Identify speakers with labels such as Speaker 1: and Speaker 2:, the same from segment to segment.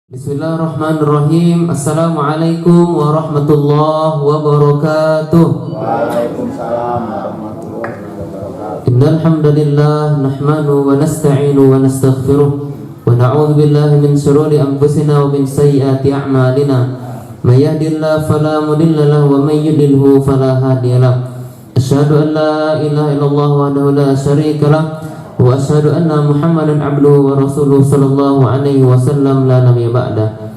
Speaker 1: Bismillahirrahmanirrahim. Assalamualaikum warahmatullahi wabarakatuh.
Speaker 2: Waalaikumsalam warahmatullahi wabarakatuh.
Speaker 1: Innal hamdalillah nahmaduhu wa nasta'inu wa nastaghfiruh wa na'udzu billahi min shururi anfusina wa min sayyiati a'malina. May yahdihillahu fala mudilla lahu wa may yudlilhu fala hadiya lahu. Asyhadu an la ilaha illallah wahdahu la syarika lahu wa asyhadu anna Muhammadan abduhu wa rasuluhu sallallahu alaihi wasallam la nabiyya ba'dah.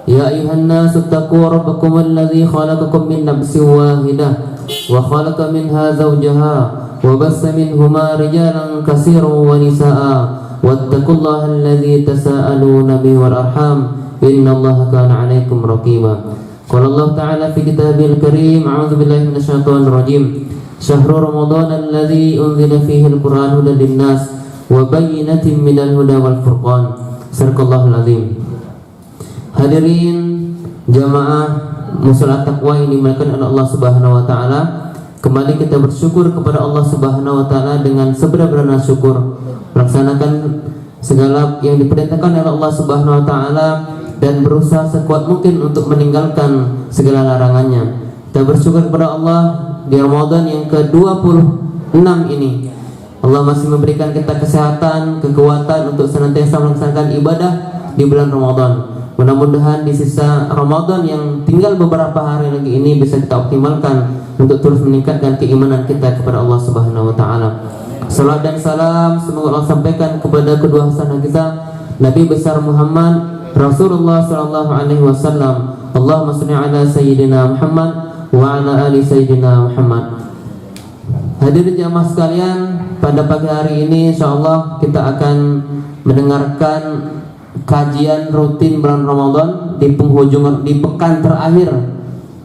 Speaker 1: Ya ayuhan nasu taqu rabbakum alladzi khalaqakum min nafsin wahidah wa khalaqa minha zawjaha wa bassa minhuma rijalan katsiran wa nisaa wattaqullaha alladzi tasaaluna bihi wal arham innallaha kana 'alaikum raqiba. Qala Allah ta'ala fi kitabil karim, a'udzu billahi minasyaitonir rajim. Syahrul Ramadan alladzi unzila fihi al-Qur'an hudan lin-nas wa bayyinatin minal huda wal furqan. Sadaqallahul azim. Hadirin jamaah musala taqwa yang dimuliakan oleh Allah Subhanahu wa taala, kembali kita bersyukur kepada Allah Subhanahu wa taala dengan sebenar-benarnya syukur, melaksanakan segala yang diperintahkan oleh Allah Subhanahu wa taala dan berusaha sekuat mungkin untuk meninggalkan segala larangannya. Kita bersyukur kepada Allah di Ramadan yang ke-26 ini Allah masih memberikan kita kesehatan, kekuatan untuk senantiasa melaksanakan ibadah di bulan Ramadan. Mudah-mudahan di sisa Ramadan yang tinggal beberapa hari lagi ini bisa kita optimalkan untuk terus meningkatkan keimanan kita kepada Allah Subhanahu wa taala. Salam dan salam semoga Allah sampaikan kepada kedua hasanah kita, Nabi besar Muhammad Rasulullah sallallahu alaihi wasallam. Allahumma shalli ala sayyidina Muhammad wa ala ali sayyidina Muhammad. Hadirin jamaah sekalian, pada pagi hari ini insyaallah kita akan mendengarkan kajian rutin bulan Ramadan di penghujung di pekan terakhir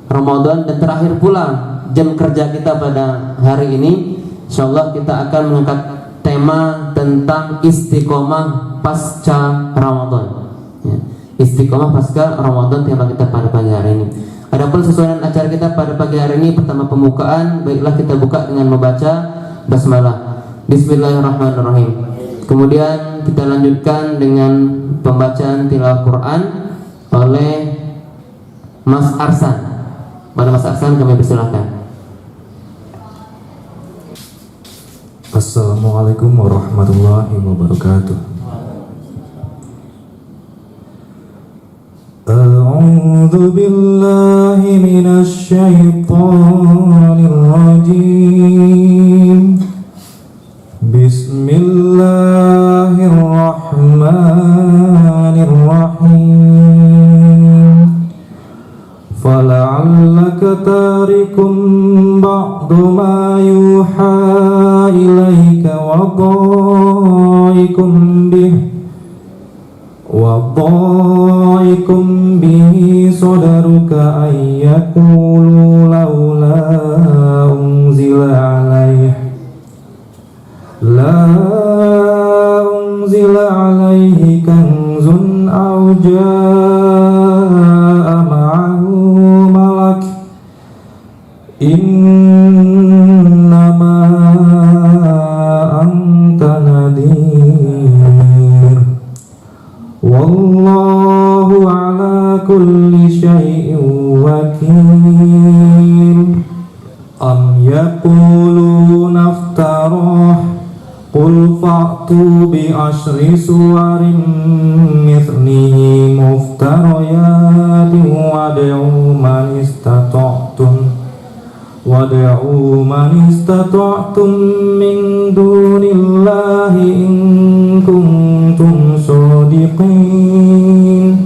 Speaker 1: Ramadan dan terakhir pula jam kerja kita pada hari ini. Insyaallah kita akan mengangkat tema tentang istiqomah pasca Ramadan. Ya, istiqomah pasca Ramadan tema kita pada pagi hari ini. Adapun sesuai dengan acara kita pada pagi hari ini, pertama pembukaan, baiklah kita buka dengan membaca basmalah. Bismillahirrahmanirrahim. Kemudian kita lanjutkan dengan pembacaan tilawah Quran oleh Mas Arsan. Pada Mas Arsan kami persilahkan.
Speaker 3: Assalamualaikum warahmatullahi wabarakatuh. A'udzu billahi minasy syaithanir rajim. Bismillahirrahmanirrahim. Fala'allaka tarikum ba'du ma yuha ilaika wa dha'ikum bih وَضَائِكُمْ بِهِ صَدْرُكَ أَنْ يَقُولُوا لَوْلَا أُنْزِلَ عَلَيْهِ كَنْزٌ أَوْ جَاءَ مَعَهُ مَلَكٌ إِنَّمَا أَنْتَ نَذِيرٌ Wallahu ala kulli syai'in wakil. Am yaquluna iftarah qul fa'tu bi asyri suwarin mithlihi muftariyatin wad'u man istata'tum min dunillahi in kuntum shadiqin.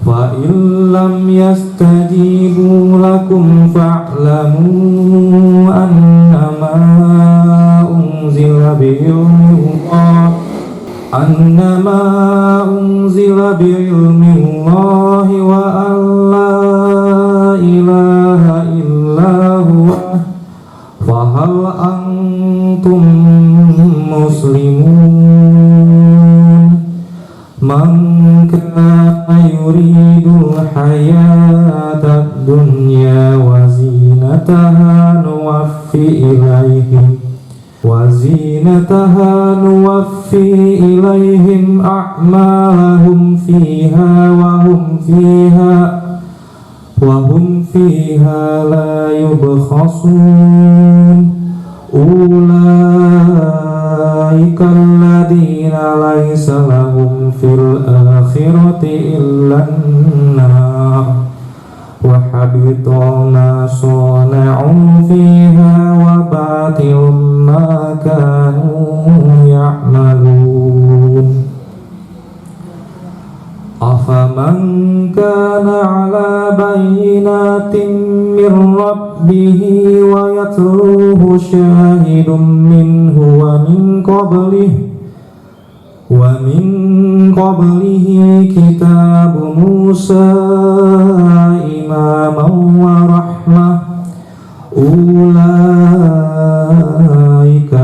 Speaker 3: Fa in lam yastajibu lakum fa'lamu annama unzila bi'ilmillahi wa an la ilaha illa huwa fahal antum muslimun. Man kana yuridul hayatad dunya wa zinataha nuwaffi ilaihim وزينتها نوفي إليهم أعمالهم فيها وهم فيها لا يبخسون أولئك الذين ليس لهم في الآخرة إلا النار وحبط ما صنعوا فيها وباطل ما كانوا يعملون أفمن كان على بينات من ربه ويتلوه شاهد منه ومن قبله كتاب موسى إماما ورحمة أولئك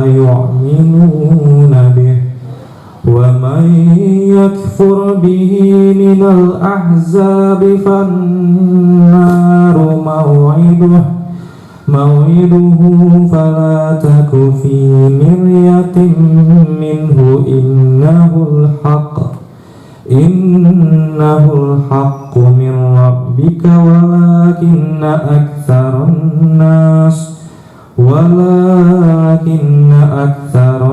Speaker 3: يؤمنون به ومن يكفر به من الأحزاب فالنار موعده فلا تك في مرية منه إنه الحق من ربك ولكن أكثر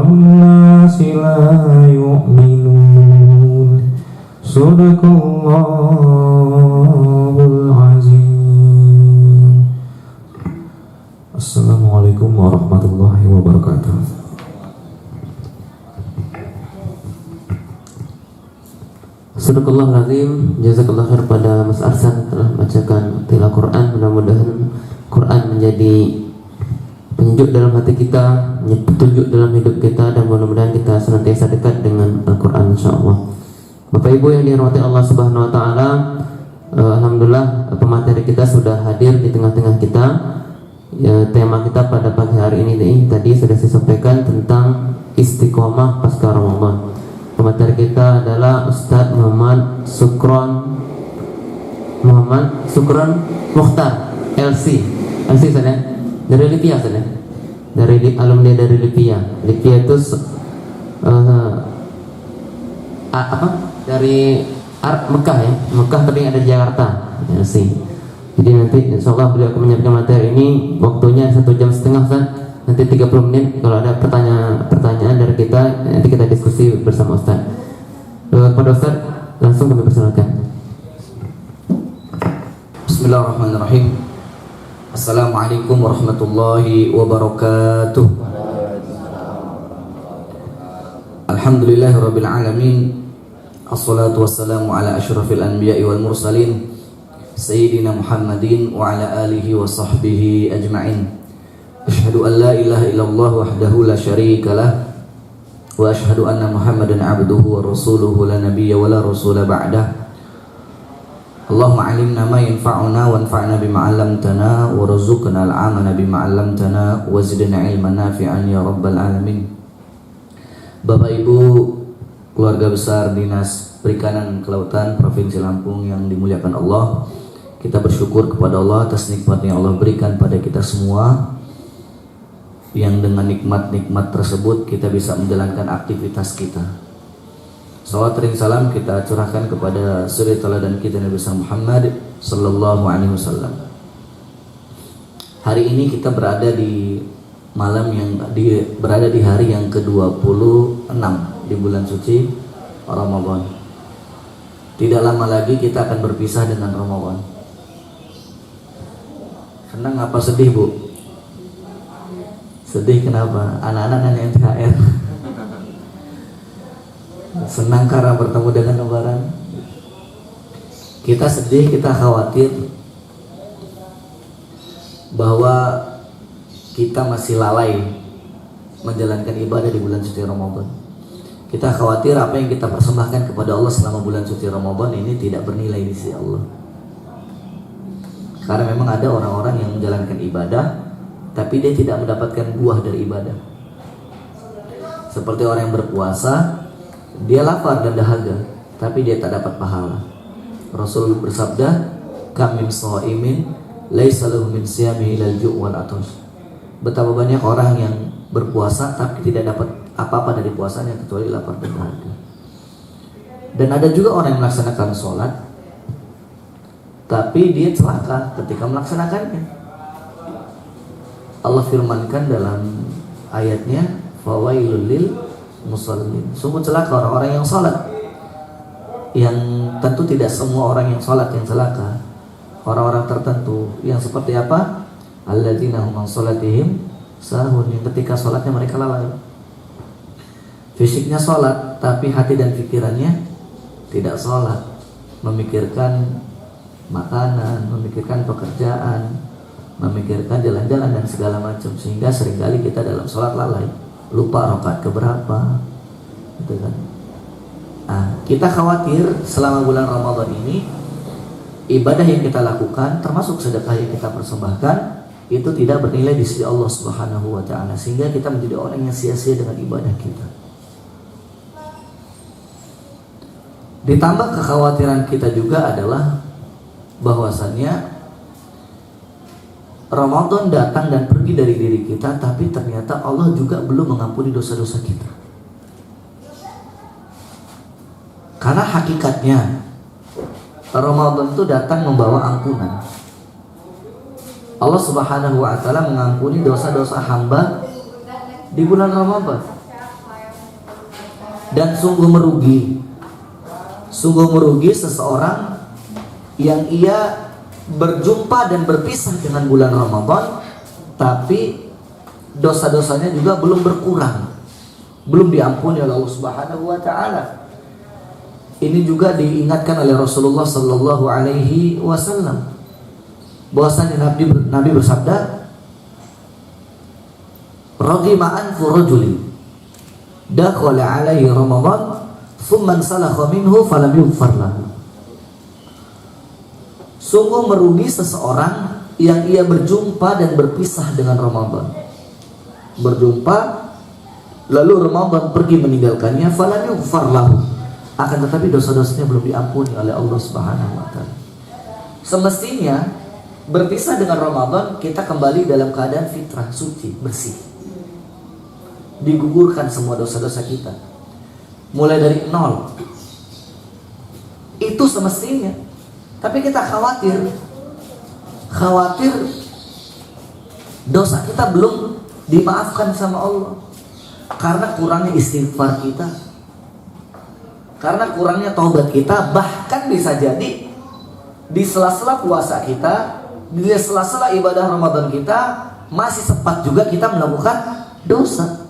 Speaker 3: الناس لا يؤمنون صدق الله العظيم. Assalamualaikum warahmatullahi wabarakatuh.
Speaker 1: Sadaqallahul azim. Jazakallah khair pada Mas Arsan telah membacakan tilawah Quran. Mudah-mudahan Quran menjadi penyejuk dalam hati kita, petunjuk dalam hidup kita, dan mudah-mudahan kita senantiasa dekat dengan Al-Quran insyaallah. Bapak Ibu yang dirahmati Allah Subhanahu wa taala, alhamdulillah pemateri kita sudah hadir di tengah-tengah kita. Tema kita pada pagi hari ini tadi sudah saya sampaikan tentang istiqomah pasca Ramadan. Pemateri kita adalah Ustadz Muhammad Sukron Mukhtar LC sana dari Libya sana, alumni dari Libya itu dari Mekah ya, Mekah tapi ada di Jakarta LC. Jadi nanti insyaallah beliau akan menyampaikan materi ini, waktunya 1,5 jam Ustaz. Nanti 30 menit kalau ada pertanyaan dari kita, nanti kita diskusi bersama Ustaz. Kepada Ustaz langsung kami persilakan.
Speaker 4: Bismillahirrahmanirrahim. Assalamualaikum warahmatullahi wabarakatuh. Alhamdulillahirabbil alamin. Assalatu wassalamu ala asyrafil anbiya'i wal mursalin Sayyidina Muhammadin wa ala alihi wa sahbihi ajma'in. Asyhadu an la ilaha illallah wahdahu la syarika lah wa asyhadu anna Muhammadan abduhu wa rasuluhu la nabiyya wa la rasula ba'dah. Allahumma 'allimna ma yanfa'una wanfa'na bima 'allamtana warzuqna al-'amala bima 'allamtana wa zidna 'ilman nafi'an ya rabbal alamin. Bapak Ibu keluarga besar Dinas Perikanan Kelautan Provinsi Lampung yang dimuliakan Allah, kita bersyukur kepada Allah atas nikmat yang Allah berikan pada kita semua, yang dengan nikmat-nikmat tersebut kita bisa menjalankan aktivitas kita. Salawat dan salam kita curahkan kepada suri teladan kita Nabi Muhammad sallallahu alaihi wasallam. Hari ini kita berada di berada di hari yang ke-26 di bulan suci Ramadan. Tidak lama lagi kita akan berpisah dengan Ramadan. Senang apa sedih, Bu? Sedih kenapa? Anak-anak nanya THR. Senang karena bertemu dengan Lebaran. Kita sedih, kita khawatir bahwa kita masih lalai menjalankan ibadah di bulan suci Ramadan. Kita khawatir apa yang kita persembahkan kepada Allah selama bulan suci Ramadan ini tidak bernilai di sisi Allah. Karena memang ada orang-orang yang menjalankan ibadah tapi dia tidak mendapatkan buah dari ibadah. Seperti orang yang berpuasa, dia lapar dan dahaga tapi dia tak dapat pahala. Rasul bersabda, "Kam min shaimin laisa lahu min siyamihi ilal ju' wal atash." Betapa banyak orang yang berpuasa tapi tidak dapat apa-apa dari puasanya kecuali lapar dan dahaga. Dan ada juga orang yang melaksanakan sholat tapi dia celaka ketika melaksanakannya. Allah firmankan dalam ayatnya, fawailul lil musallin. Sungguh celaka orang-orang yang sholat. Yang tentu tidak semua orang yang sholat yang celaka. Orang-orang tertentu yang seperti apa? Alladzina hum an sholatihim sahun, yang ketika sholatnya mereka lalai. Fisiknya sholat tapi hati dan pikirannya tidak sholat, memikirkan makanan, memikirkan pekerjaan, memikirkan jalan-jalan dan segala macam, sehingga seringkali kita dalam sholat lalai, lupa rakaat keberapa, gitu kan. Nah, kita khawatir selama bulan Ramadan ini ibadah yang kita lakukan, termasuk sedekah yang kita persembahkan, itu tidak bernilai di sisi Allah Subhanahu wa Ta'ala, sehingga kita menjadi orang yang sia-sia dengan ibadah kita. Ditambah kekhawatiran kita juga adalah bahwasannya Ramadan datang dan pergi dari diri kita, tapi ternyata Allah juga belum mengampuni dosa-dosa kita. Karena hakikatnya Ramadan itu datang membawa ampunan. Allah Subhanahu wa Ta'ala mengampuni dosa-dosa hamba di bulan Ramadan. Dan sungguh merugi seseorang yang ia berjumpa dan berpisah dengan bulan Ramadan, tapi dosa-dosanya juga belum berkurang, belum diampuni oleh Allah Subhanahu wa Ta'ala. Ini juga diingatkan oleh Rasulullah Sallallahu Alaihi Wasallam, bahwasanya Nabi bersabda, "Raghima anfu rajulin dakhala alaihi Ramadan, thumma salakha minhu falam yughfar lahu." Sungguh merugi seseorang yang ia berjumpa dan berpisah dengan Ramadan. Berjumpa lalu Ramadan pergi meninggalkannya, falam yughfar lahu, akan tetapi dosa-dosanya belum diampuni oleh Allah Subhanahu wa Ta'ala. Semestinya berpisah dengan Ramadan kita kembali dalam keadaan fitrah, suci, bersih, digugurkan semua dosa-dosa kita, mulai dari nol. Itu semestinya. Tapi kita khawatir dosa kita belum dimaafkan sama Allah, karena kurangnya istighfar kita, karena kurangnya taubat kita. Bahkan bisa jadi di sela-sela puasa kita, di sela-sela ibadah Ramadan kita, masih sempat juga kita melakukan dosa,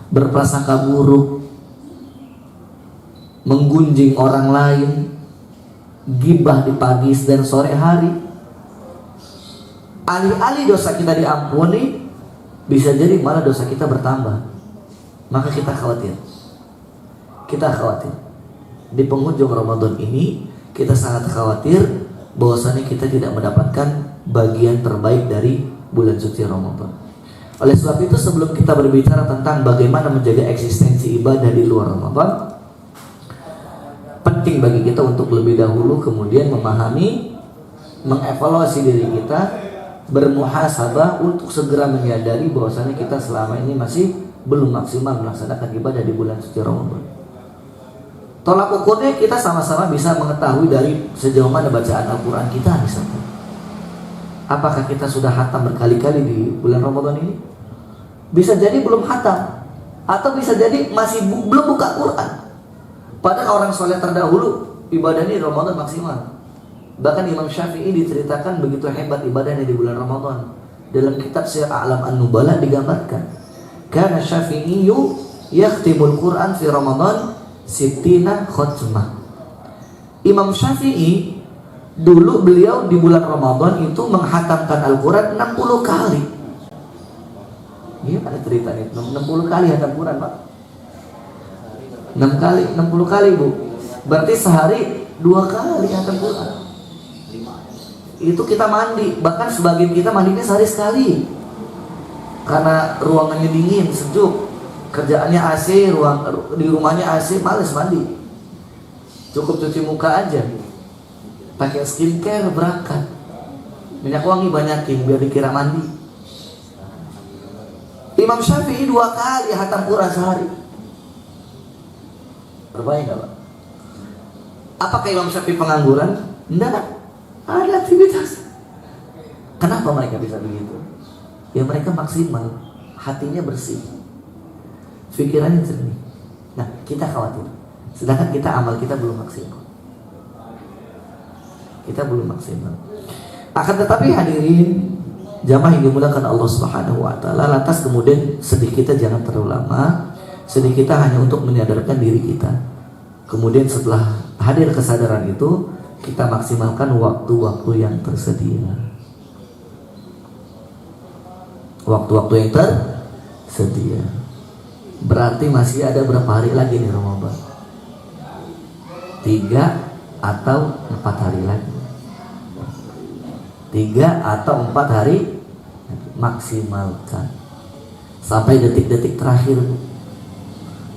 Speaker 4: berprasangka buruk, menggunjing orang lain, gibah di pagi dan sore hari. Alih-alih dosa kita diampuni, bisa jadi malah dosa kita bertambah. Maka kita khawatir. Di penghujung Ramadan ini kita sangat khawatir bahwasanya kita tidak mendapatkan bagian terbaik dari bulan suci Ramadan. Oleh sebab itu, sebelum kita berbicara tentang bagaimana menjaga eksistensi ibadah di luar Ramadan, penting bagi kita untuk lebih dahulu kemudian memahami, mengevaluasi diri kita, bermuhasabah untuk segera menyadari bahwasanya kita selama ini masih belum maksimal melaksanakan ibadah di bulan suci Ramadan. Tolak ukurnya kita sama-sama bisa mengetahui dari sejauh mana bacaan Al-Quran kita misalnya. Apakah kita sudah khatam berkali-kali di bulan Ramadan ini? Bisa jadi belum khatam, atau bisa jadi masih belum buka Quran. Padahal orang soleh terdahulu ibadahnya di Ramadan maksimal. Bahkan Imam Syafi'i diceritakan begitu hebat ibadahnya di bulan Ramadan. Dalam kitab Syiar A'lam An-Nubala digambarkan, kana Syafi'iyu yakhtimul Quran fi Ramadan sittina khutmah. Imam Syafi'i dulu beliau di bulan Ramadan itu menghatamkan Al-Quran 60 kali. Iya, ada cerita nih, 60 kali hatam Quran, Pak. 60 kali Bu. Berarti sehari 2 kali hatam Quran. Itu kita mandi, bahkan sebagian kita mandinya sehari sekali. Karena ruangannya dingin, sejuk. Kerjaannya AC, di rumahnya AC, males mandi. Cukup cuci muka aja. Pakai skincare berangkat. Minyak wangi banyakin biar dikira mandi. Imam Syafi'i 2 kali hatam Quran sehari. Terbaik nggak Pak? Apakah Imam Syafi'i pengangguran? Enggak, ada aktivitas. Kenapa mereka bisa begitu? Ya mereka maksimal, hatinya bersih, pikirannya jernih. Nah kita khawatir, sedangkan kita amal kita belum maksimal. Kita belum maksimal. Akan tetapi hadirin jamaah yang dimuliakan Allah Subhanahu wa taala, lantas kemudian sedih kita jangan terlalu lama. Sedih kita hanya untuk menyadarkan diri kita. Kemudian setelah hadir kesadaran itu, kita maksimalkan waktu-waktu yang tersedia. Waktu-waktu yang tersedia. Berarti masih ada berapa hari lagi nih Ramadan? 3 atau 4 hari lagi. 3 atau 4 hari maksimalkan sampai detik-detik terakhir.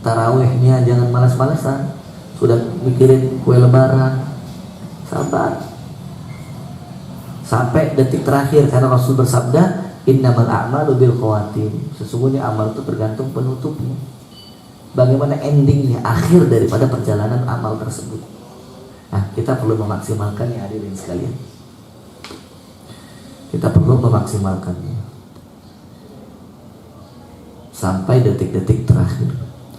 Speaker 4: Tarawihnya jangan malas-malasan, sudah mikirin kue lebaran, sabar sampai detik terakhir, karena Rasul bersabda innamal a'malu bil khawatim, sesungguhnya amal itu tergantung penutupnya, bagaimana endingnya, akhir daripada perjalanan amal tersebut. Nah kita perlu memaksimalkannya hadirin sekalian. Kita perlu memaksimalkannya sampai detik-detik terakhir.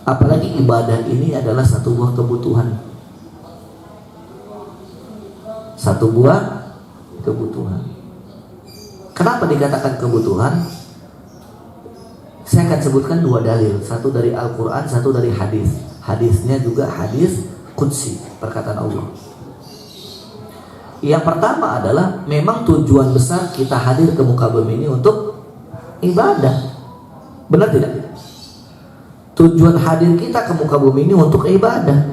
Speaker 4: Apalagi ibadah ini adalah satu buah kebutuhan. Satu buah kebutuhan. Kenapa dikatakan kebutuhan? Saya akan sebutkan 2 dalil. Satu dari Al-Quran, satu dari hadis. Hadisnya juga hadis Qudsi, perkataan Allah. Yang pertama adalah memang tujuan besar kita hadir ke muka bumi ini untuk ibadah. Benar tidak? Tujuan hadir kita ke muka bumi ini untuk ibadah.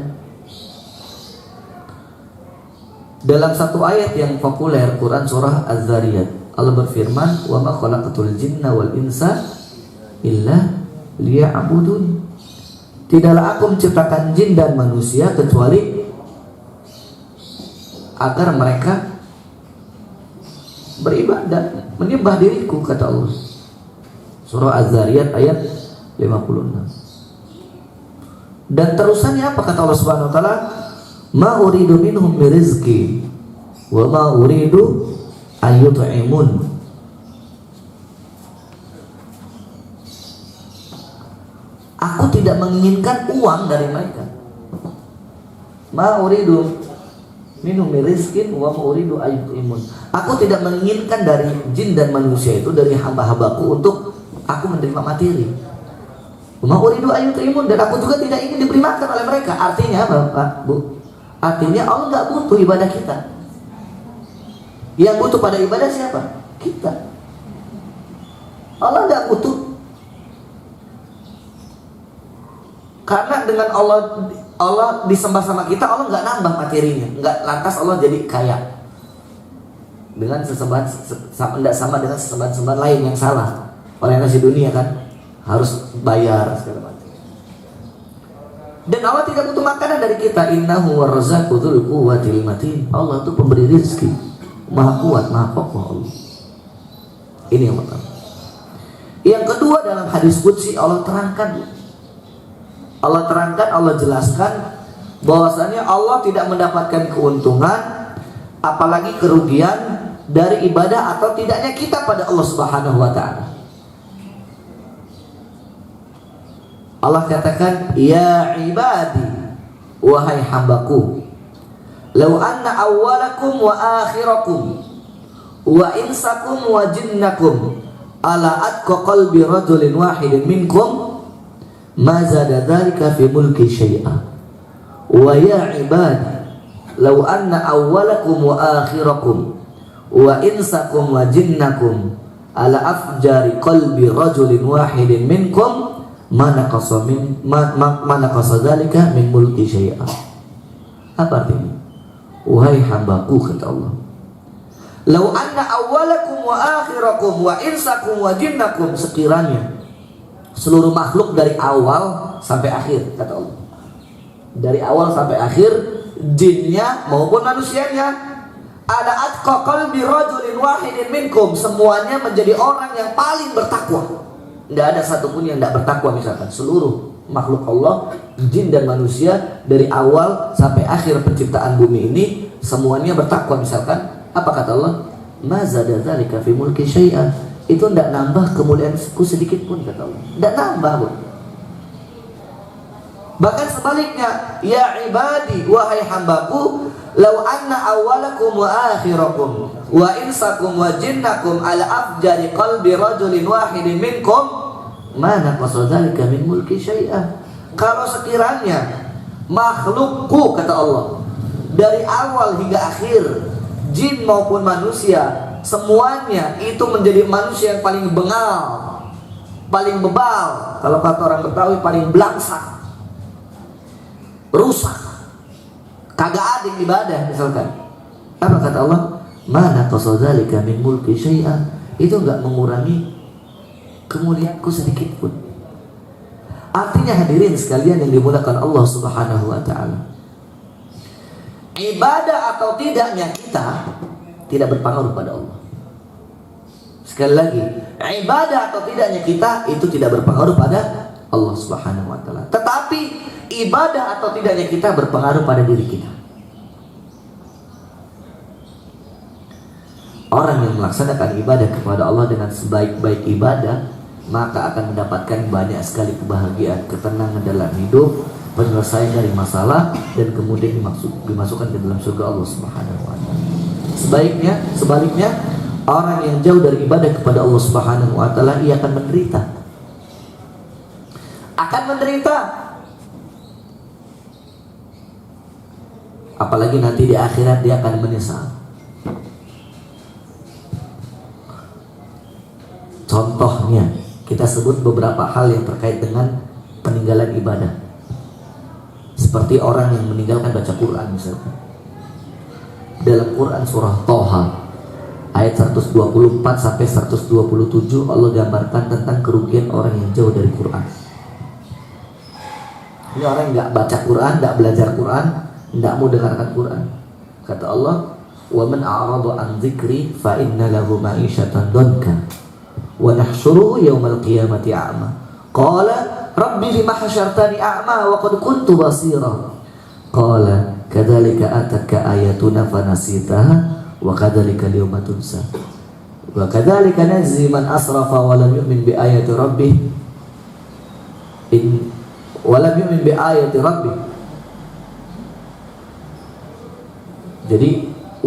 Speaker 4: Dalam satu ayat yang populer Quran surah Az-Zariyat, Allah berfirman, "Wa ma khalaqatul jinna wal insa illa liya'budun." Tidaklah aku menciptakan jin dan manusia kecuali agar mereka beribadah, menyembah diriku, kata Allah. Surah Az-Zariyat ayat 56. Dan terusannya apa kata Allah Subhanahu wa taala? Ma uridu minhum min rizqi wa ma uridu ayyut'imun. Aku tidak menginginkan uang dari mereka. Ma uridu minum rizkin wa uridu ayyut'imun. Aku tidak menginginkan dari jin dan manusia itu, dari hamba-hambaku, untuk aku menerima materi. Ma uridu ayyut'imun, dan aku juga tidak ingin diberi makan oleh mereka. Artinya apa, Pak, Bu? Artinya Allah nggak butuh ibadah kita. Yang butuh pada ibadah siapa? Kita. Allah nggak butuh. Karena dengan Allah disembah sama kita, Allah nggak nambah materinya, nggak lantas Allah jadi kaya dengan sesembahan, tidak sama dengan sesembahan lain yang salah. Oleh nasi dunia kan harus bayar segala macam. Dan Allah tidak butuh makanan dari kita. Innahu warrazzaqu dzul quwwatil matin. Allah itu pemberi rezeki, maha kuat, maha kokoh Allah. Ini yang pertama. Yang kedua, dalam hadis qudsi Allah terangkan, Allah jelaskan bahwasanya Allah tidak mendapatkan keuntungan apalagi kerugian dari ibadah atau tidaknya kita pada Allah Subhanahu wa taala. Allah katakan, ya ibadi, wahai hambaku, law anna awwalakum wa akhirakum wa insakum wa jinnakum ala atqa qalbi rajulin wahidin minkum ma zada dzalika fi mulki syai'a. Wa ya ibadi, law anna awwalakum wa akhirakum wa insakum wa jinnakum ala afjari qalbi rajulin wahidin minkum mana qasa dzalika min mulki syai'a. Apa artinya? Wahai hambaku, kata Allah, law anna awwalakum wa akhirakum wa insakum wa jinnakum, sekiranya seluruh makhluk dari awal sampai akhir, kata Allah, dari awal sampai akhir, jinnya maupun manusianya, ada atqa qalbi rajulin wahidin minkum, semuanya menjadi orang yang paling bertakwa. Tidak ada satupun yang tidak bertakwa misalkan. Seluruh makhluk Allah, jin dan manusia dari awal sampai akhir penciptaan bumi ini semuanya bertakwa misalkan. Apa kata Allah? Ma zada dzalika fi mulki syai'an. Itu tidak nambah kemuliaanku sedikit pun kata Allah. Tidak nambah pun. Bahkan sebaliknya, ya ibadi, wahai hambaku, law anna awwalakum wa akhirakum wa insakum wa jinnakum ala afjari qalbi rajulin wahidin minkum ma naqasa dzalika min mulki syai'an. Kalau sekiranya makhlukku kata Allah dari awal hingga akhir, jin maupun manusia, semuanya itu menjadi manusia yang paling bengal, paling bebal, kalau kata orang Betawi paling belangsak, rusak, kagak ada yang ibadah misalkan. Apa kata Allah? Mana qasadzalika min mulki syai'an. Itu enggak mengurangi kemuliaanku sedikit pun. Artinya hadirin sekalian yang dimuliakan Allah Subhanahu wa taala, ibadah atau tidaknya kita tidak berpengaruh pada Allah. Sekali lagi, ibadah atau tidaknya kita itu tidak berpengaruh pada Allah Subhanahu wa taala. Tetapi ibadah atau tidaknya kita berpengaruh pada diri kita. Orang yang melaksanakan ibadah kepada Allah dengan sebaik-baik ibadah, maka akan mendapatkan banyak sekali kebahagiaan, ketenangan dalam hidup, penyelesaian dari masalah, dan kemudian dimasukkan ke dalam surga Allah Subhanahu wa taala. Sebaliknya, orang yang jauh dari ibadah kepada Allah Subhanahu wa taala, ia akan menderita. Apalagi nanti di akhirat dia akan menyesal. Contohnya, kita sebut beberapa hal yang terkait dengan peninggalan ibadah. Seperti orang yang meninggalkan baca Quran misalnya. Dalam Quran surah Thaha ayat 124 sampai 127 Allah gambarkan tentang kerugian orang yang jauh dari Quran. Ini orang yang nggak baca Quran, nggak belajar Quran, nggak mau dengarkan Quran. Kata Allah, wa man a'rada an dzikri fa inna lahu ma'isyatan danka wa nahsyuruhu yaumal qiyamati a'ma. Qala rabbi lima hasyartani a'ma wa qad kuntu basira. Qala kadzalika ataka ayatuna fanasitaha wa kadzalika al-yawma tunsa. Wa kadzalika najzi man asrafa wa lam yu'min bi ayati rabbih. Walam yu'min bi ayati rabbih. Jadi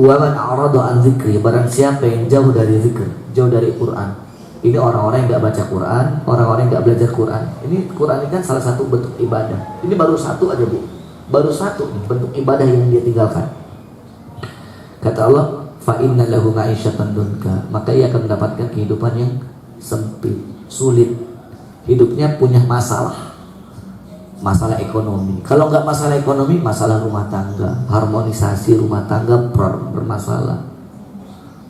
Speaker 4: wa man a'rada an dzikri, barang siapa yang jauh dari zikir, jauh dari Quran. Ini orang-orang yang enggak baca Quran, orang-orang yang enggak belajar Quran. Ini Quran ini kan salah satu bentuk ibadah. Ini baru satu aja, Bu. Baru satu bentuk ibadah yang dia tinggalkan. Kata Allah, fa inna lahu ma'isyatan dunka, maka ia akan mendapatkan kehidupan yang sempit, sulit. Hidupnya punya masalah ekonomi. Kalau nggak masalah ekonomi, masalah rumah tangga, harmonisasi rumah tangga bermasalah.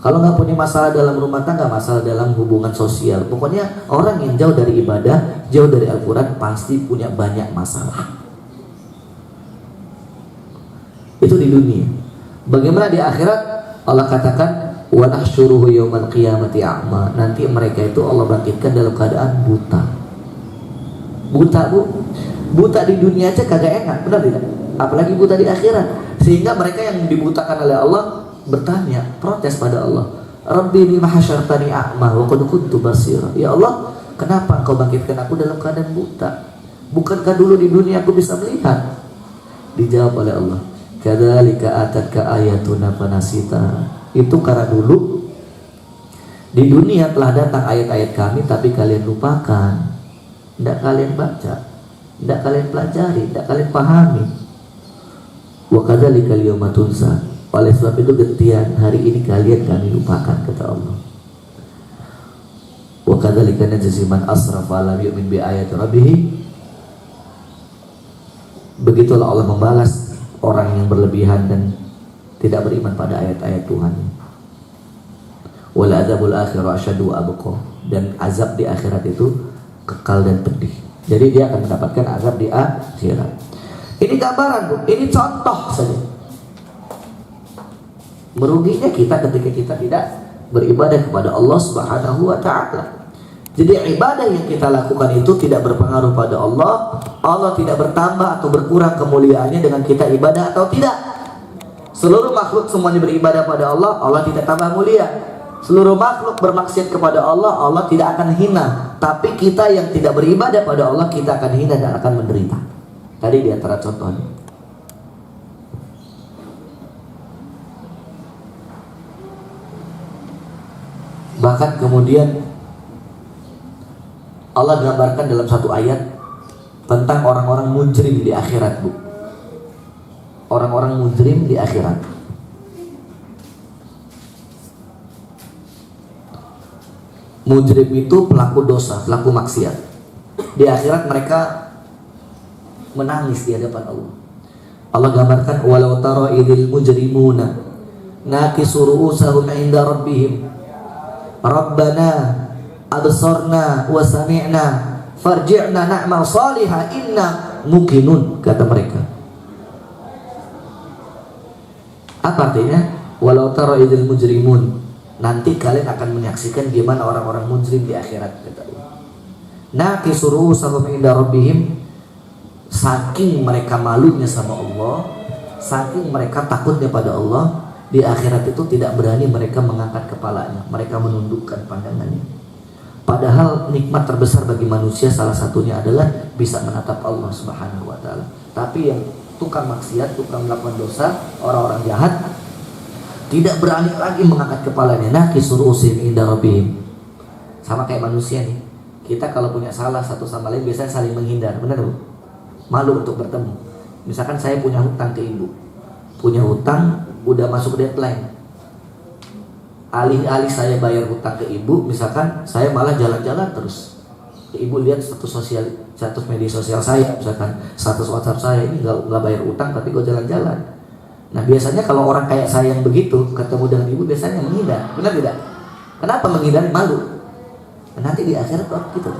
Speaker 4: Kalau nggak punya masalah dalam rumah tangga, masalah dalam hubungan sosial. Pokoknya orang yang jauh dari ibadah, jauh dari Al-Quran pasti punya banyak masalah. Itu di dunia. Bagaimana di akhirat? Allah katakan, wa nahsyuruhu yaumal qiyamati a'ma. Nanti mereka itu Allah bangkitkan dalam keadaan buta. Buta, Bu. Buta di dunia aja kagak enak, benar tidak? Apalagi buta di akhirat. Sehingga mereka yang dibutakan oleh Allah bertanya, protes pada Allah, Rabbi lima hasyartani a'ma wa qad kuntu basira. Ya Allah, kenapa engkau bangkitkan aku dalam keadaan buta? Bukankah dulu di dunia aku bisa melihat? Dijawab oleh Allah, kadzalika atatka ayatuna fanasita. Itu karena dulu di dunia telah datang ayat-ayat kami, tapi kalian lupakan, tidak kalian baca, tidak kalian pelajari, tidak kalian pahami. Wa kadzalika al-yawma tunsa. Oleh sebab itu gentian hari ini kalian kami lupakan, kata Allah. Wa kadzalika najzi man asrafa lam yu'min bi ayati rabbih. Begitulah Allah membalas orang yang berlebihan dan tidak beriman pada ayat-ayat Tuhan. Wal adzabul akhirah asyaddu abqa. Dan azab di akhirat itu kekal dan pedih. Jadi dia akan mendapatkan azab di akhirat. Ini gambaran, Bu. Ini contoh saja. Meruginya kita ketika kita tidak beribadah kepada Allah Subhanahu wa taala. Jadi ibadah yang kita lakukan itu tidak berpengaruh pada Allah. Allah tidak bertambah atau berkurang kemuliaannya dengan kita ibadah atau tidak. Seluruh makhluk semuanya beribadah pada Allah, Allah tidak tambah mulia. Seluruh makhluk bermaksiat kepada Allah, Allah tidak akan hina. Tapi kita yang tidak beribadah pada Allah, kita akan hina dan akan menderita. Tadi di antara contohnya. Bahkan kemudian Allah gambarkan dalam satu ayat tentang orang-orang mujrim di akhirat, Bu. Orang-orang mujrim di akhirat. Mujrim itu pelaku dosa, pelaku maksiat. Di akhirat mereka menangis di hadapan Allah. Allah gambarkan walau tara idil mujrimuna nakisu ru'usahum 'inda rabbihim Rabbana absarna wa sami'na farji'na na'mal salihah inna muqinun, kata mereka. Apa artinya? Walau tara idil mujrimun, nanti kalian akan menyaksikan gimana orang-orang mujrim di akhirat, kata Allah. Nakisu ru'usahum 'inda rabbihim, saking mereka malunya sama Allah, saking mereka takutnya pada Allah, di akhirat itu tidak berani mereka mengangkat kepalanya, mereka menundukkan pandangannya. Padahal nikmat terbesar bagi manusia salah satunya adalah bisa menatap Allah Subhanahu wa taala. Tapi yang tukang maksiat, tukang melakukan dosa, orang-orang jahat tidak berani lagi mengangkat kepalanya. Nakisu ru'usihim 'inda rabbihim. Sama kayak manusia nih. Kita kalau punya salah satu sama lain biasanya saling menghindar, benar Bu? Malu untuk bertemu. Misalkan saya punya hutang ke ibu, punya hutang, udah masuk deadline. Alih-alih saya bayar hutang ke ibu, misalkan saya malah jalan-jalan terus. Ibu lihat status media sosial saya, misalkan status WhatsApp saya, ini nggak bayar utang tapi gue jalan-jalan. Nah biasanya kalau orang kayak saya yang begitu ketemu dengan ibu biasanya menghindar, benar tidak? Kenapa menghindar? Malu. Nah, nanti di akhirat kok gitu.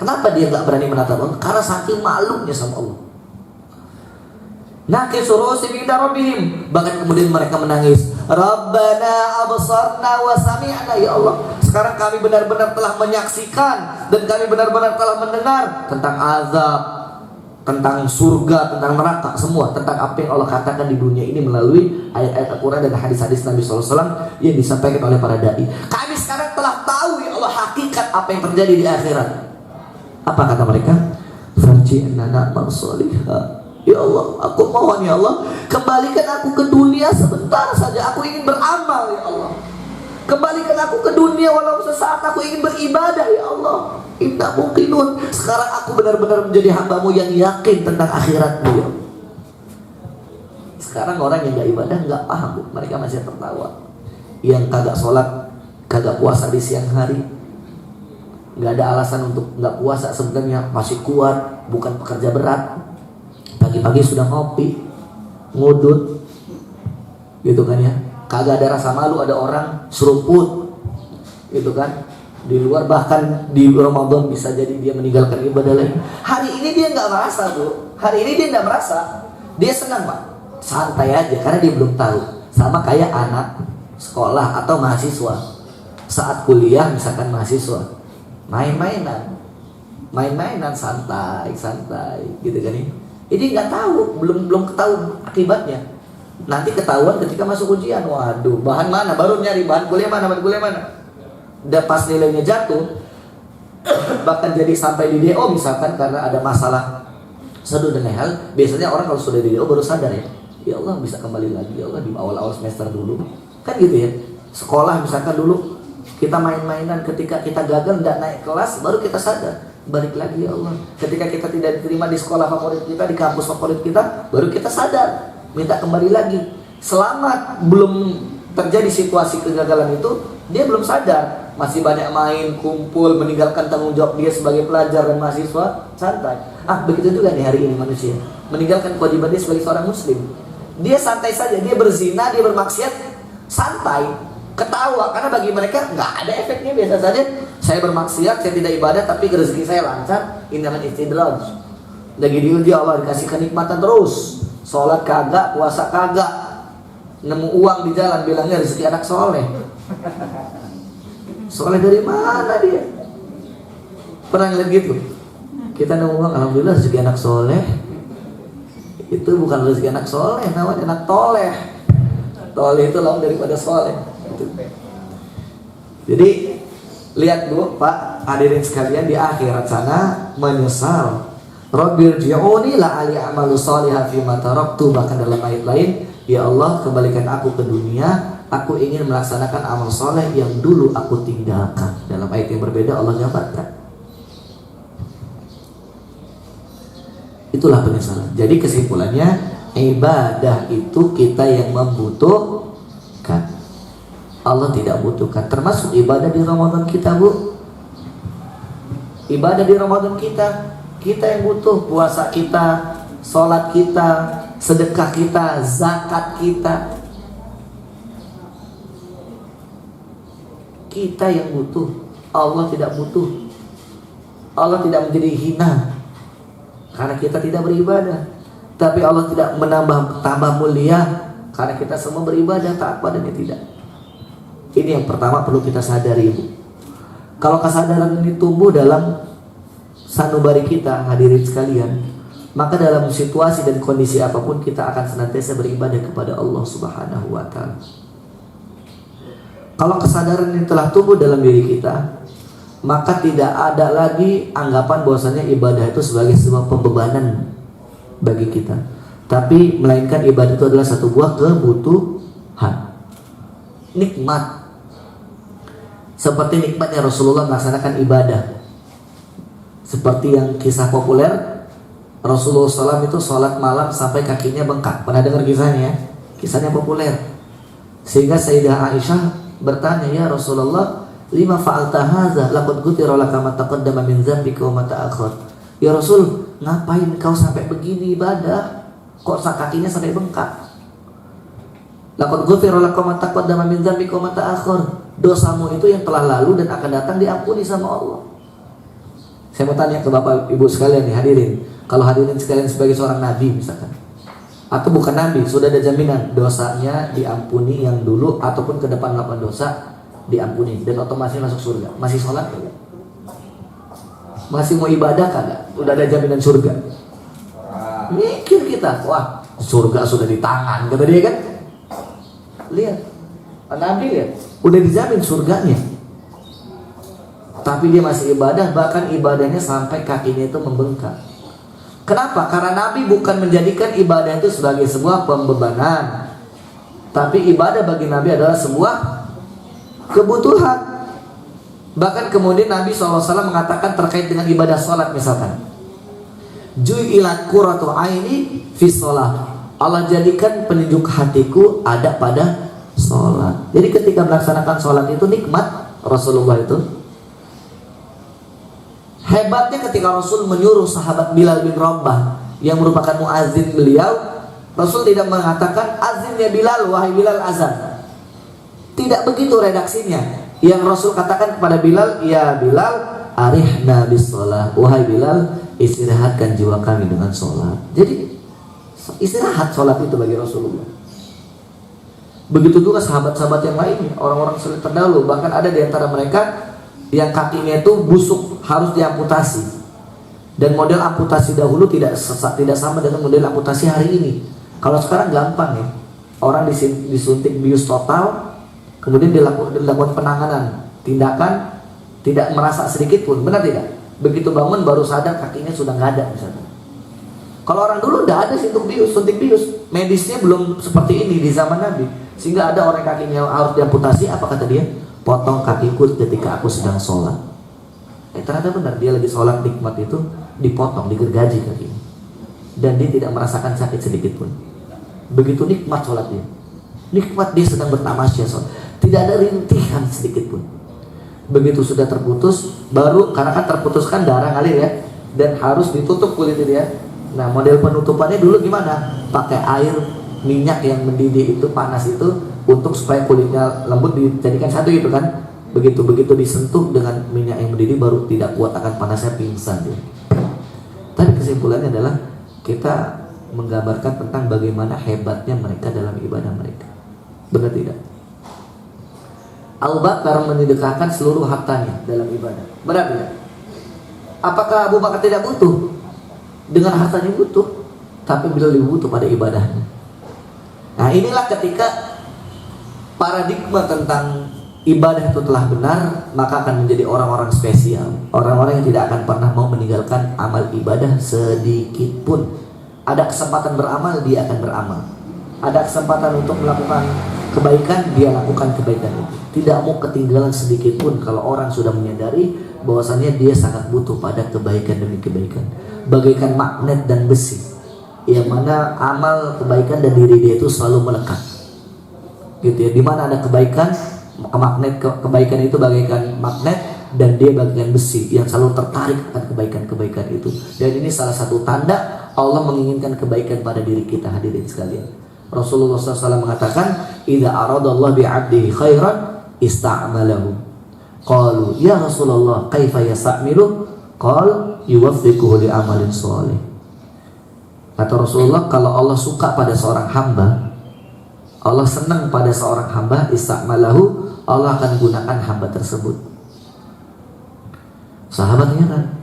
Speaker 4: Kenapa dia nggak berani menatap Allah? Karena saking malunya sama Allah. Nakisu ru'usihim 'inda rabbihim. Bahkan kemudian mereka menangis. Rabbana absarna wa sami'na, ya Allah, sekarang kami benar-benar telah menyaksikan dan kami benar-benar telah mendengar tentang azab, tentang surga, tentang neraka, semua tentang apa yang Allah katakan di dunia ini melalui ayat-ayat Al-Quran dan hadis-hadis Nabi SAW yang disampaikan oleh para dai. Kami sekarang telah tahu, ya Allah, hakikat apa yang terjadi di akhirat. Apa kata mereka? Farji'na na'mal salihah. Ya Allah, aku mohon ya Allah, kembalikan aku ke dunia sebentar saja. Aku ingin beramal ya Allah. Kembalikan aku ke dunia walau sesaat, aku ingin beribadah ya Allah. Inna muqinun. Sekarang aku benar-benar menjadi hamba-Mu yang yakin tentang akhirat-Mu ya. Sekarang orang yang gak ibadah gak paham, Bu. Mereka masih tertawa. Yang kagak sholat, kagak puasa di siang hari, gak ada alasan untuk gak puasa, sebenarnya masih kuat, bukan pekerja berat. Pagi-pagi sudah ngopi, ngudut, gitu kan ya. Kagak ada rasa malu, ada orang seruput, gitu kan. Di luar, bahkan di Ramadan bisa jadi dia meninggalkan ibadah lain. Hari ini dia nggak merasa, Bu. Hari ini dia nggak merasa. Dia senang, Pak. Santai aja, karena dia belum tahu. Sama kayak anak sekolah atau mahasiswa. Saat kuliah, misalkan mahasiswa, main-mainan, santai, gitu kan ya. Ini nggak tahu, belum ketahui akibatnya. Nanti ketahuan ketika masuk ujian. Waduh, bahan mana? Baru nyari bahan kuliah mana? Udah pas nilainya jatuh, bahkan jadi sampai di DO misalkan karena ada masalah satu dan lain hal. Biasanya orang kalau sudah di DO baru sadar ya. Ya Allah, bisa kembali lagi ya Allah di awal-awal semester dulu. Kan gitu ya. Sekolah misalkan dulu kita main-mainan, ketika kita gagal tidak naik kelas baru kita sadar. Balik lagi ya Allah. Ketika kita tidak diterima di sekolah favorit kita, di kampus favorit kita, baru kita sadar, minta kembali lagi. Selama belum terjadi situasi kegagalan itu, dia belum sadar, masih banyak main, kumpul, meninggalkan tanggung jawab dia sebagai pelajar dan mahasiswa, santai. Begitu juga nih hari ini manusia, meninggalkan kewajiban dia sebagai seorang muslim. Dia santai saja, dia berzina, dia bermaksiat, santai, ketawa, karena bagi mereka nggak ada efeknya, biasa saja. Saya bermaksiat, saya tidak ibadah, tapi rezeki saya lancar. Ini namanya istidraj. Lagi diuji Allah, dikasih kenikmatan terus. Sholat kagak, puasa kagak, nemu uang di jalan, bilangnya rezeki anak soleh. Soleh dari mana dia? Pernah lihat gitu? Kita ngomong alhamdulillah rezeki anak soleh. Itu bukan rezeki anak soleh, namanya anak toleh. Toleh itu lawan daripada soleh. Jadi lihat Bu, Pak, hadirin sekalian, di akhirat sana menyesal. Rabbirji'uni la'ali a'malu shalihan fima taraktu. Bahkan dalam ayat lain, ya Allah, kembalikan aku ke dunia, aku ingin melaksanakan amal soleh yang dulu aku tinggalkan. Dalam ayat yang berbeda Allah jabarkan. Itulah penyesalan. Jadi kesimpulannya, ibadah itu kita yang membutuhkan. Allah tidak butuhkan. Termasuk ibadah di Ramadan kita, Bu. Ibadah di Ramadan kita yang butuh. Puasa kita, sholat kita, sedekah kita, zakat kita. Kita yang butuh. Allah tidak butuh. Allah tidak menjadi hina karena kita tidak beribadah. Tapi Allah tidak tambah mulia karena kita semua beribadah, taat padanya tidak. Ini yang pertama perlu kita sadari, Bu. Kalau kesadaran ini tumbuh dalam sanubari kita, hadirin sekalian, maka dalam situasi dan kondisi apapun kita akan senantiasa beribadah kepada Allah Subhanahu wa Ta'ala. Kalau kesadaran ini telah tumbuh dalam diri kita, maka tidak ada lagi anggapan bahwasanya ibadah itu sebagai sebuah pembebanan bagi kita. Tapi melainkan ibadah itu adalah satu buah kebutuhan, nikmat. Seperti nikmatnya Rasulullah melaksanakan ibadah. Seperti yang kisah populer, Rasulullah SAW itu sholat malam sampai kakinya bengkak. Pernah dengar kisahnya? Kisahnya populer. Sehingga Sayyidah Aisyah bertanya, ya Rasulullah, lima fa'alta hadza laqad ghufira laka ma taqaddama min dzambika wa ma ta'akhkhar. Ya Rasul, ngapain kau sampai begini ibadah? Kok kakinya sampai bengkak? Laqad ghufira laka ma taqaddama min dzambika wa ma ta'akhkhar. Dosamu itu yang telah lalu dan akan datang diampuni sama Allah. Saya mau tanya ke Bapak Ibu sekalian nih, hadirin. Kalau hadirin sekalian sebagai seorang nabi misalkan, atau bukan nabi, sudah ada jaminan dosanya diampuni yang dulu ataupun ke depan melakukan dosa diampuni dan otomatis masuk surga. Masih sholat kagak? Masih mau ibadah kagak? Udah ada jaminan surga. Mikir kita, wah surga sudah di tangan, kata dia kan. Lihat, Nabi lihat, udah dijamin surganya. Tapi dia masih ibadah, bahkan ibadahnya sampai kakinya itu membengkak. Kenapa? Karena Nabi bukan menjadikan ibadah itu sebagai sebuah pembebanan, tapi ibadah bagi Nabi adalah sebuah kebutuhan. Bahkan kemudian Nabi SAW mengatakan terkait dengan ibadah sholat misalkan, ju'ilat qurratu aini fi sholat. Allah jadikan penyejuk hatiku ada pada sholat. Jadi ketika melaksanakan sholat itu nikmat Rasulullah itu. Hebatnya ketika Rasul menyuruh sahabat Bilal bin Rabah yang merupakan muazin beliau, Rasul tidak mengatakan azin ya Bilal, wahai Bilal azan. Tidak begitu redaksinya. Yang Rasul katakan kepada Bilal, ya Bilal, arihna bis sholat. Wahai Bilal, istirahatkan jiwa kami dengan sholat. Jadi istirahat sholat itu bagi Rasulullah. Begitu juga sahabat-sahabat yang lain, orang-orang terdahulu. Bahkan ada di antara mereka yang kakinya itu busuk, harus diamputasi. Dan model amputasi dahulu tidak sama dengan model amputasi hari ini. Kalau sekarang gampang ya, orang disuntik bius total, kemudian dilakukan penanganan, tindakan, tidak merasa sedikit pun, benar tidak? Begitu bangun baru sadar kakinya sudah nggak ada misalnya. Kalau orang dulu tidak ada suntik bius, medisnya belum seperti ini di zaman Nabi, sehingga ada orang kakinya harus diamputasi. Apa kata dia? Potong kakiku ketika aku sedang sholat. Ternyata benar, dia lagi sholat nikmat itu dipotong, digergaji kakinya, dan dia tidak merasakan sakit sedikit pun. Begitu nikmat sholat dia, nikmat dia sedang bertamasya sholat, tidak ada rintihan sedikit pun. Begitu sudah terputus, baru karena kan terputuskan darah ngalir ya, dan harus ditutup kulit dia. Nah model penutupannya dulu gimana? Pakai air minyak yang mendidih itu, panas itu, untuk supaya kulitnya lembut dijadikan satu gitu kan. Begitu disentuh dengan minyak yang mendidih baru tidak kuat akan panasnya, pingsan dia. Tapi kesimpulannya adalah kita menggambarkan tentang bagaimana hebatnya mereka dalam ibadah mereka. Benar tidak? Abu Bakar menyedekahkan seluruh hartanya dalam ibadah. Benar tidak? Apakah Abu Bakar tidak butuh? Dengan hartanya butuh, tapi beliau lebih butuh pada ibadahnya. Nah, inilah ketika paradigma tentang ibadah itu telah benar, maka akan menjadi orang-orang spesial, orang-orang yang tidak akan pernah mau meninggalkan amal ibadah sedikit pun. Ada kesempatan beramal, dia akan beramal. Ada kesempatan untuk melakukan kebaikan, dia lakukan kebaikan itu. Tidak mau ketinggalan sedikit pun. Kalau orang sudah menyadari bahwasannya dia sangat butuh pada kebaikan demi kebaikan, bagaikan magnet dan besi, yang mana amal kebaikan dan diri dia itu selalu melekat, gitu ya. Dimana ada kebaikan, magnet kebaikan itu bagaikan magnet, dan dia bagaikan besi yang selalu tertarik akan kebaikan-kebaikan itu. Dan ini salah satu tanda Allah menginginkan kebaikan pada diri kita, hadirin sekalian. Rasulullah SAW mengatakan, "Idza aradallahu bi'abdihi khairan ista'malahu." Qalu, "Ya Rasulullah, kaifa yasta'milu?" Qal, "Yuwaffiquhu li amalin shalih." Kata Rasulullah, kalau Allah suka pada seorang hamba, Allah senang pada seorang hamba, ista'malahu, Allah akan gunakan hamba tersebut. Sahabat heran,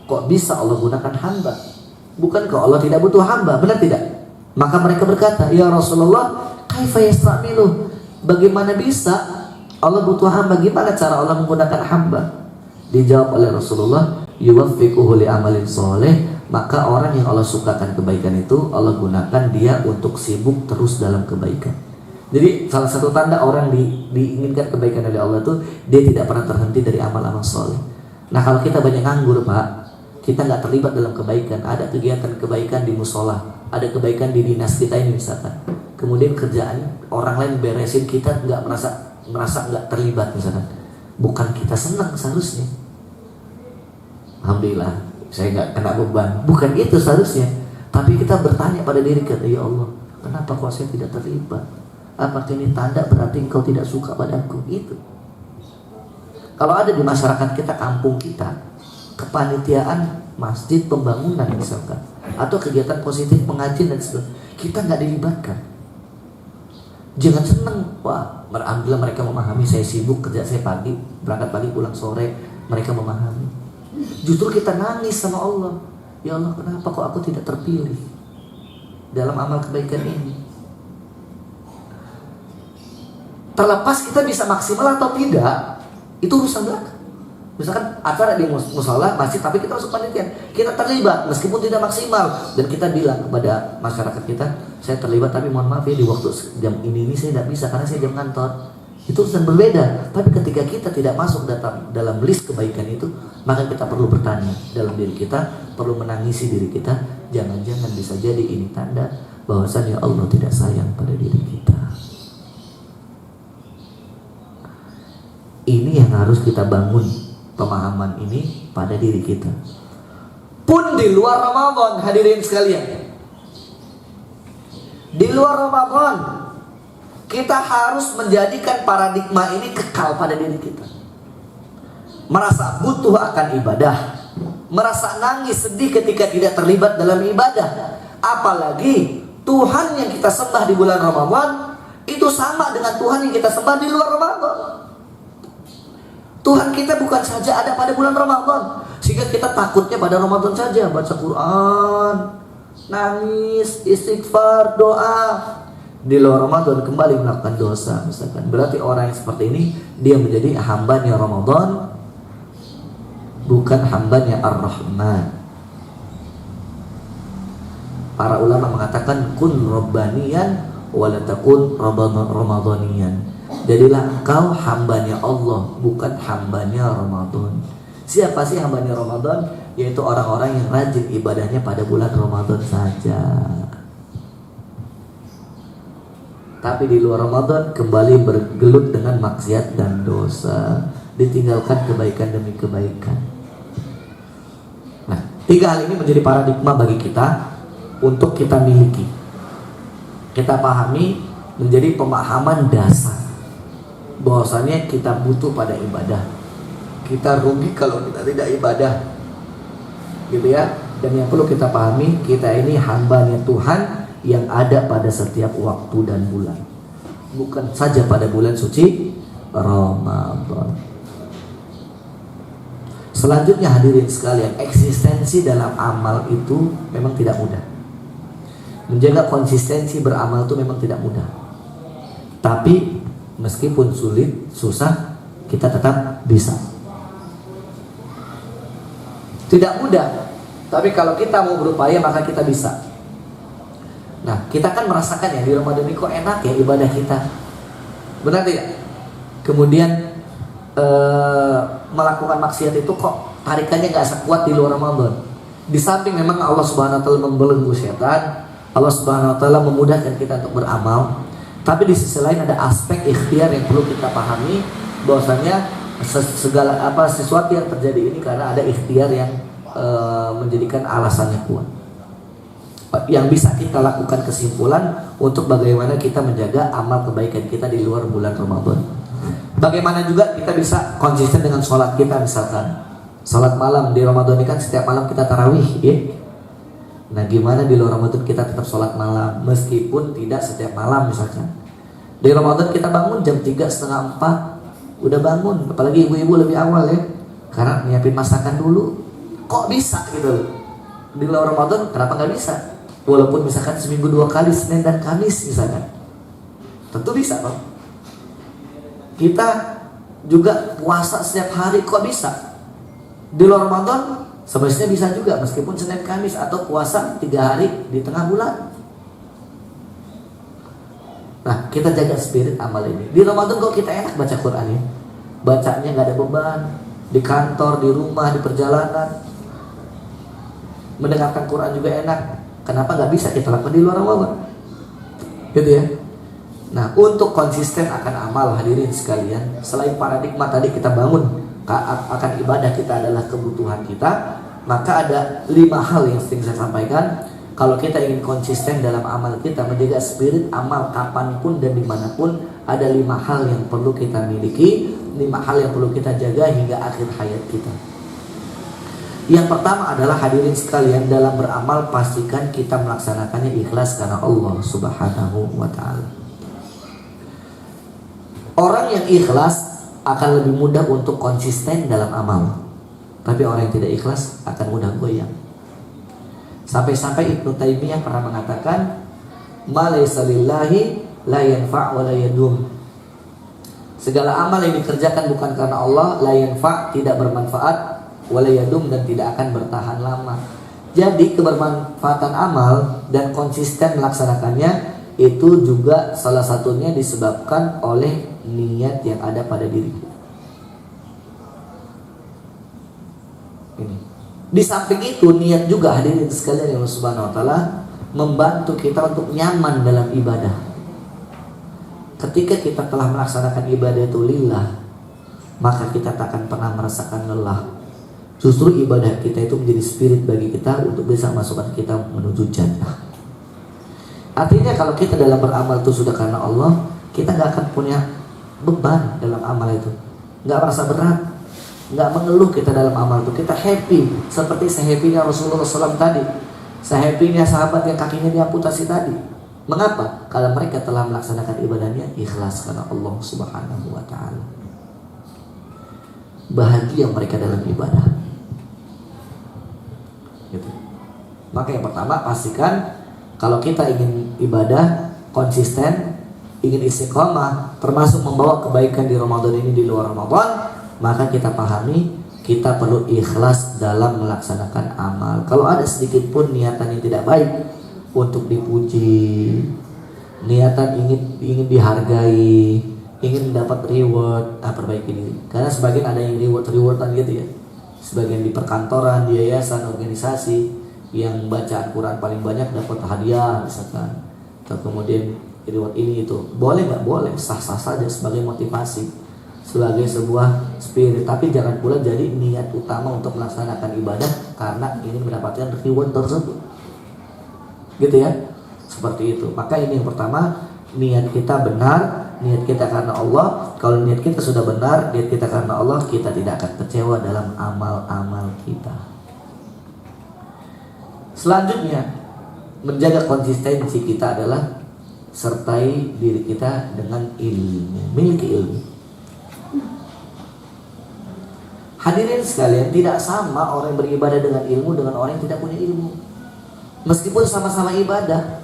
Speaker 4: kok bisa Allah gunakan hamba? Bukankah Allah tidak butuh hamba? Benar tidak? Maka mereka berkata, "Ya Rasulullah, kaifa yasta'milu?" Bagaimana bisa Allah butuh hamba? Gimana cara Allah menggunakan hamba? Dijawab oleh Rasulullah, "Yuwaffiquhu li amalin shalih." Maka orang yang Allah sukakan kebaikan itu, Allah gunakan dia untuk sibuk terus dalam kebaikan. Jadi salah satu tanda orang diinginkan kebaikan oleh Allah itu, dia tidak pernah terhenti dari amal-amal shalih. Nah, kalau kita banyak nganggur, Pak, kita nggak terlibat dalam kebaikan. Ada kegiatan kebaikan di musola, ada kebaikan di dinas kita ini misalkan. Kemudian kerjaan orang lain beresin, kita nggak merasa nggak terlibat misalkan. Bukan kita senang seharusnya. Alhamdulillah, saya nggak kena beban. Bukan itu seharusnya. Tapi kita bertanya pada diri kita, "Ya Allah, kenapa kok saya tidak terlibat? Apakah ini tanda berarti Engkau tidak suka padaku?" Itu. Kalau ada di masyarakat kita, kampung kita, kepanitiaan masjid, pembangunan misalkan, atau kegiatan positif pengajian dan sebagainya, kita nggak dilibatkan. Jangan senang, wah, alhamdulillah mereka memahami saya sibuk, kerja saya pagi, berangkat pagi, pulang sore, mereka memahami. Justru kita nangis sama Allah, "Ya Allah, kenapa kok aku tidak terpilih dalam amal kebaikan ini?" Terlepas kita bisa maksimal atau tidak, itu urusan belakang. Misalkan acara di musola, masjid, tapi kita masuk panitia, kita terlibat meskipun tidak maksimal, dan kita bilang kepada masyarakat kita, "Saya terlibat tapi mohon maaf ya, di waktu jam ini saya tidak bisa karena saya jam kantor." Itu urusan berbeda. Tapi ketika kita tidak masuk dalam list kebaikan itu, maka kita perlu bertanya dalam diri kita, perlu menangisi diri kita, jangan-jangan bisa jadi ini tanda bahwasannya Allah tidak sayang pada diri kita. Ini yang harus kita bangun, pemahaman ini pada diri kita. Pun di luar Ramadan, hadirin sekalian, di luar Ramadan, kita harus menjadikan paradigma ini kekal pada diri kita. Merasa butuh akan ibadah, merasa nangis sedih ketika tidak terlibat dalam ibadah. Apalagi Tuhan yang kita sembah di bulan Ramadan itu sama dengan Tuhan yang kita sembah di luar Ramadan. Tuhan kita bukan saja ada pada bulan Ramadan, sehingga kita takutnya pada Ramadan saja, baca Quran, nangis, istighfar, doa. Di luar Ramadan kembali melakukan dosa misalkan. Berarti orang yang seperti ini, dia menjadi hambanya Ramadan, bukan hambanya Ar-Rahman. Para ulama mengatakan, kun Rabbaniyan walatakun Ramadaniyan. Jadilah engkau hambanya Allah, bukan hambanya Ramadan. Siapa sih hambanya Ramadan? Yaitu orang-orang yang rajin ibadahnya pada bulan Ramadan saja. Tapi di luar Ramadan kembali bergelut dengan maksiat dan dosa, ditinggalkan kebaikan demi kebaikan. Nah, 3 hal ini menjadi paradigma bagi kita untuk kita miliki, kita pahami, menjadi pemahaman dasar bahwasanya kita butuh pada ibadah. Kita rugi kalau kita tidak ibadah, gitu ya. Dan yang perlu kita pahami, kita ini hambanya Tuhan yang ada pada setiap waktu dan bulan, bukan saja pada bulan suci Ramadan. Selanjutnya hadirin sekalian, eksistensi dalam amal itu memang tidak mudah. Menjaga konsistensi beramal itu memang tidak mudah. Tapi meskipun sulit, susah, kita tetap bisa. Tidak mudah, tapi kalau kita mau berupaya maka kita bisa. Nah, kita kan merasakan ya di Ramadan ini kok enak ya ibadah kita. Benar tidak? Kemudian melakukan maksiat itu kok tarikannya gak sekuat di luar Ramadan. Di samping memang Allah Subhanahu wa taala membelenggu setan, Allah Subhanahu wa taala memudahkan kita untuk beramal, tapi di sisi lain ada aspek ikhtiar yang perlu kita pahami, bahwasanya segala sesuatu yang terjadi ini karena ada ikhtiar yang menjadikan alasannya kuat. Yang bisa kita lakukan kesimpulan untuk bagaimana kita menjaga amal kebaikan kita di luar bulan Ramadan. Bagaimana juga kita bisa konsisten dengan sholat kita, misalkan sholat malam di Ramadan ini kan setiap malam kita tarawih ya. Nah gimana di luar Ramadan kita tetap sholat malam meskipun tidak setiap malam. Misalkan di Ramadan kita bangun jam 3:30, 4 udah bangun, apalagi ibu-ibu lebih awal ya, karena nyiapin masakan dulu. Kok bisa gitu di luar Ramadan? Kenapa nggak bisa? Walaupun misalkan seminggu 2 kali, Senin dan Kamis misalkan, tentu bisa Pak. Kita juga puasa setiap hari, kok bisa? Di luar Ramadan sebenarnya bisa juga meskipun Senin Kamis, atau puasa 3 hari di tengah bulan. Nah kita jaga spirit amal ini. Di Ramadan kok kita enak baca Quran ya, bacanya nggak ada beban, di kantor, di rumah, di perjalanan, mendengarkan Quran juga enak. Kenapa nggak bisa kita lakukan di luar Ramadan? Gitu ya. Nah, untuk konsisten akan amal hadirin sekalian, selain paradigma tadi kita bangun akan ibadah kita adalah kebutuhan kita, maka ada 5 hal yang sering saya sampaikan. Kalau kita ingin konsisten dalam amal kita, menjaga spirit amal kapanpun dan dimanapun, ada 5 hal yang perlu kita miliki, 5 hal yang perlu kita jaga hingga akhir hayat kita. Yang pertama adalah hadirin sekalian, dalam beramal pastikan kita melaksanakannya ikhlas karena Allah Subhanahu wa taala. Orang yang ikhlas akan lebih mudah untuk konsisten dalam amal. Tapi orang yang tidak ikhlas akan mudah goyang. Sampai-sampai Ibnu Taimiyah pernah mengatakan, "Ma laysa lillahi la yanfa' wa la yadum." Segala amal yang dikerjakan bukan karena Allah, la yanfa', tidak bermanfaat, wala yadum, dan tidak akan bertahan lama. Jadi kebermanfaatan amal dan konsisten melaksanakannya itu juga salah satunya disebabkan oleh niat yang ada pada diri kita. Ini. Di samping itu niat juga hadirin sekalian yang Allah Subhanahu wa taala membantu kita untuk nyaman dalam ibadah. Ketika kita telah melaksanakan ibadah itu lillah, maka kita tak akan pernah merasakan lelah. Justru ibadah kita itu menjadi spirit bagi kita untuk bisa masukkan kita menuju jannah. Artinya kalau kita dalam beramal itu sudah karena Allah, kita gak akan punya beban dalam amal itu, gak merasa berat, gak mengeluh kita dalam amal itu. Kita happy seperti sehappynya Rasulullah SAW tadi, sehappynya sahabat yang kakinya diamputasi tadi. Mengapa? Kalau mereka telah melaksanakan ibadahnya ikhlas karena Allah Subhanahu wa taala. Bahagia mereka dalam ibadah. Gitu. Maka yang pertama, pastikan kalau kita ingin ibadah konsisten, ingin istiqomah, termasuk membawa kebaikan di Ramadan ini di luar Ramadan, maka kita pahami kita perlu ikhlas dalam melaksanakan amal. Kalau ada sedikit pun niatan yang tidak baik untuk dipuji, niatan ingin dihargai, ingin mendapat reward, perbaiki diri. Karena sebagian ada yang rewardan gitu ya. Sebagian di perkantoran, di yayasan, organisasi yang bacaan Quran paling banyak dapat hadiah misalkan. Atau kemudian reward ini itu. Boleh nggak? Boleh, sah-sah saja sebagai motivasi, sebagai sebuah spirit. Tapi jangan pula jadi niat utama untuk melaksanakan ibadah karena ingin mendapatkan reward tersebut. Gitu ya. Seperti itu. Maka ini yang pertama, niat kita benar. Niat kita karena Allah. Kalau niat kita sudah benar, niat kita karena Allah, kita tidak akan kecewa dalam amal-amal kita. Selanjutnya, menjaga konsistensi kita adalah sertai diri kita dengan ilmu. Miliki ilmu. Hadirin sekalian, tidak sama orang yang beribadah dengan ilmu dengan orang yang tidak punya ilmu. Meskipun sama-sama ibadah,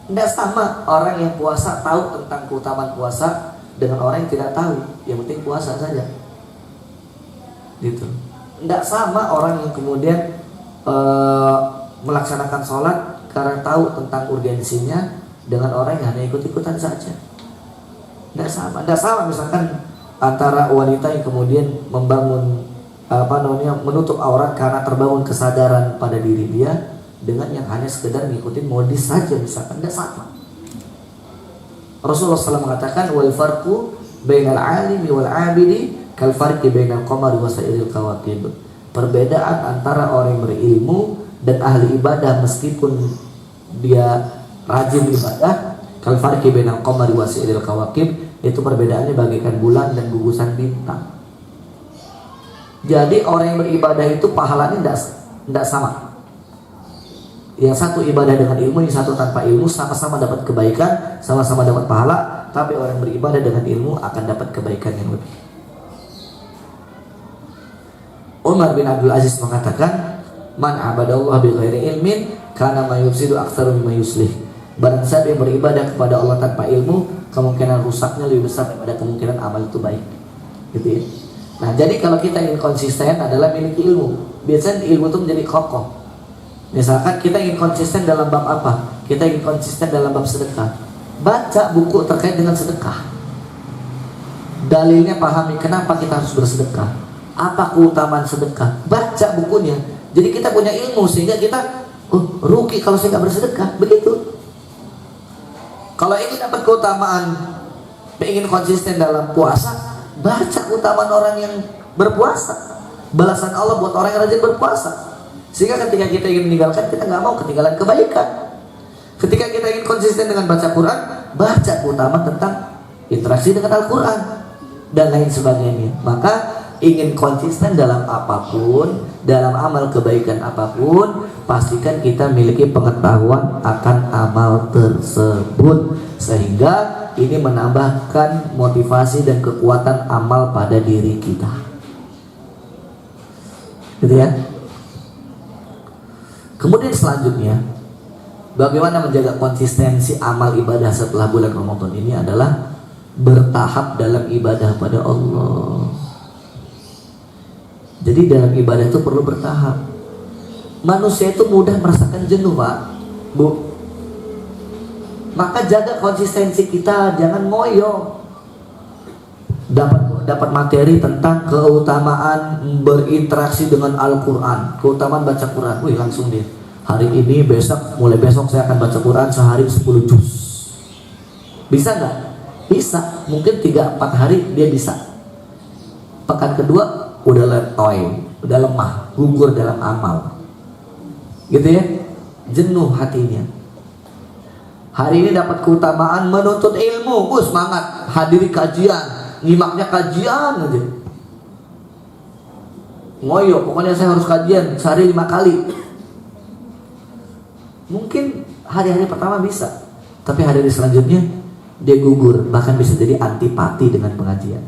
Speaker 4: tidak sama orang yang puasa tahu tentang keutamaan puasa dengan orang yang tidak tahu, yang penting puasa saja. Gitu. Tidak sama orang yang kemudian melaksanakan sholat karena tahu tentang urgensinya dengan orang yang hanya ikut-ikutan saja. Tidak sama. Tidak sama misalkan antara wanita yang kemudian membangun menutup aurat karena terbangun kesadaran pada diri dia dengan yang hanya sekedar mengikuti modis saja misalkan. Tidak sama. Rasulullah SAW mengatakan wal farqu bainal alimi wal abidi kal farqi bainal qamari wa sairil kawakib. Perbedaan antara orang yang berilmu dan ahli ibadah meskipun dia rajin ibadah, kal farqi bainal qamari wa sairil kawakib, itu perbedaannya bagaikan bulan dan gugusan bintang. Jadi orang yang beribadah itu pahalanya tidak sama. Yang satu ibadah dengan ilmu, yang satu tanpa ilmu, sama-sama dapat kebaikan, sama-sama dapat pahala. Tapi orang yang beribadah dengan ilmu akan dapat kebaikan yang lebih. Umar bin Abdul Aziz mengatakan, man abadallah bi ghairi ilmin kana ma yufsidu aktsaru mimma yuslih. Barang siapa yang beribadah kepada Allah tanpa ilmu, kemungkinan rusaknya lebih besar daripada kemungkinan amal itu baik. Gitu ya. Nah, jadi kalau kita ingin konsisten adalah miliki ilmu. Biasanya ilmu itu menjadi kokoh. Misalkan kita ingin konsisten dalam bab apa? Kita ingin konsisten dalam bab sedekah. Baca buku terkait dengan sedekah. Dalilnya pahami kenapa kita harus bersedekah. Apa keutamaan sedekah? Baca bukunya. Jadi kita punya ilmu sehingga kita rugi kalau saya nggak bersedekah. Begitu. Kalau ingin dapat keutamaan, ingin konsisten dalam puasa, baca keutamaan orang yang berpuasa. Balasan Allah buat orang yang rajin berpuasa. Sehingga ketika kita ingin meninggalkan, kita nggak mau ketinggalan kebaikan. Ketika kita ingin konsisten dengan baca Quran, baca keutamaan tentang interaksi dengan Al-Quran dan lain sebagainya. Maka ingin konsisten dalam apapun, dalam amal kebaikan apapun, pastikan kita memiliki pengetahuan akan amal tersebut, sehingga ini menambahkan motivasi dan kekuatan amal pada diri kita. Gitu ya. Kemudian selanjutnya, bagaimana menjaga konsistensi amal ibadah setelah bulan Ramadan ini adalah bertahap dalam ibadah pada Allah. Jadi dalam ibadah itu perlu bertahap. Manusia itu mudah merasakan jenuh, Pak, Bu. Maka jaga konsistensi kita, jangan ngoyo. Dapat materi tentang keutamaan berinteraksi dengan Al-Quran, keutamaan baca Quran. Wih, langsung dia. Hari ini, mulai besok saya akan baca Quran sehari 10 juz. Bisa nggak? Bisa. Mungkin 3-4 hari dia bisa. Pekan kedua udah letoy, udah lemah, gugur dalam amal. Gitu ya? Jenuh hatinya. Hari ini dapat keutamaan menuntut ilmu, semangat, hadiri kajian, nyimaknya kajian aja. Ngoyo, pokoknya saya harus kajian sehari 5 kali. Mungkin hari-hari pertama bisa, tapi hari selanjutnya dia gugur, bahkan bisa jadi antipati dengan pengajian.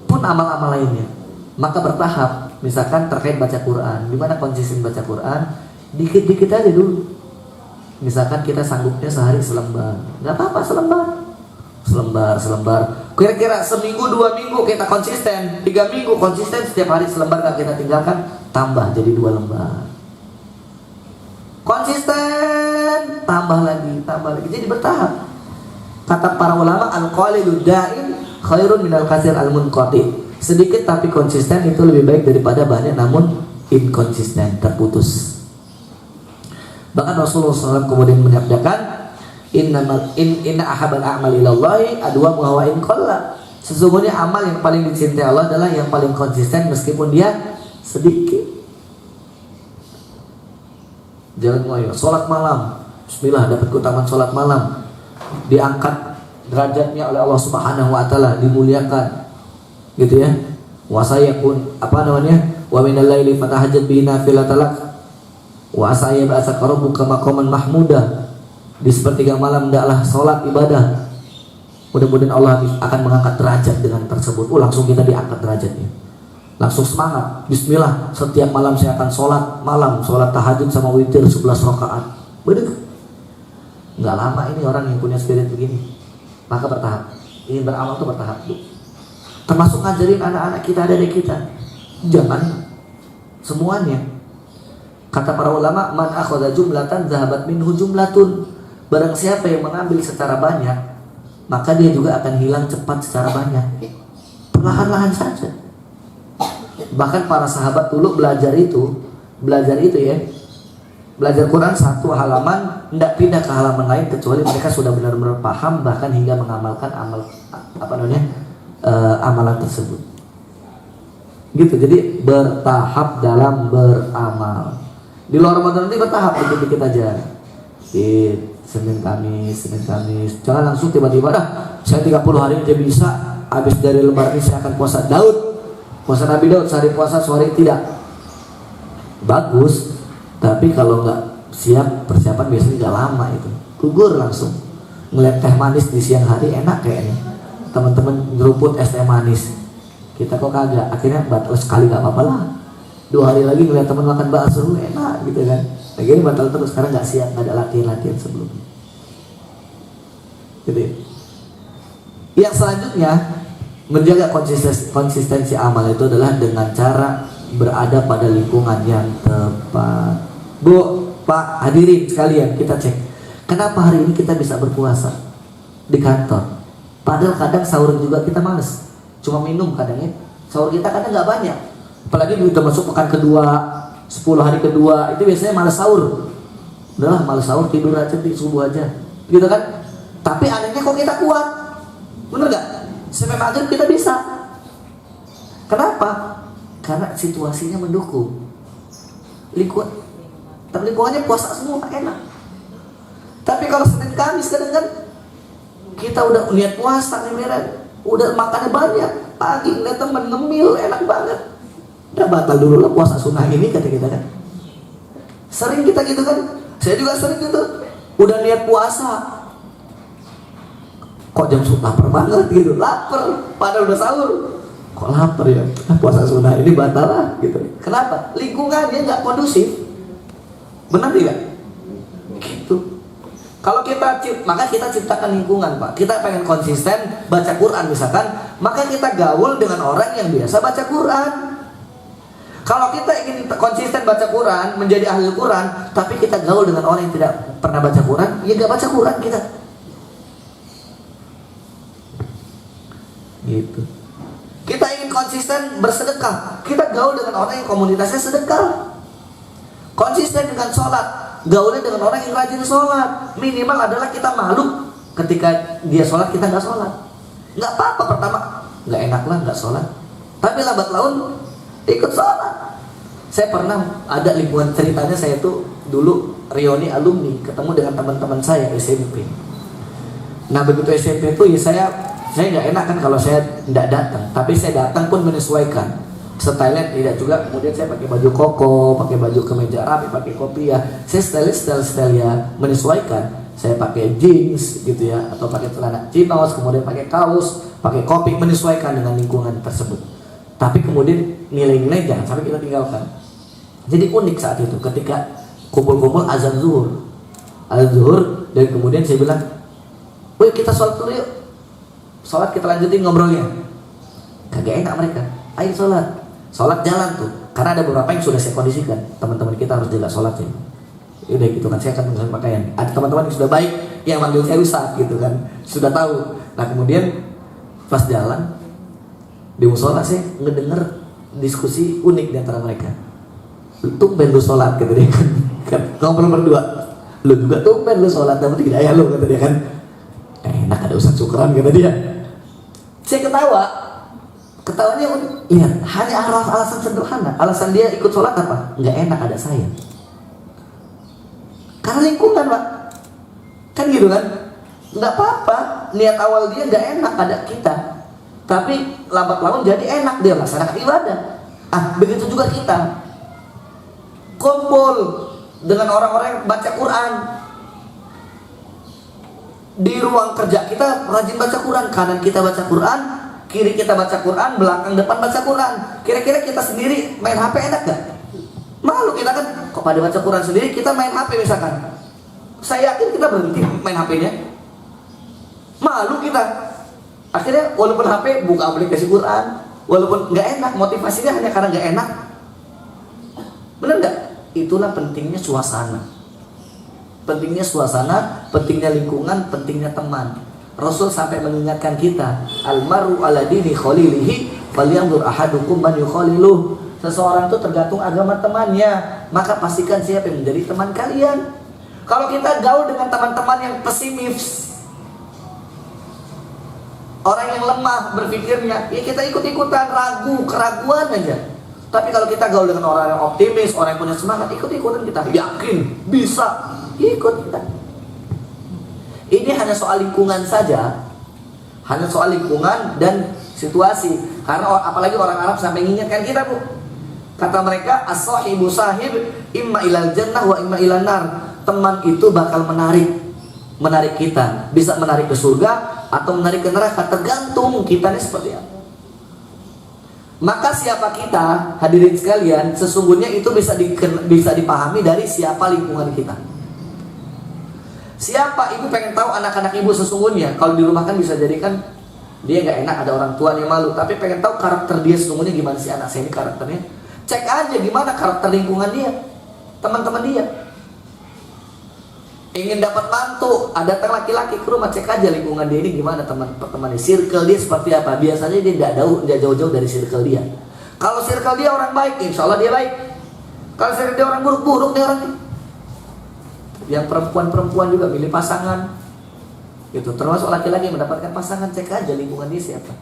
Speaker 4: Pun amal-amal lainnya. Maka bertahap. Misalkan terkait baca Quran, gimana konsisten baca Quran? Dikit-dikit aja dulu. Misalkan kita sanggupnya sehari selembar, nggak apa-apa selembar. Kira-kira seminggu 2 minggu kita konsisten, 3 minggu konsisten, setiap hari selembar nggak kita tinggalkan, tambah jadi 2 lembar. Konsisten, tambah lagi. Jadi bertahap. Kata para ulama, al-qalilu da'im khairun minal katsir al-munqati. Sedikit tapi konsisten itu lebih baik daripada banyak namun inkonsisten, terputus. Bahkan Rasulullah SAW kemudian menyabdakan, Inna ahabal a'mal ilallahi adwamuha wa in qalla. Sesungguhnya amal yang paling dicintai Allah adalah yang paling konsisten meskipun dia sedikit. Jangan ngoyo. Salat malam, bismillah, dapat keutamaan salat malam. Diangkat derajatnya oleh Allah Subhanahu wa taala, dimuliakan. Gitu ya. Wa sayakun wa minal laili fatahajjat bihi nafilatan lak. Wa asaya ba'asa rabbuka maqaman mahmuda. Di sepertiga malam hendaklah salat ibadah. Mudah-mudahan Allah akan mengangkat derajat dengan tersebut. Langsung kita diangkat derajatnya. Langsung semangat. Bismillah, setiap malam saya akan sholat malam, sholat tahajud sama witir 11 rakaat. Bener? Nggak lama ini orang yang punya spirit begini. Maka bertahap. Ingin beramal itu bertahap. Termasuk ngajarin anak-anak kita, adik kita. Jangan semuanya. Kata para ulama, man akhadha jumlatan zahabat minhu jumlatun. Barang siapa yang mengambil secara banyak, maka dia juga akan hilang cepat secara banyak. Perlahan-lahan saja. Bahkan para sahabat dulu belajar itu ya, belajar Quran satu halaman, tidak pindah ke halaman lain kecuali mereka sudah benar-benar paham, bahkan hingga mengamalkan amalan tersebut. Gitu. Jadi bertahap dalam beramal. Di luar Ramadan nanti bertahap, dikit-dikit aja. Senin Kamis. Jangan langsung tiba-tiba saya 30 hari aja bisa. Habis dari lebaran ini saya akan puasa puasa Nabi Daud, sehari puasa sehari tidak. Bagus, tapi kalau nggak siap persiapan biasanya nggak lama itu. Gugur langsung. Ngeliat teh manis di siang hari enak kayaknya. Teman-teman ngeruput es teh manis. Kita kok kagak. Akhirnya batal sekali nggak apa-apa lah. 2 hari lagi ngeliat teman makan bakso enak gitu kan. Lagi ini batal terus karena nggak siap, nggak ada latihan sebelumnya. Gitu. Yang selanjutnya menjaga konsistensi amal itu adalah dengan cara berada pada lingkungan yang tepat. Bu, Pak, hadirin sekalian, kita cek. Kenapa hari ini kita bisa berpuasa di kantor? Padahal kadang sahur juga kita males. Cuma minum kadangnya. Sahur kita kadang nggak banyak. Apalagi udah masuk pekan kedua, 10 hari kedua, itu biasanya malas sahur. Udahlah, malas sahur, tidur aja di subuh aja. Gitu kan? Tapi anehnya kok kita kuat. Bener gak? Sampai maghrib kita bisa. Kenapa? Karena situasinya mendukung. Lingkungannya puasa semua enak. Tapi kalau Senin Kamis kadang-kadang kita udah niat puasa nih merah, udah makannya banyak, pagi ngeliat temen ngemil enak banget, udah batal dulu lah puasa sunnah ini kata kita kan. Sering kita gitu kan. Saya juga sering gitu. Udah niat puasa, kok jam lapar banget gitu, lapar padahal udah sahur. Kok lapar ya? Puasa sunnah ini batal lah gitu. Kenapa? Lingkungannya nggak kondusif. Benar tidak? Gitu. Kalau maka kita ciptakan lingkungan, Pak. Kita pengen konsisten baca Quran misalkan, maka kita gaul dengan orang yang biasa baca Quran. Kalau kita ingin konsisten baca Quran, menjadi ahli Quran, tapi kita gaul dengan orang yang tidak pernah baca Quran, ya nggak baca Quran kita. Gitu. Kita ingin konsisten bersedekah, kita gaul dengan orang yang komunitasnya sedekah. Konsisten dengan sholat, gaulnya dengan orang yang rajin sholat. Minimal adalah kita malu ketika dia sholat, kita nggak sholat. Nggak apa-apa pertama, nggak enak lah nggak sholat. Tapi lambat laun ikut sholat. Saya pernah ada lingkungan ceritanya, saya tuh dulu reuni alumni, ketemu dengan teman-teman saya SMP. Nah begitu SMP tuh ya saya nggak enak kan kalau saya tidak datang. Tapi saya datang pun menyesuaikan. Stylenya tidak juga, kemudian saya pakai baju koko, pakai baju kemeja rapi, pakai kopiah. Saya style ya menyesuaikan. Saya pakai jeans gitu ya, atau pakai celana chinos, kemudian pakai kaos, pakai kopi, menyesuaikan dengan lingkungan tersebut. Tapi kemudian nilai-nilai jangan sampai kita tinggalkan. Jadi unik saat itu ketika kumpul-kumpul azan zuhur, dan kemudian saya bilang, woi kita sholat dulu yuk. Sholat kita lanjutin ngobrolnya. Kagak enak mereka. Ayo sholat jalan tuh. Karena ada beberapa yang sudah saya kondisikan, teman-teman kita harus jaga sholatnya. Udah gitu kan, saya akan menggunakan pakaian. Ada teman-teman yang sudah baik, yang manggil saya Ustaz gitu kan, sudah tahu. Nah kemudian pas jalan di musola saya ngedenger diskusi unik di antara mereka. Tumben lu sholat kata dia kan, ngobrol berdua. Lu juga tumben lu sholat, tapi tidak ya lu kata dia kan. Enak ada Ustaz Syukran kata dia. Saya ketawanya lihat, hanya alasan sederhana. Alasan dia ikut sholat apa? Nggak enak ada saya. Karena lingkungan, Pak. Kan gitu kan? Nggak apa-apa, niat awal dia nggak enak ada kita. Tapi lambat laun jadi enak dia melaksanakan ibadah. Begitu juga kita. Kumpul dengan orang-orang yang baca Quran. Di ruang kerja kita rajin baca Quran, kanan kita baca Quran, kiri kita baca Quran, belakang depan baca Quran. Kira-kira kita sendiri main HP enak gak? Malu kita kan, kok pada baca Quran sendiri kita main HP misalkan. Saya yakin kita berhenti main HP-nya. Malu kita. Akhirnya walaupun HP buka aplikasi Quran, walaupun nggak enak, motivasinya hanya karena nggak enak. Benar nggak? Itulah pentingnya suasana. Pentingnya suasana, pentingnya lingkungan, pentingnya teman. Rasul sampai mengingatkan kita, almaru ala dini khalilihi falyanzur ahadukum man yukhaliluh. Seseorang itu tergantung agama temannya, maka pastikan siapa yang menjadi teman kalian. Kalau kita gaul dengan teman-teman yang pesimis, orang yang lemah berpikirnya, ya kita ikut-ikutan, ragu, keraguan aja. Tapi kalau kita gaul dengan orang yang optimis, orang yang punya semangat, ikut-ikutan kita, yakin, bisa, ikut kita. Ini hanya soal lingkungan saja, hanya soal lingkungan dan situasi. Karena apalagi orang Arab sampai mengingatkan kita, Bu. Kata mereka, as-sahibu sahib imma ilal jannah wa imma ilal nar. Teman itu bakal menarik kita, bisa menarik ke surga atau menarik ke neraka, tergantung kita ini seperti apa. Maka siapa kita, hadirin sekalian, sesungguhnya itu bisa dipahami dari siapa lingkungan kita. Siapa ibu pengen tahu anak-anak ibu sesungguhnya? Kalau di rumah kan bisa jadi kan dia nggak enak, ada orang tuanya malu, tapi pengen tahu karakter dia sesungguhnya gimana sih anak saya ini karakternya. Cek aja gimana karakter lingkungan dia, teman-teman dia. Ingin dapat mantu, datang laki-laki ke rumah, cek aja lingkungan dia ini gimana, teman-temannya, circle dia seperti apa. Biasanya dia tidak jauh-jauh dari circle dia. Kalau circle dia orang baik, insya Allah dia baik. Kalau circle dia orang buruk-buruk, dia orang yang perempuan-perempuan juga milih pasangan. Itu termasuk laki-laki yang mendapatkan pasangan, cek aja lingkungan dia siapa.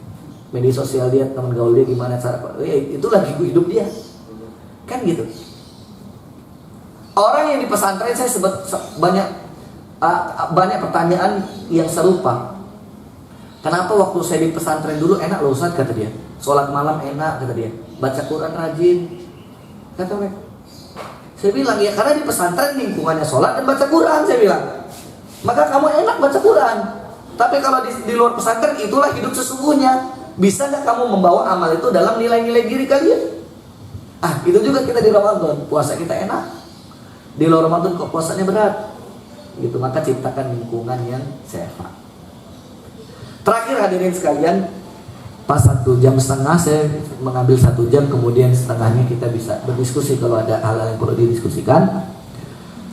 Speaker 4: Media sosial dia, teman gaul dia gimana cara, itu lagi hidup dia. Kan gitu. Orang yang di pesantren saya sebut banyak pertanyaan yang serupa. Kenapa waktu saya di pesantren dulu enak loh Ustaz, kata dia. Sholat malam enak, kata dia. Baca Quran rajin, kata mereka. Saya bilang ya karena di pesantren lingkungannya sholat dan baca Quran, saya bilang. Maka kamu enak baca Quran. Tapi kalau di luar pesantren itulah hidup sesungguhnya. Bisa nggak kamu membawa amal itu dalam nilai-nilai diri kalian? Itu juga kita di Ramadan, puasa kita enak. Di luar Ramadan kok puasanya berat. Gitu, maka ciptakan lingkungan yang sehat. Terakhir hadirin sekalian, pas 1 jam setengah saya mengambil 1 jam, kemudian setengahnya kita bisa berdiskusi kalau ada hal-hal yang perlu didiskusikan.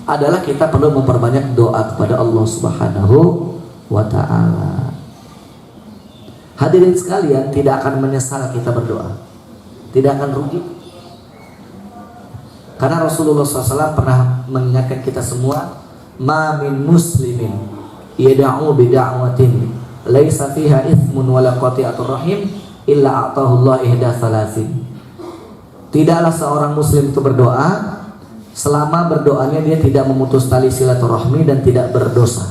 Speaker 4: Adalah kita perlu memperbanyak doa kepada Allah Subhanahu wa ta'ala. Hadirin sekalian, tidak akan menyesal kita berdoa, tidak akan rugi. Karena Rasulullah SAW pernah mengingatkan kita semua, ma min muslimin yada'u bida'watin laisa fiha ithmun wala qati'atur rahim illa a'tahu Allah ihda salasin. Tidaklah seorang muslim itu berdoa selama berdoanya dia tidak memutus tali silaturahmi dan tidak berdosa.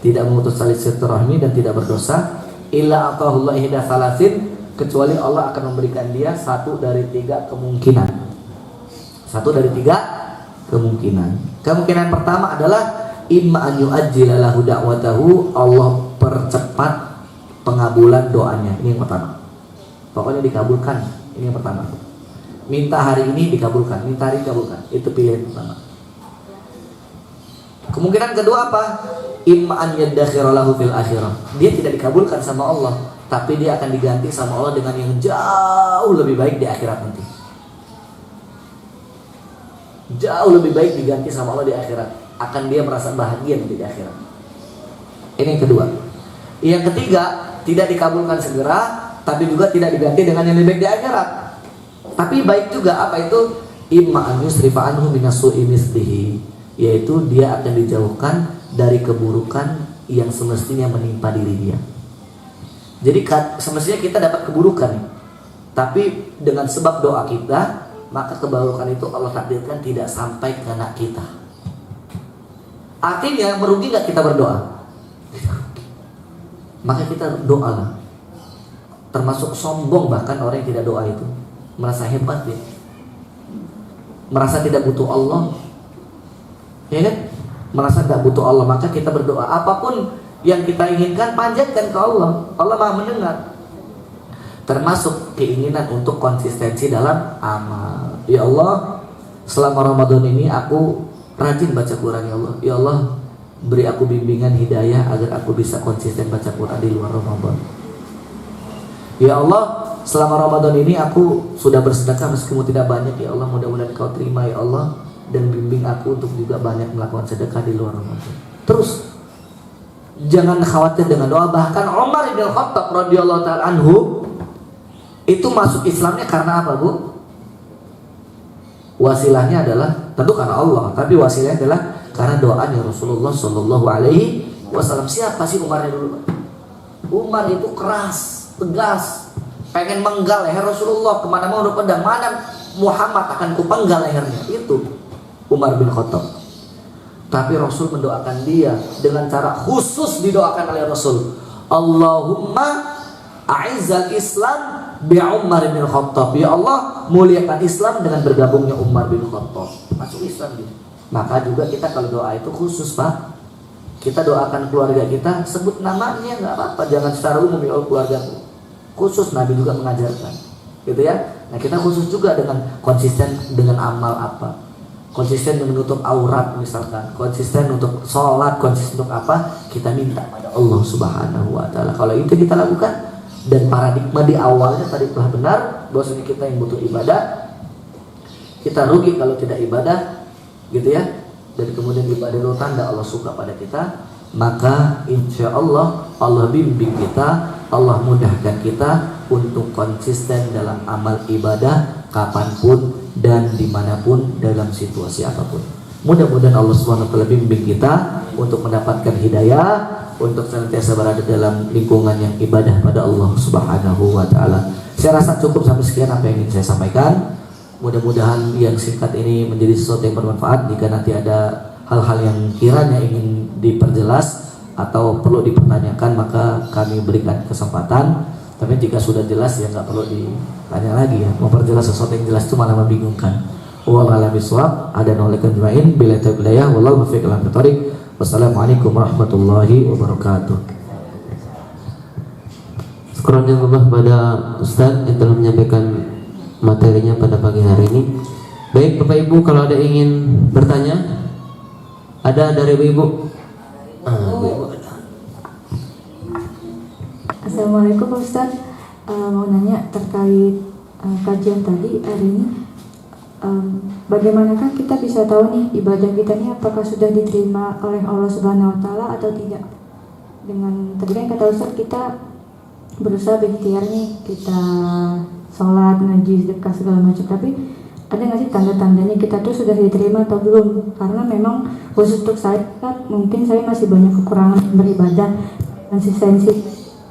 Speaker 4: Tidak memutus tali silaturahmi dan tidak berdosa, illa a'tahu Allah ihda salasin, kecuali Allah akan memberikan dia 1 dari 3 kemungkinan. 1 dari 3 kemungkinan. Kemungkinan pertama adalah imma an yu'ajjila lahu da'watahu, Allah percepat pengabulan doanya. Ini yang pertama. Pokoknya dikabulkan. Ini yang pertama. Minta hari ini dikabulkan, minta hari dikabulkan. Itu pilihan pertama. Kemungkinan kedua apa? Imma an yaddakhira lahu fil akhirah. Dia tidak dikabulkan sama Allah, tapi dia akan diganti sama Allah dengan yang jauh lebih baik di akhirat nanti. Jauh lebih baik diganti sama Allah di akhirat. Akan dia merasa bahagia nanti di akhirat. Ini yang kedua. Yang ketiga, tidak dikabulkan segera, tapi juga tidak diganti dengan yang lebih baik di akhirat. Tapi baik juga, apa itu? Imma an yusrifa anhu minasu'i mislihi, yaitu dia akan dijauhkan dari keburukan yang semestinya menimpa diri dia. Jadi semestinya kita dapat keburukan, tapi dengan sebab doa kita, maka keburukan itu Allah takdirkan tidak sampai ke anak kita. Artinya merugi gak kita berdoa? Maka kita doalah. Termasuk sombong bahkan orang yang tidak doa itu, merasa hebat dia, merasa tidak butuh Allah, ya kan? merasa tidak butuh Allah, maka kita berdoa apapun yang kita inginkan panjatkan ke Allah. Allah Maha mendengar. Termasuk keinginan untuk konsistensi dalam amal. Ya Allah, selama Ramadan ini aku rajin baca Quran ya Allah. Ya Allah, beri aku bimbingan hidayah agar aku bisa konsisten baca Quran di luar Ramadan. Ya Allah, selama Ramadan ini aku sudah bersedekah meskipun tidak banyak. Ya Allah, mudah-mudahan Kau terima ya Allah, dan bimbing aku untuk juga banyak melakukan sedekah di luar Ramadan. Terus jangan khawatir dengan doa. Bahkan Umar bin Khattab radhiyallahu taala anhu itu masuk Islamnya karena apa, Bu? Wasilahnya adalah tentu karena Allah, tapi wasilahnya adalah karena doanya Rasulullah Shallallahu Alaihi Wasallam. Siapa sih Umar dulu? Umar itu keras, tegas, pengen menggal leher Rasulullah, kemana mau pedang, mana Muhammad akan kupenggal lehernya. Itu Umar bin Khattab. Tapi Rasul mendoakan dia dengan cara khusus, didoakan oleh Rasul, Allahumma a'izzal Islam bi Umar bin Khattab. Ya Allah, muliakan Islam dengan bergabungnya Umar bin Khattab. Masuk Islam dia. Maka juga kita kalau doa itu khusus, Pak. Kita doakan keluarga kita, sebut namanya, nggak apa-apa, jangan secara umum ya keluarga. Khusus Nabi juga mengajarkan, gitu ya. Nah kita khusus juga dengan konsisten dengan amal apa, konsisten menutup aurat misalkan, konsisten untuk sholat, konsisten untuk apa, kita minta pada Allah Subhanahu Wa Taala. Kalau itu kita lakukan, dan paradigma di awalnya tadi telah benar, bahwasanya kita yang butuh ibadah, kita rugi kalau tidak ibadah, gitu ya. Dan kemudian ibadah itu tanda Allah suka pada kita, maka insya Allah Allah bimbing kita, Allah mudahkan kita untuk konsisten dalam amal ibadah kapanpun dan dimanapun dalam situasi apapun. Mudah-mudahan Allah SWT bimbing kita untuk mendapatkan hidayah, untuk senantiasa berada dalam lingkungan yang ibadah pada Allah Subhanahu Wa Taala. Saya rasa cukup sampai sekian apa yang ingin saya sampaikan. Mudah-mudahan yang singkat ini menjadi sesuatu yang bermanfaat. Jika nanti ada hal-hal yang kiranya ingin diperjelas atau perlu dipertanyakan, maka kami berikan kesempatan. Tapi jika sudah jelas ya nggak perlu ditanya lagi ya. Memperjelas sesuatu yang jelas itu malah membingungkan. Wallahu a'lam bishawab. Ada nolaikan jemain bila tabilayah. Wallahu muwaffiq ila thoriq. Wassalamualaikum warahmatullahi wabarakatuh.
Speaker 1: Syukran Allah pada Ustaz yang telah menyampaikan materinya pada pagi hari ini. Baik Bapak Ibu, kalau ada ingin bertanya, ada dari Ibu.
Speaker 5: Assalamualaikum Ustaz. Mau nanya terkait kajian tadi hari ini. Bagaimanakah kita bisa tahu nih ibadah kita ini apakah sudah diterima oleh Allah Subhanahu Wa Taala atau tidak? Dengan tadi kan kata Ustaz kita berusaha berikhtiar nih, kita sholat, ngaji, sedekah segala macam, tapi ada nggak sih tanda-tandanya kita tuh sudah diterima atau belum? Karena memang khusus untuk saya kan mungkin saya masih banyak kekurangan beribadah, konsistensi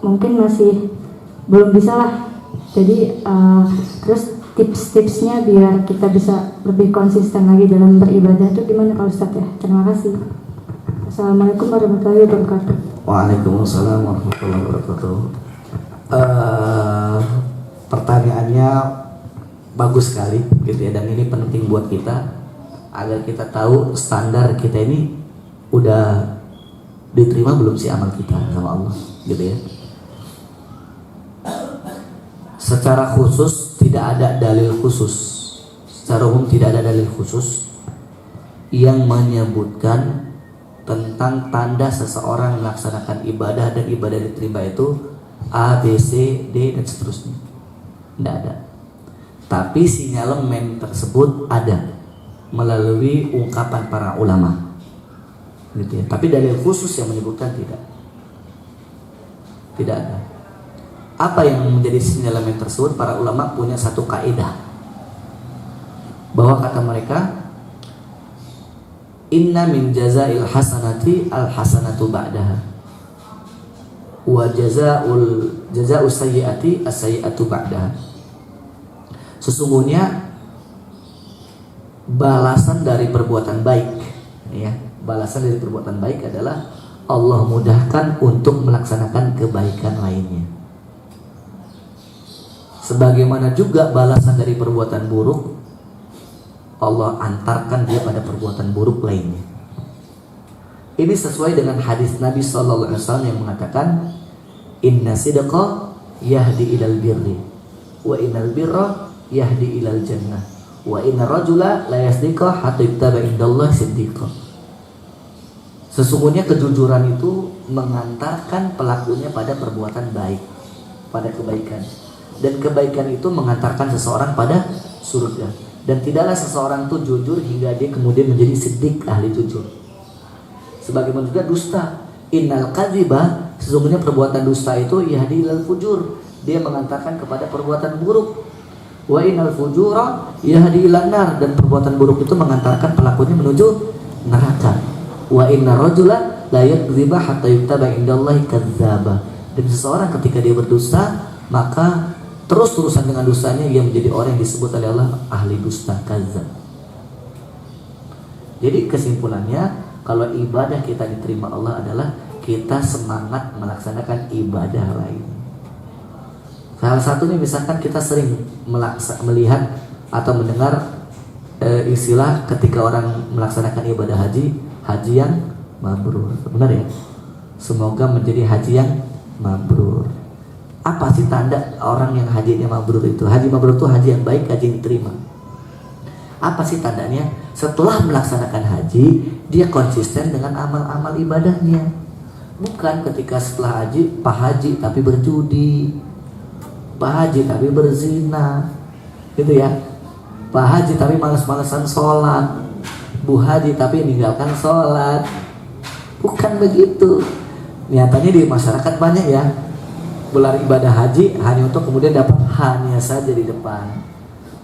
Speaker 5: mungkin masih belum bisa lah. Jadi terus tips-tipsnya biar kita bisa lebih konsisten lagi dalam beribadah itu gimana Pak Ustadz ya? Terima kasih. Assalamualaikum warahmatullahi wabarakatuh.
Speaker 4: Waalaikumsalam warahmatullahi wabarakatuh. Pertanyaannya bagus sekali gitu ya, dan ini penting buat kita agar kita tahu standar kita ini udah diterima belum sih amal kita sama Allah gitu ya. Secara khusus tidak ada dalil khusus, secara umum tidak ada dalil khusus yang menyebutkan tentang tanda seseorang melaksanakan ibadah dan ibadah diterima itu A, B, C, D dan seterusnya. Tidak ada. Tapi sinyalemen tersebut ada melalui ungkapan para ulama, gitu ya. Tapi dalil khusus yang menyebutkan tidak ada. Apa yang menjadi sinyalemen tersebut? Para ulama punya satu kaidah bahwa kata mereka, inna min jazail hasanati al hasanatu ba'daha wa jazaa'u sayyiati as sayyiatu ba'daha. Sesungguhnya balasan dari perbuatan baik, ya, balasan dari perbuatan baik adalah Allah mudahkan untuk melaksanakan kebaikan lainnya. Sebagaimana juga balasan dari perbuatan buruk, Allah antarkan dia pada perbuatan buruk lainnya. Ini sesuai dengan hadis Nabi SAW yang mengatakan, Inna sidqa yahdi ilal birri, wa innal birra yahdi ilal jannah, wa inna rajula la yasdiqa hatta yuktaba indallah siddiqa. Sesungguhnya kejujuran itu mengantarkan pelakunya pada perbuatan baik, pada kebaikan. Dan kebaikan itu mengantarkan seseorang pada surga. Dan tidaklah seseorang itu jujur hingga dia kemudian menjadi siddiq, ahli jujur. Sebagaimana juga dusta, innal kadhiba, sesungguhnya perbuatan dusta itu yahdi ilal fujur, dia mengantarkan kepada perbuatan buruk. Wa innal fujura yahdi ilan nar, dan perbuatan buruk itu mengantarkan pelakunya menuju neraka. Wa inna rajula la yakdziba hatta yuktaba indallahi kadzdzaba, dan seseorang ketika dia berdusta maka terus-terusan dengan dustanya ia menjadi orang yang disebut oleh Allah ahli dusta, kadzdzab. Jadi kesimpulannya, kalau ibadah kita diterima Allah adalah kita semangat melaksanakan ibadah lain. Salah satunya misalkan kita sering melihat atau mendengar istilah ketika orang melaksanakan ibadah haji, haji yang mabrur. Benar ya? Semoga menjadi haji yang mabrur. Apa sih tanda orang yang hajinya mabrur itu? Haji mabrur itu haji yang baik, haji yang diterima. Apa sih tandanya? Setelah melaksanakan haji, dia konsisten dengan amal-amal ibadahnya. Bukan ketika setelah haji, Pak Haji tapi berjudi, Pak Haji tapi berzina, gitu ya. Pak Haji tapi malas-malasan sholat, Bu Haji tapi meninggalkan sholat. Bukan begitu. Nyatanya di masyarakat banyak ya, gelar ibadah haji hanya untuk kemudian dapat hanya saja di depan.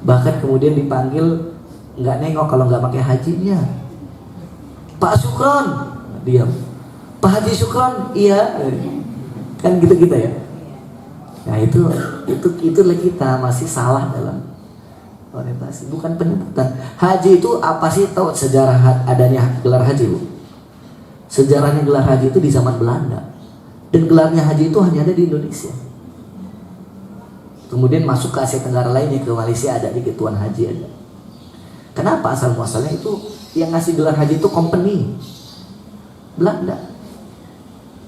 Speaker 4: Bahkan kemudian dipanggil nggak nengok kalau nggak pakai hajinya. Pak Syukron, diam. Pak Haji Syukron, iya. Kan gitu kita ya. Nah itulah kita masih salah dalam orientasi, bukan penyebutan. Haji itu apa sih? Tahu sejarah adanya gelar haji, Bu? Sejarahnya gelar haji itu di zaman Belanda. Dan gelarnya haji itu hanya ada di Indonesia. Kemudian masuk ke Asia Tenggara lainnya, ke Malaysia ada, di Ketuan Haji ada. Kenapa asal muasalnya itu yang ngasih gelar haji itu company Belanda.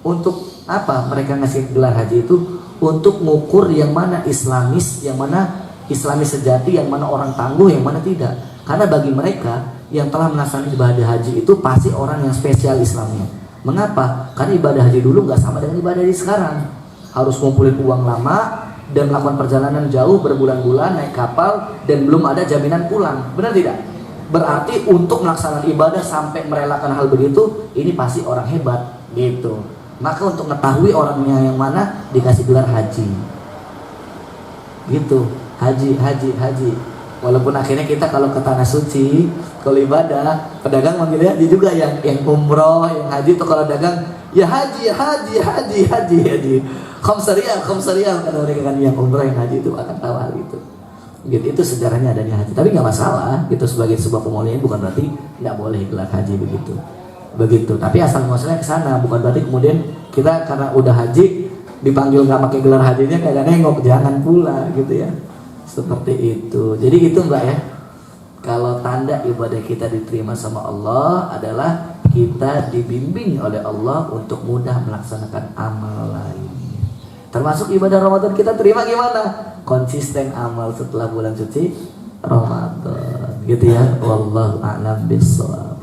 Speaker 4: Untuk apa mereka ngasih gelar haji itu? Untuk mengukur yang mana Islamis, yang mana Islamis sejati, yang mana orang tangguh, yang mana tidak. Karena bagi mereka yang telah melaksanakan ibadah haji itu pasti orang yang spesial Islamnya. Mengapa? Karena ibadah haji dulu nggak sama dengan ibadah haji sekarang. Harus ngumpulin uang lama dan melakukan perjalanan jauh berbulan-bulan naik kapal dan belum ada jaminan pulang. Benar tidak? Berarti untuk melaksanakan ibadah sampai merelakan hal begitu, ini pasti orang hebat gitu. Maka untuk mengetahui orangnya yang mana dikasih gelar haji. Gitu. Haji. Walaupun akhirnya kita kalau ke tanah suci, kalau ibadah, pedagang manggilnya haji juga, yang umroh, yang haji itu kalau dagang ya haji. Khamsariah kan mereka kan yang umroh yang haji itu akan tahu hal itu. Gitu, itu sejarahnya adanya haji. Tapi nggak masalah, itu sebagai sebuah pemuliaan, bukan berarti nggak boleh gelar haji begitu. Tapi asal muasalnya ke sana, bukan berarti kemudian kita karena udah haji dipanggil nggak pakai gelar hajinya kagak nengok, jangan pula gitu ya. Seperti itu. Jadi gitu Mbak ya. Kalau tanda ibadah kita diterima sama Allah adalah kita dibimbing oleh Allah untuk mudah melaksanakan amal lainnya. Termasuk ibadah Ramadan kita terima gimana? Konsisten amal setelah bulan suci Ramadan. Gitu ya. Wallahu a'lam bishawab.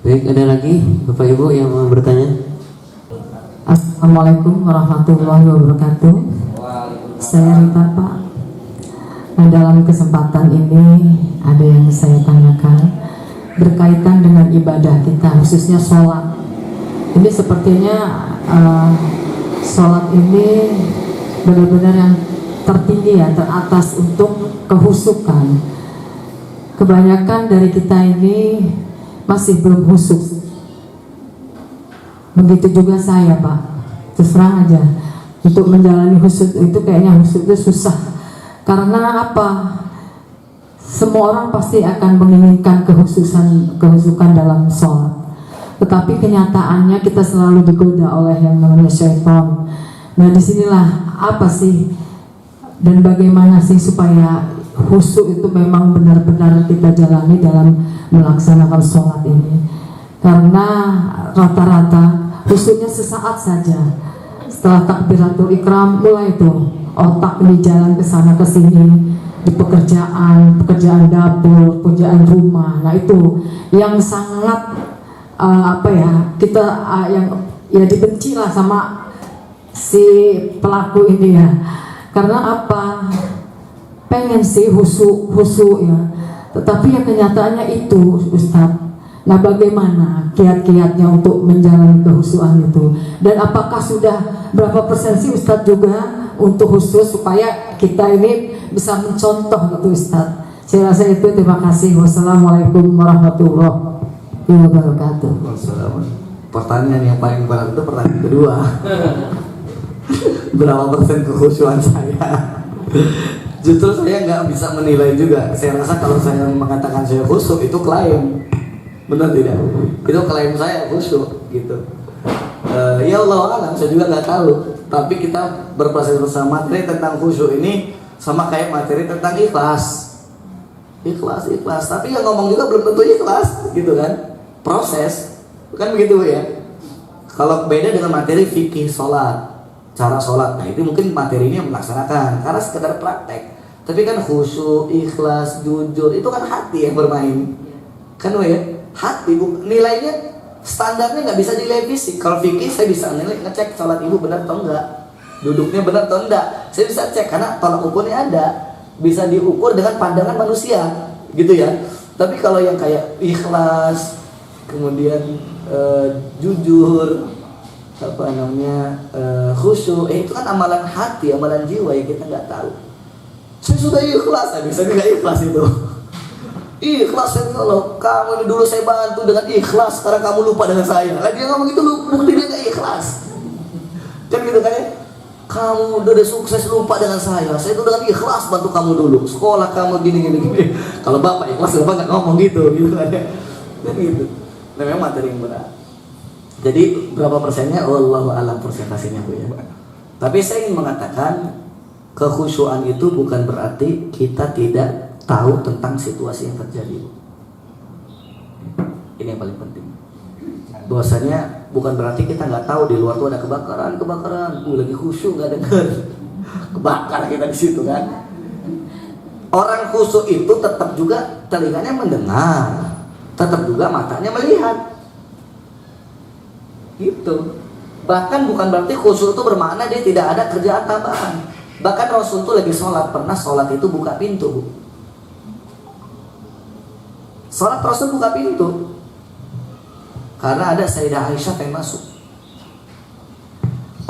Speaker 1: Baik, ada lagi Bapak Ibu yang mau bertanya?
Speaker 6: Assalamualaikum warahmatullahi wabarakatuh. Saya Rita, Pak. Nah, dalam kesempatan ini ada yang saya tanyakan berkaitan dengan ibadah kita, khususnya sholat. Ini sepertinya sholat ini benar-benar yang tertinggi ya, teratas untuk kehusukan. Kebanyakan dari kita ini masih belum husuk. Begitu juga saya, Pak. Terus terang aja, untuk menjalani husuk itu kayaknya husuk itu susah. Karena apa? Semua orang pasti akan menginginkan kehusukan dalam sholat. Tetapi kenyataannya kita selalu digoda oleh yang namanya syaitan. Nah, disinilah apa sih dan bagaimana sih supaya husuk itu memang benar-benar kita jalani dalam melaksanakan sholat ini. karena rata-rata khususnya sesaat saja setelah takbiratul ikram mulai tuh otak ini jalan ke sana ke sini di pekerjaan dapur, pekerjaan rumah. Nah itu yang sangat kita yang ya dibenci lah sama si pelaku ini ya. Karena apa? Pengen sih husu ya, tetapi ya kenyataannya itu Ustadz. Nah bagaimana kiat-kiatnya untuk menjalani kehusuan itu, dan apakah sudah berapa persen sih Ustadz juga untuk khusus supaya kita ini bisa mencontoh gitu Ustadz. Saya rasa itu. Terima kasih. Wassalamualaikum warahmatullahi wabarakatuh.
Speaker 4: Pertanyaan yang paling berat itu pertanyaan kedua. Berapa persen kekhusyuan saya? Justru saya nggak bisa menilai juga. Saya rasa kalau saya mengatakan saya khusyuk itu klaim, benar tidak? Itu klaim saya khusyuk gitu. Ya Allah alam, saya juga nggak tahu. Tapi kita berproses bersama materi tentang khusyuk ini sama kayak materi tentang ikhlas. Ikhlas. Tapi yang ngomong juga belum tentu ikhlas, gitu kan? Proses, kan begitu ya. Kalau beda dengan materi fikih sholat, cara sholat, nah itu mungkin materinya melaksanakan karena sekedar praktek. Tapi kan khusyuk, ikhlas, jujur itu kan hati yang bermain, kan ya? Hati nilainya. Standarnya nggak bisa dinilai fisik. Kalau fikih saya bisa nilai, ngecek sholat ibu benar atau enggak, duduknya benar atau enggak. Saya bisa cek karena tolak ukurnya ada, bisa diukur dengan pandangan manusia, gitu ya. Tapi kalau yang kayak ikhlas, kemudian jujur, khusyuk, itu kan amalan hati, amalan jiwa yang kita nggak tahu. Saya sudah ikhlas, saya bisa nggak ikhlas itu. Ikhlas ya Allah, kamu ini dulu saya bantu dengan ikhlas, sekarang kamu lupa dengan saya. Lagi dia ngomong gitu, bukti dia gak ikhlas. Kan gitu kan ya? Kamu udah sukses lupa dengan saya itu dengan ikhlas bantu kamu dulu. Sekolah kamu gini. Kalau bapak ikhlas, bapak gak ngomong gitu kan ya? Kan gitu. Nah memang materi yang berat. Jadi berapa persennya? Wallahu a'lam persentasenya Bu ya. Tapi saya ingin mengatakan kekhusyuan itu bukan berarti kita tidak tahu tentang situasi yang terjadi. Ini yang paling penting. Bahwasanya bukan berarti kita nggak tahu di luar tuh ada kebakaran. Lagi khusyuk nggak dengar, kebakar kita di situ kan. Orang khusyuk itu tetap juga telinganya mendengar, tetap juga matanya melihat. Gitu. Bahkan bukan berarti khusyuk itu bermakna dia tidak ada kerjaan tambahan. Bahkan Rasul tuh lagi sholat, pernah sholat itu buka pintu, Bu. Sholat Rasul buka pintu karena ada Sayyidah Aisyah yang masuk.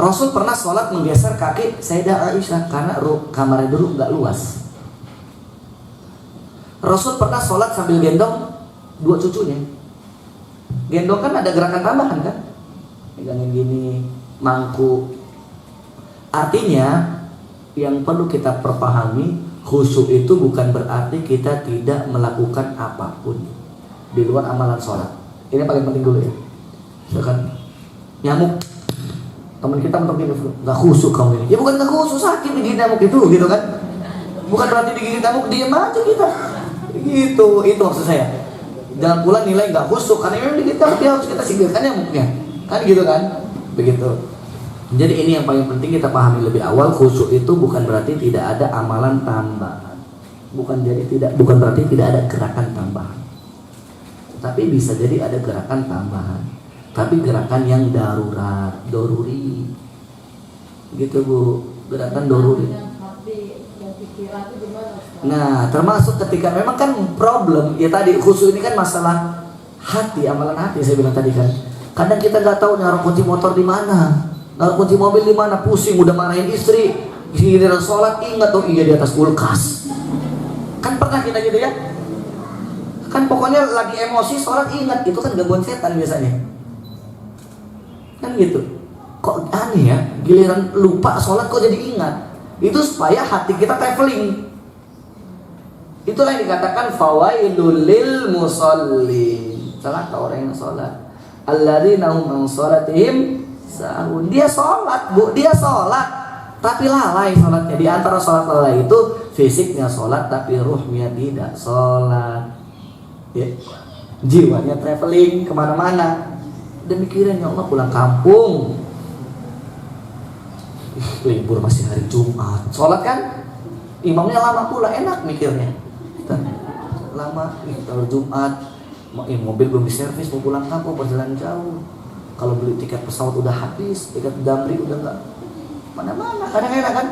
Speaker 4: Rasul pernah sholat menggeser kaki Sayyidah Aisyah karena kamarnya dulu nggak luas. Rasul pernah sholat sambil gendong dua cucunya. Gendong kan ada gerakan tambahan kan, megangin gini, mangku. Artinya yang perlu kita perpahami, khusyuk itu bukan berarti kita tidak melakukan apapun di luar amalan sholat. Ini paling penting dulu ya. Misalkan nyamuk, teman kita mentok gini, nggak khusyuk kamu ini. Ya bukan nggak khusyuk, sakit digigit nyamuk itu, gitu kan? Bukan berarti digigit nyamuk diam aja kita. Gitu, itu maksud saya. Jangan pula nilai nggak khusyuk karena memang digigit nyamuk dia harus kita singkirkan nyamuknya, kan gitu kan? Begitu. Jadi ini yang paling penting kita pahami lebih awal. Khusyuk itu bukan berarti tidak ada amalan tambahan, bukan berarti tidak ada gerakan tambahan. Tapi bisa jadi ada gerakan tambahan, tapi gerakan yang darurat, doruri, gitu Bu, gerakan doruri. Nah, termasuk ketika memang kan problem ya tadi, khusyuk ini kan masalah hati, amalan hati saya bilang tadi kan. Kadang kita nggak tahu naruh kunci motor di mana, naruh kunci mobil di mana, pusing udah marahin istri, giliran sholat ingat oh iya di atas kulkas. Kan pernah kita gitu ya? Kan pokoknya lagi emosi sholat ingat, itu kan gangguan setan biasanya. Kan gitu. Kok aneh ya, giliran lupa sholat kok jadi ingat. Itu supaya hati kita traveling. Itulah yang dikatakan fawailul lil musallin. Celaka orang yang sholat. Alladzina hum an sholatihim sahun. Dia sholat, Bu, dia sholat tapi lalai sholatnya. Di antara sholat lalai itu fisiknya sholat tapi ruhnya tidak sholat. Ya. jiwanya traveling kemana-mana. Udah mikirin, ya Allah pulang kampung, libur masih hari Jumat, sholat kan imamnya lama pula, enak mikirnya. Kita lama nih kalau Jumat, mobil belum diservis, mau pulang kampung, perjalanan jauh. Kalau beli tiket pesawat udah habis, tiket damri udah nggak mana-mana. Kadang enak kan,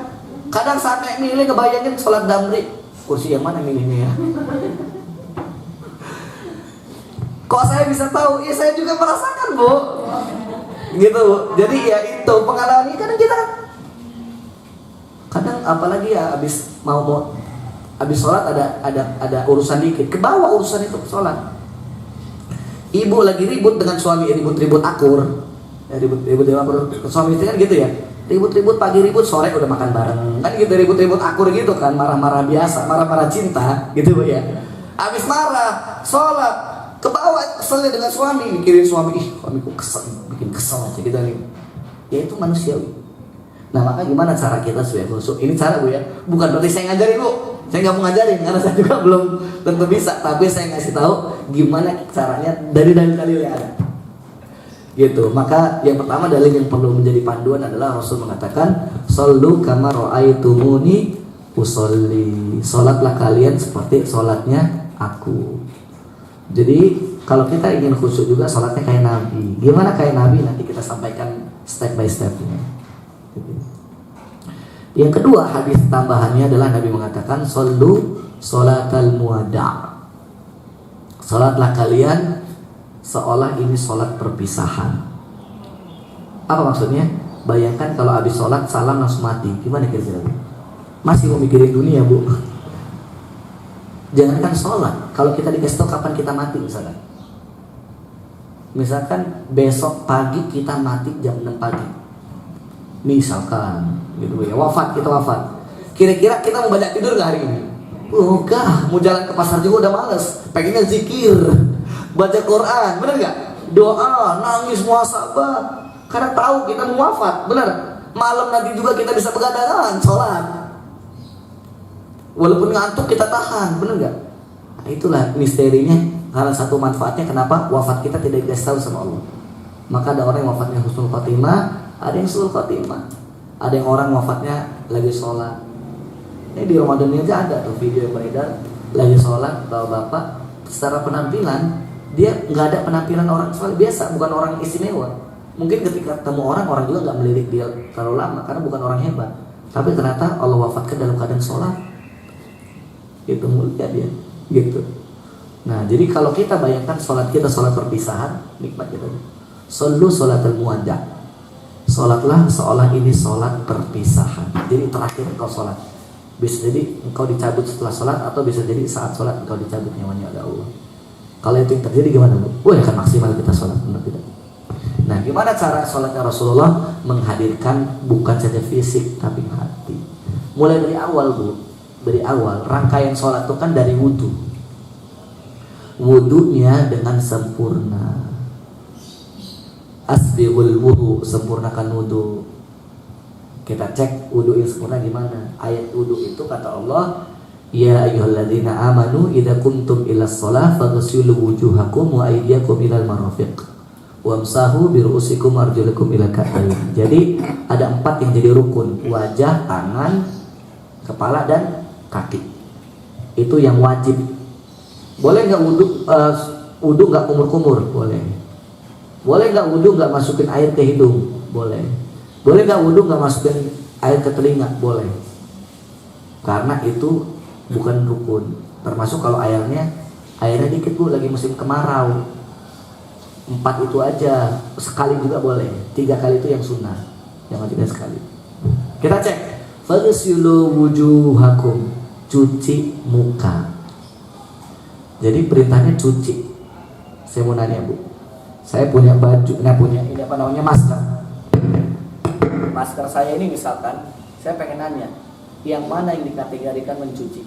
Speaker 4: kadang saat naik milih kebayangin sholat damri, kursi yang mana milihnya ya. Kok saya bisa tahu? Ya saya juga merasakan, Bu. Gitu, Bu. Jadi ya itu pengalaman ini kadang kita kadang apalagi ya habis habis sholat ada urusan dikit, ke bawah urusan itu ke sholat. Ibu lagi ribut dengan suami, ribut-ribut akur. Ya, ribut akur. Suami itu kan gitu ya. Ribut-ribut pagi, ribut sore udah makan bareng. Kan gitu, ribut-ribut akur gitu kan, marah-marah biasa, marah-marah cinta gitu, Bu ya. Habis marah, sholat ke bawah, keselnya dengan suami, mikirin suami, suamiku kesel, bikin kesel aja gitu nih. Ya itu manusiawi. Nah maka gimana cara kita supaya khusyuk? Ini cara, Bu ya, bukan berarti saya ngajarin, Bu. Saya nggak mau ngajarin karena saya juga belum tentu bisa, tapi saya ngasih tahu gimana caranya dari dalil-dalil yang ada. Gitu. Maka yang pertama dalil yang perlu menjadi panduan adalah Rasul mengatakan, "Shallu kama ra'aitumuni usolli." Salatlah kalian seperti salatnya aku. Jadi kalau kita ingin khusyuk juga salatnya kayak Nabi. Gimana kayak Nabi? Nanti kita sampaikan step by stepnya. Yang kedua, hadis tambahannya adalah Nabi mengatakan, "Shallu sholatal muwada'." Salatlah kalian seolah ini salat perpisahan. Apa maksudnya? Bayangkan kalau habis salat salam langsung mati. Gimana kira-kira? Masih mau mikirin dunia, Bu? Jangankan sholat, kalau kita dikasih tahu kapan kita mati misalkan besok pagi kita mati jam 6 pagi misalkan gitu ya, kita wafat, kira-kira kita mau banyak tidur gak hari ini? Enggak, mau jalan ke pasar juga udah males, pengennya zikir, baca Quran, bener gak? Doa, nangis, muhasabah, karena tahu kita mau wafat, bener? Malam nanti juga kita bisa begadang, sholat. Walaupun ngantuk kita tahan, benar nggak? Nah, itulah misterinya. Karena satu manfaatnya kenapa wafat kita tidak dikasih tahu sama Allah. Maka ada orang yang wafatnya husnul khotimah, ada yang suul khotimah, ada yang orang wafatnya lagi sholat. Ini di Ramadan ini aja ada tuh video yang beredar, lagi sholat bapak-bapak, secara penampilan dia nggak ada penampilan orang sholat biasa, bukan orang istimewa. Mungkin ketika ketemu orang juga nggak melirik dia terlalu lama karena bukan orang hebat. Tapi ternyata Allah wafatkan dalam keadaan sholat. Itu mulia dia gitu. Nah jadi kalau kita bayangkan sholat kita sholat perpisahan, nikmat kita. Shallu sholatal muwadda'. Sholatlah seolah ini sholat perpisahan. Jadi terakhir engkau sholat. Bisa jadi engkau dicabut setelah sholat, atau bisa jadi saat sholat engkau dicabut nyawanya oleh Allah. Kalau itu yang terjadi gimana, Bu? Wah, akan maksimal kita sholat, benar tidak? Nah gimana cara sholatnya Rasulullah? Menghadirkan bukan saja fisik tapi hati. Mulai dari awal, Bu. Dari awal, rangkaian sholat itu kan dari wudhu. Wudhunya dengan sempurna. Asbighul wudhu, sempurnakan wudhu. Kita cek wudhu yang sempurna gimana. Ayat wudhu itu kata Allah, "Ya ayyuhalladzina amanu idza kuntum ilas shalah faghsilu wujuhakum wa aydiyakum ilal marafiq wamsahu biru'usikum arjulakum ilal ka'bayn." Jadi ada 4 yang jadi rukun: wajah, tangan, kepala, dan kaki. Itu yang wajib. Boleh nggak wudhu nggak kumur-kumur? Boleh. Boleh nggak wudhu nggak masukin air ke hidung? Boleh. Boleh nggak wudhu nggak masukin air ke telinga? Boleh. Karena itu bukan rukun. Termasuk kalau airnya dikit, Bu, lagi musim kemarau. 4 itu aja. Sekali juga boleh. 3 kali itu yang sunnah. Yang wajibnya sekali. Kita cek. Faghsilu wujuhakum, cuci muka. Jadi perintahnya cuci. Saya mau nanya, Bu. Saya punya baju, ini apa namanya, masker. Masker saya ini misalkan, saya pengen nanya, yang mana yang dikategorikan mencuci?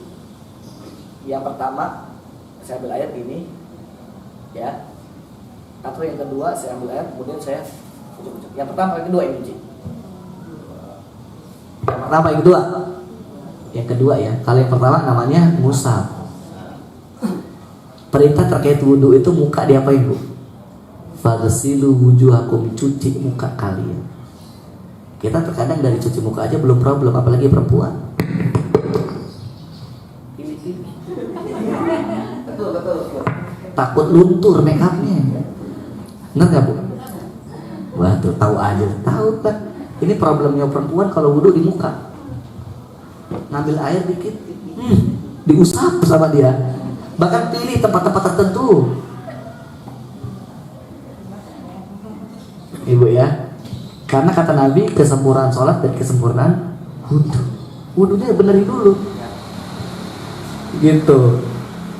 Speaker 4: Yang pertama, saya ambil air ini, ya. Atau yang kedua, saya ambil air, kemudian saya ucuk-ucuk. Yang pertama, yang kedua yang cuci. Yang pertama, yang kedua. Yang kedua ya. Kalau yang pertama namanya musab. perintah terkait wudhu itu muka diapain Bu? Faghsilu wujuhakum, cuci muka kalian. Kita terkadang dari cuci muka aja belum problem, apalagi perempuan. Betul. Takut luntur make upnya. Benar nggak Bu? Wah tuh tahu aja, tahu kan. Ini problemnya perempuan kalau wudhu di muka. Ngambil air dikit, diusap sama dia. Bahkan pilih tempat-tempat tertentu. Ibu ya, karena kata Nabi kesempurnaan sholat dan kesempurnaan wudhu. Wudhunya benerin dulu. Gitu.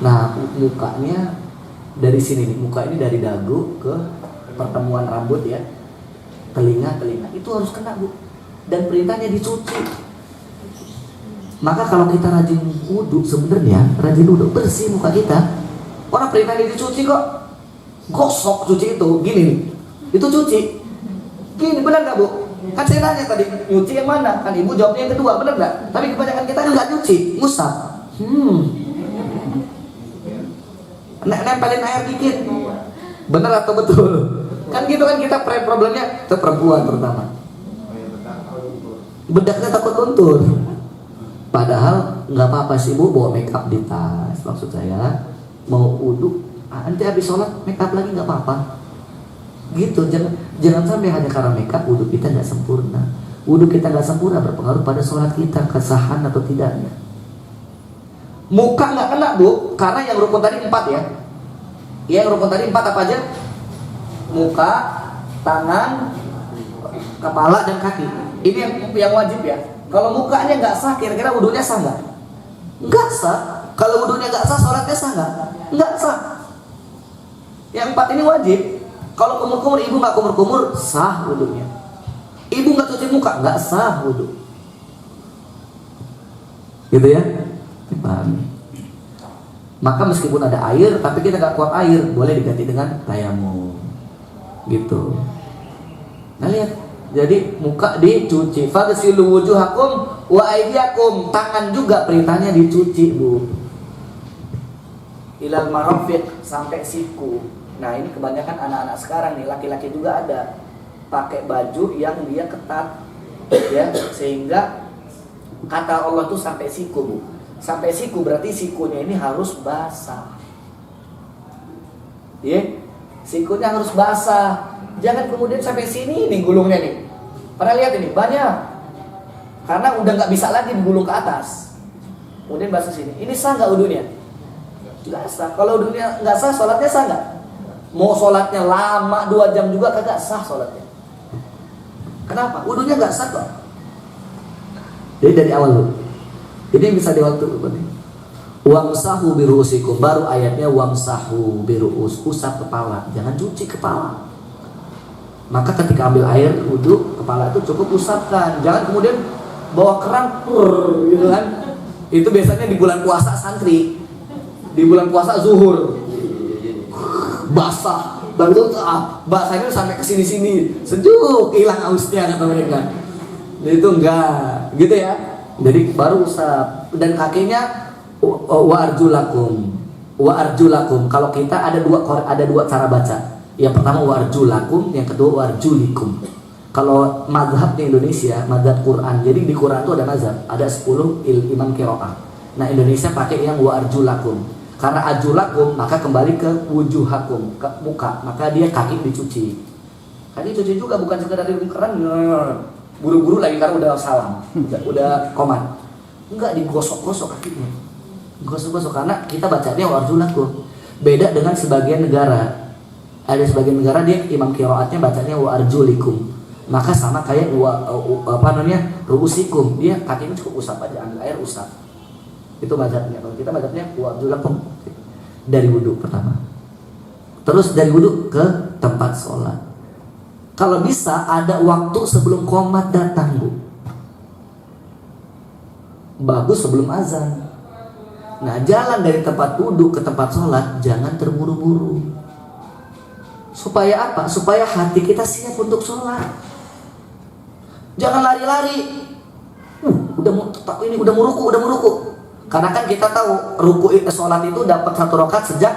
Speaker 4: Nah mukanya dari sini nih, muka ini dari dagu ke pertemuan rambut ya, telinga itu harus kena Bu. Dan perintahnya dicuci. Maka kalau kita rajin wudhu, sebenarnya rajin wudhu bersih muka kita. Orang perintahnya dicuci kok. Gosok cuci itu, gini nih. Itu cuci. Gini benar nggak Bu? Kan saya nanya tadi, nyuci yang mana? Kan Ibu jawabnya yang kedua, benar nggak? Tapi kebanyakan kita kan nggak nyuci, ngusap. Nempelin air dikit. Benar atau betul? Kan gitu kan kita problemnya, itu perempuan terutama. Bedaknya takut luntur. Padahal nggak apa-apa sih Bu, bawa make up di tas. Maksud saya mau wudhu, nanti habis sholat make up lagi nggak apa-apa. Gitu, jangan sampai hanya karena make up wudhu kita nggak sempurna. Wudhu kita nggak sempurna berpengaruh pada sholat kita, kesahan atau tidaknya. Muka nggak kena Bu, karena yang rukun tadi 4 ya. Yang rukun tadi 4 apa aja? Muka, tangan, kepala dan kaki. Ini yang wajib ya. Kalau mukanya nggak sah, kira-kira wudhunya sah nggak? Nggak sah. Kalau wudhunya nggak sah, sholatnya sah nggak? Nggak sah. Yang 4 ini wajib. Kalau kumur-kumur, ibu nggak kumur-kumur, sah wudhunya. Ibu nggak cuci muka, nggak sah wudhu. Gitu ya? Paham? Maka meskipun ada air, tapi kita nggak kuat air, boleh diganti dengan tayamum. Gitu. Nah lihat. Jadi muka dicuci. Faghsilu wujuhakum wa aydiyakum, tangan juga perintahnya dicuci Bu. Ilal marafiq, sampai siku. Nah ini kebanyakan anak-anak sekarang nih, laki-laki juga ada pakai baju yang dia ketat ya, sehingga kata Allah tuh sampai siku Bu. Sampai siku berarti sikunya ini harus basah. Ya, sikunya harus basah. Jangan kemudian sampai sini nih gulungnya nih. Pernah lihat ini banyak. Karena udah nggak bisa lagi digulung ke atas. Kemudian basah sini. Ini sah nggak wudhunya? Nggak sah. Kalau wudhunya nggak sah, sholatnya sah nggak? Mau sholatnya lama 2 jam juga kagak sah sholatnya. Kenapa? Wudhunya nggak sah kok. Jadi dari awal dulu. Ini bisa di waktu ini. Wamsahu biruusikum, baru ayatnya wamsahu biruus, usap kepala, jangan cuci kepala. Maka ketika ambil air wudhu, kepala itu cukup usapkan, jangan kemudian bawa keran gitu kan. Itu biasanya di bulan puasa santri, di bulan puasa zuhur, basah, baru basahnya sampai ke sini-sini, sejuk, hilang hausnya kata mereka. Itu enggak, gitu ya. Jadi baru usap, dan kakinya wa arjulakum. Kalau kita ada dua cara baca. Yang pertama wa arjulakum, yang kedua wa arjulikum. Kalau mazhab di Indonesia, mazhab Quran. Jadi di Quran itu ada mazhab, ada 10 imam qiraah. Nah, Indonesia pakai yang wa arjulakum. Karena arjulakum maka kembali ke wujuhakum, ke muka. Maka dia kaki dicuci. Kaki dicuci juga, bukan sekedar di keran buru-buru lagi karena udah salam, udah komat. Enggak, digosok-gosok kakinya. Gosok-gosok, karena kita bacanya wa arjulakum. Beda dengan sebagian negara. Ada sebagian negara dia imam qiraatnya bacanya wa arjulikum. Maka sama kayak ruusikum. Dia kakinya cukup usap aja, ambil air usap. Itu mazhabnya. Kalau kita mazhabnya wa arjulakum dari wudu pertama. Terus dari wudu ke tempat sholat. Kalau bisa ada waktu sebelum qomat datang Bu. Bagus sebelum azan. Nah, jalan dari tempat wudu ke tempat sholat jangan terburu-buru. Supaya apa? Supaya hati kita siap untuk sholat. Jangan lari-lari. Udah mau ruku. Karena kan kita tahu ruku sholat itu dapat 1 rakaat sejak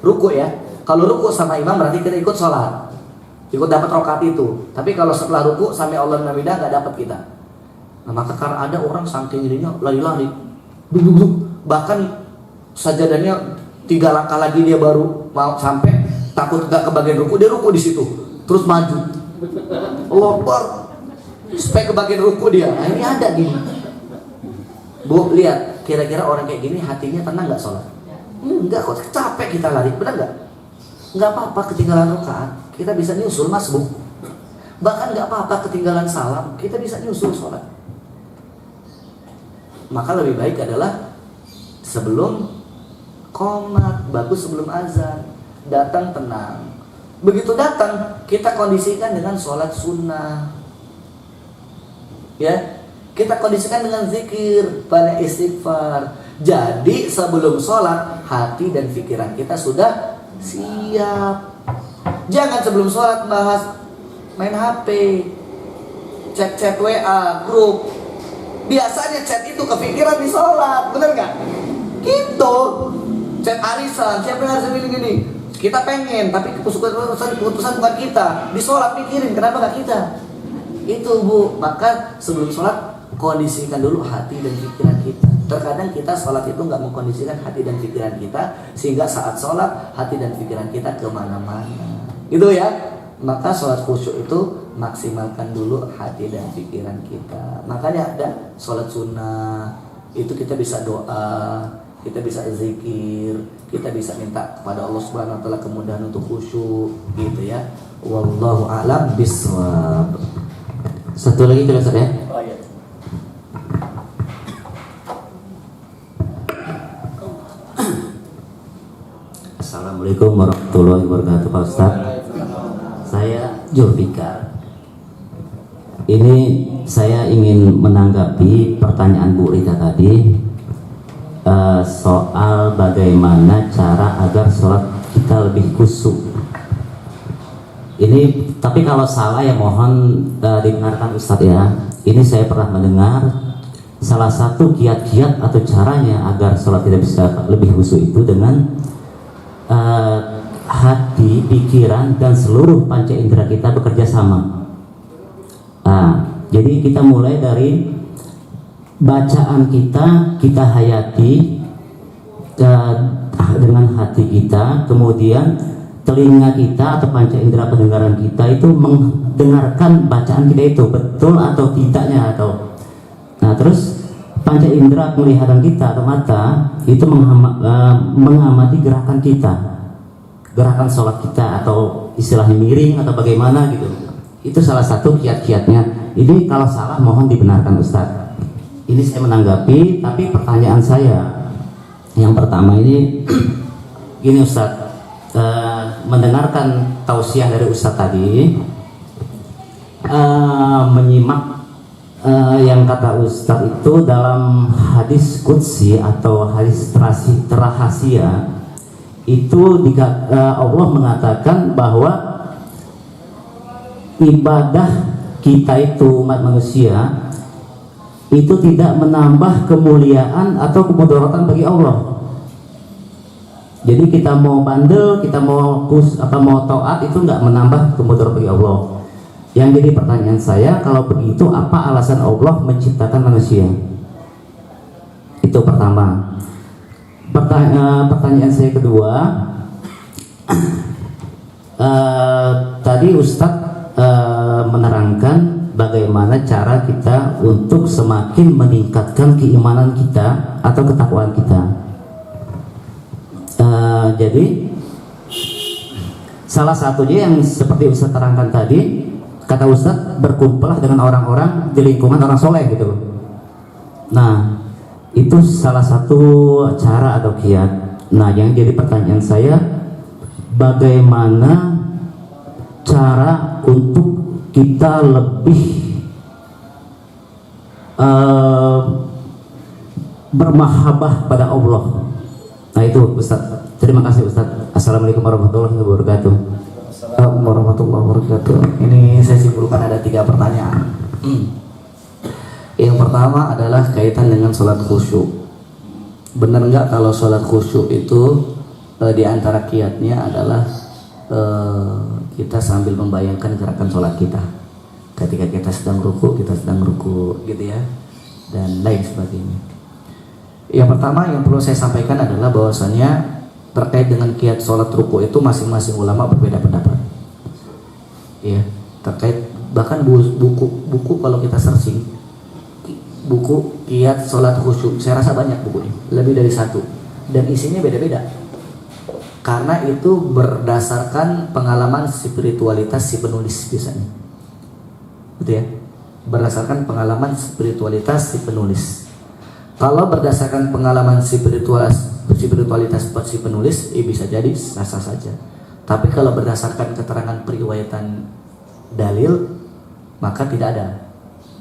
Speaker 4: ruku ya. Kalau ruku sama imam berarti kita ikut sholat, ikut dapat rakaat itu. Tapi kalau setelah ruku sampai Allah namidah nggak dapat kita. Nah maka karena ada orang saking ininya lari-lari, duduk, bahkan sajadahnya 3 langkah lagi dia baru mau sampai, takut nggak kebagian ruku, dia ruku di situ, terus maju, lopor, supaya kebagian ruku dia. Nah ini ada gini. Bu lihat, kira-kira orang kayak gini hatinya tenang nggak sholat? Enggak kok, capek kita lari, benar nggak? Nggak apa-apa ketinggalan rakaat, kita bisa nyusul masbuk. Bahkan nggak apa-apa ketinggalan salam, kita bisa nyusul sholat. Maka lebih baik adalah sebelum qomat, bagus sebelum azan, datang tenang. Begitu datang, kita kondisikan dengan sholat sunnah. Ya, kita kondisikan dengan zikir, banyak istighfar. Jadi sebelum sholat, hati dan pikiran kita sudah siap. Jangan sebelum sholat bahas main HP, chat-chat WA, grup. Biasanya chat itu kepikiran di sholat, bener nggak? Gitu. Chat arisan, siapa yang harus pilih gini? Kita pengen, tapi keputusan bukan kita. Di sholat pikirin, kenapa nggak kita? Itu Bu. Maka sebelum sholat kondisikan dulu hati dan pikiran kita. Terkadang kita sholat itu nggak mengkondisikan hati dan pikiran kita, sehingga saat sholat hati dan pikiran kita kemana-mana. Gitu ya. Maka sholat khusyuk itu maksimalkan dulu hati dan pikiran kita. Makanya ada sholat sunnah, itu kita bisa doa, kita bisa zikir, kita bisa minta kepada Allah Subhanahu wa taala kemudahan untuk khusyuk, gitu ya. Wallahu a'lam bishawab.
Speaker 1: Satu lagi kalau Ustaz ya.
Speaker 2: Oh iya.
Speaker 7: Assalamualaikum warahmatullahi wabarakatuh Pak Ustaz. Saya Julfikar. Ini saya ingin menanggapi pertanyaan Bu Rita tadi soal bagaimana cara agar sholat kita lebih khusyuk. Ini tapi kalau salah ya mohon dibenarkan Ustadz ya. Ini saya pernah mendengar salah satu kiat-kiat atau caranya agar sholat kita bisa lebih khusyuk itu dengan hati, pikiran dan seluruh panca indera kita bekerja sama. Jadi kita mulai dari bacaan kita hayati dengan hati kita, kemudian telinga kita atau panca indera pendengaran kita itu mendengarkan bacaan kita itu betul atau tidaknya terus panca indera penglihatan kita atau mata itu mengamati gerakan kita, gerakan sholat kita atau istilahnya miring atau bagaimana gitu. Itu salah satu kiat-kiatnya. Ini kalau salah mohon dibenarkan Ustaz. Ini saya menanggapi, tapi pertanyaan saya yang pertama ini gini Ustaz. Mendengarkan tausiah dari Ustaz tadi, menyimak yang kata Ustaz itu dalam hadis qudsi atau hadis rahasia itu Allah mengatakan bahwa ibadah kita itu umat manusia itu tidak menambah kemuliaan atau kemudaratan bagi Allah. Jadi kita mau bandel, kita mau taat itu nggak menambah kemudaratan bagi Allah. Yang jadi pertanyaan saya, kalau begitu apa alasan Allah menciptakan manusia? Itu pertama. Pertanyaan saya kedua, tadi Ustadz menerangkan bagaimana cara kita untuk semakin meningkatkan keimanan kita atau ketakwaan kita. Jadi salah satunya yang seperti Ustadz terangkan tadi, kata Ustadz berkumpullah dengan orang-orang di lingkungan orang soleh gitu. Nah itu salah satu cara atau kiat. Nah yang jadi pertanyaan saya, bagaimana cara untuk kita lebih bermahabbah pada Allah. Nah itu Ustaz. Terima kasih Ustaz. Assalamualaikum warahmatullahi wabarakatuh.
Speaker 4: Assalamualaikum warahmatullahi wabarakatuh. Ini saya simpulkan ada 3 pertanyaan. Yang pertama adalah kaitan dengan sholat khusyuk. Benar nggak kalau sholat khusyuk itu di antara kiatnya adalah kita sambil membayangkan gerakan sholat kita. Ketika kita sedang ruku, gitu ya, dan lain sebagainya. Yang pertama yang perlu saya sampaikan adalah bahwasanya terkait dengan kiat sholat ruku itu masing-masing ulama berbeda pendapat. Ya, terkait bahkan buku kalau kita searching buku kiat sholat khusyuk, saya rasa banyak bukunya, lebih dari satu, dan isinya beda-beda. Karena itu berdasarkan pengalaman spiritualitas si penulis biasanya, gitu ya, berdasarkan pengalaman spiritualitas si penulis. Kalau berdasarkan pengalaman spiritualitas si penulis, bisa jadi sah-sah saja. Tapi kalau berdasarkan keterangan periwayatan dalil, maka tidak ada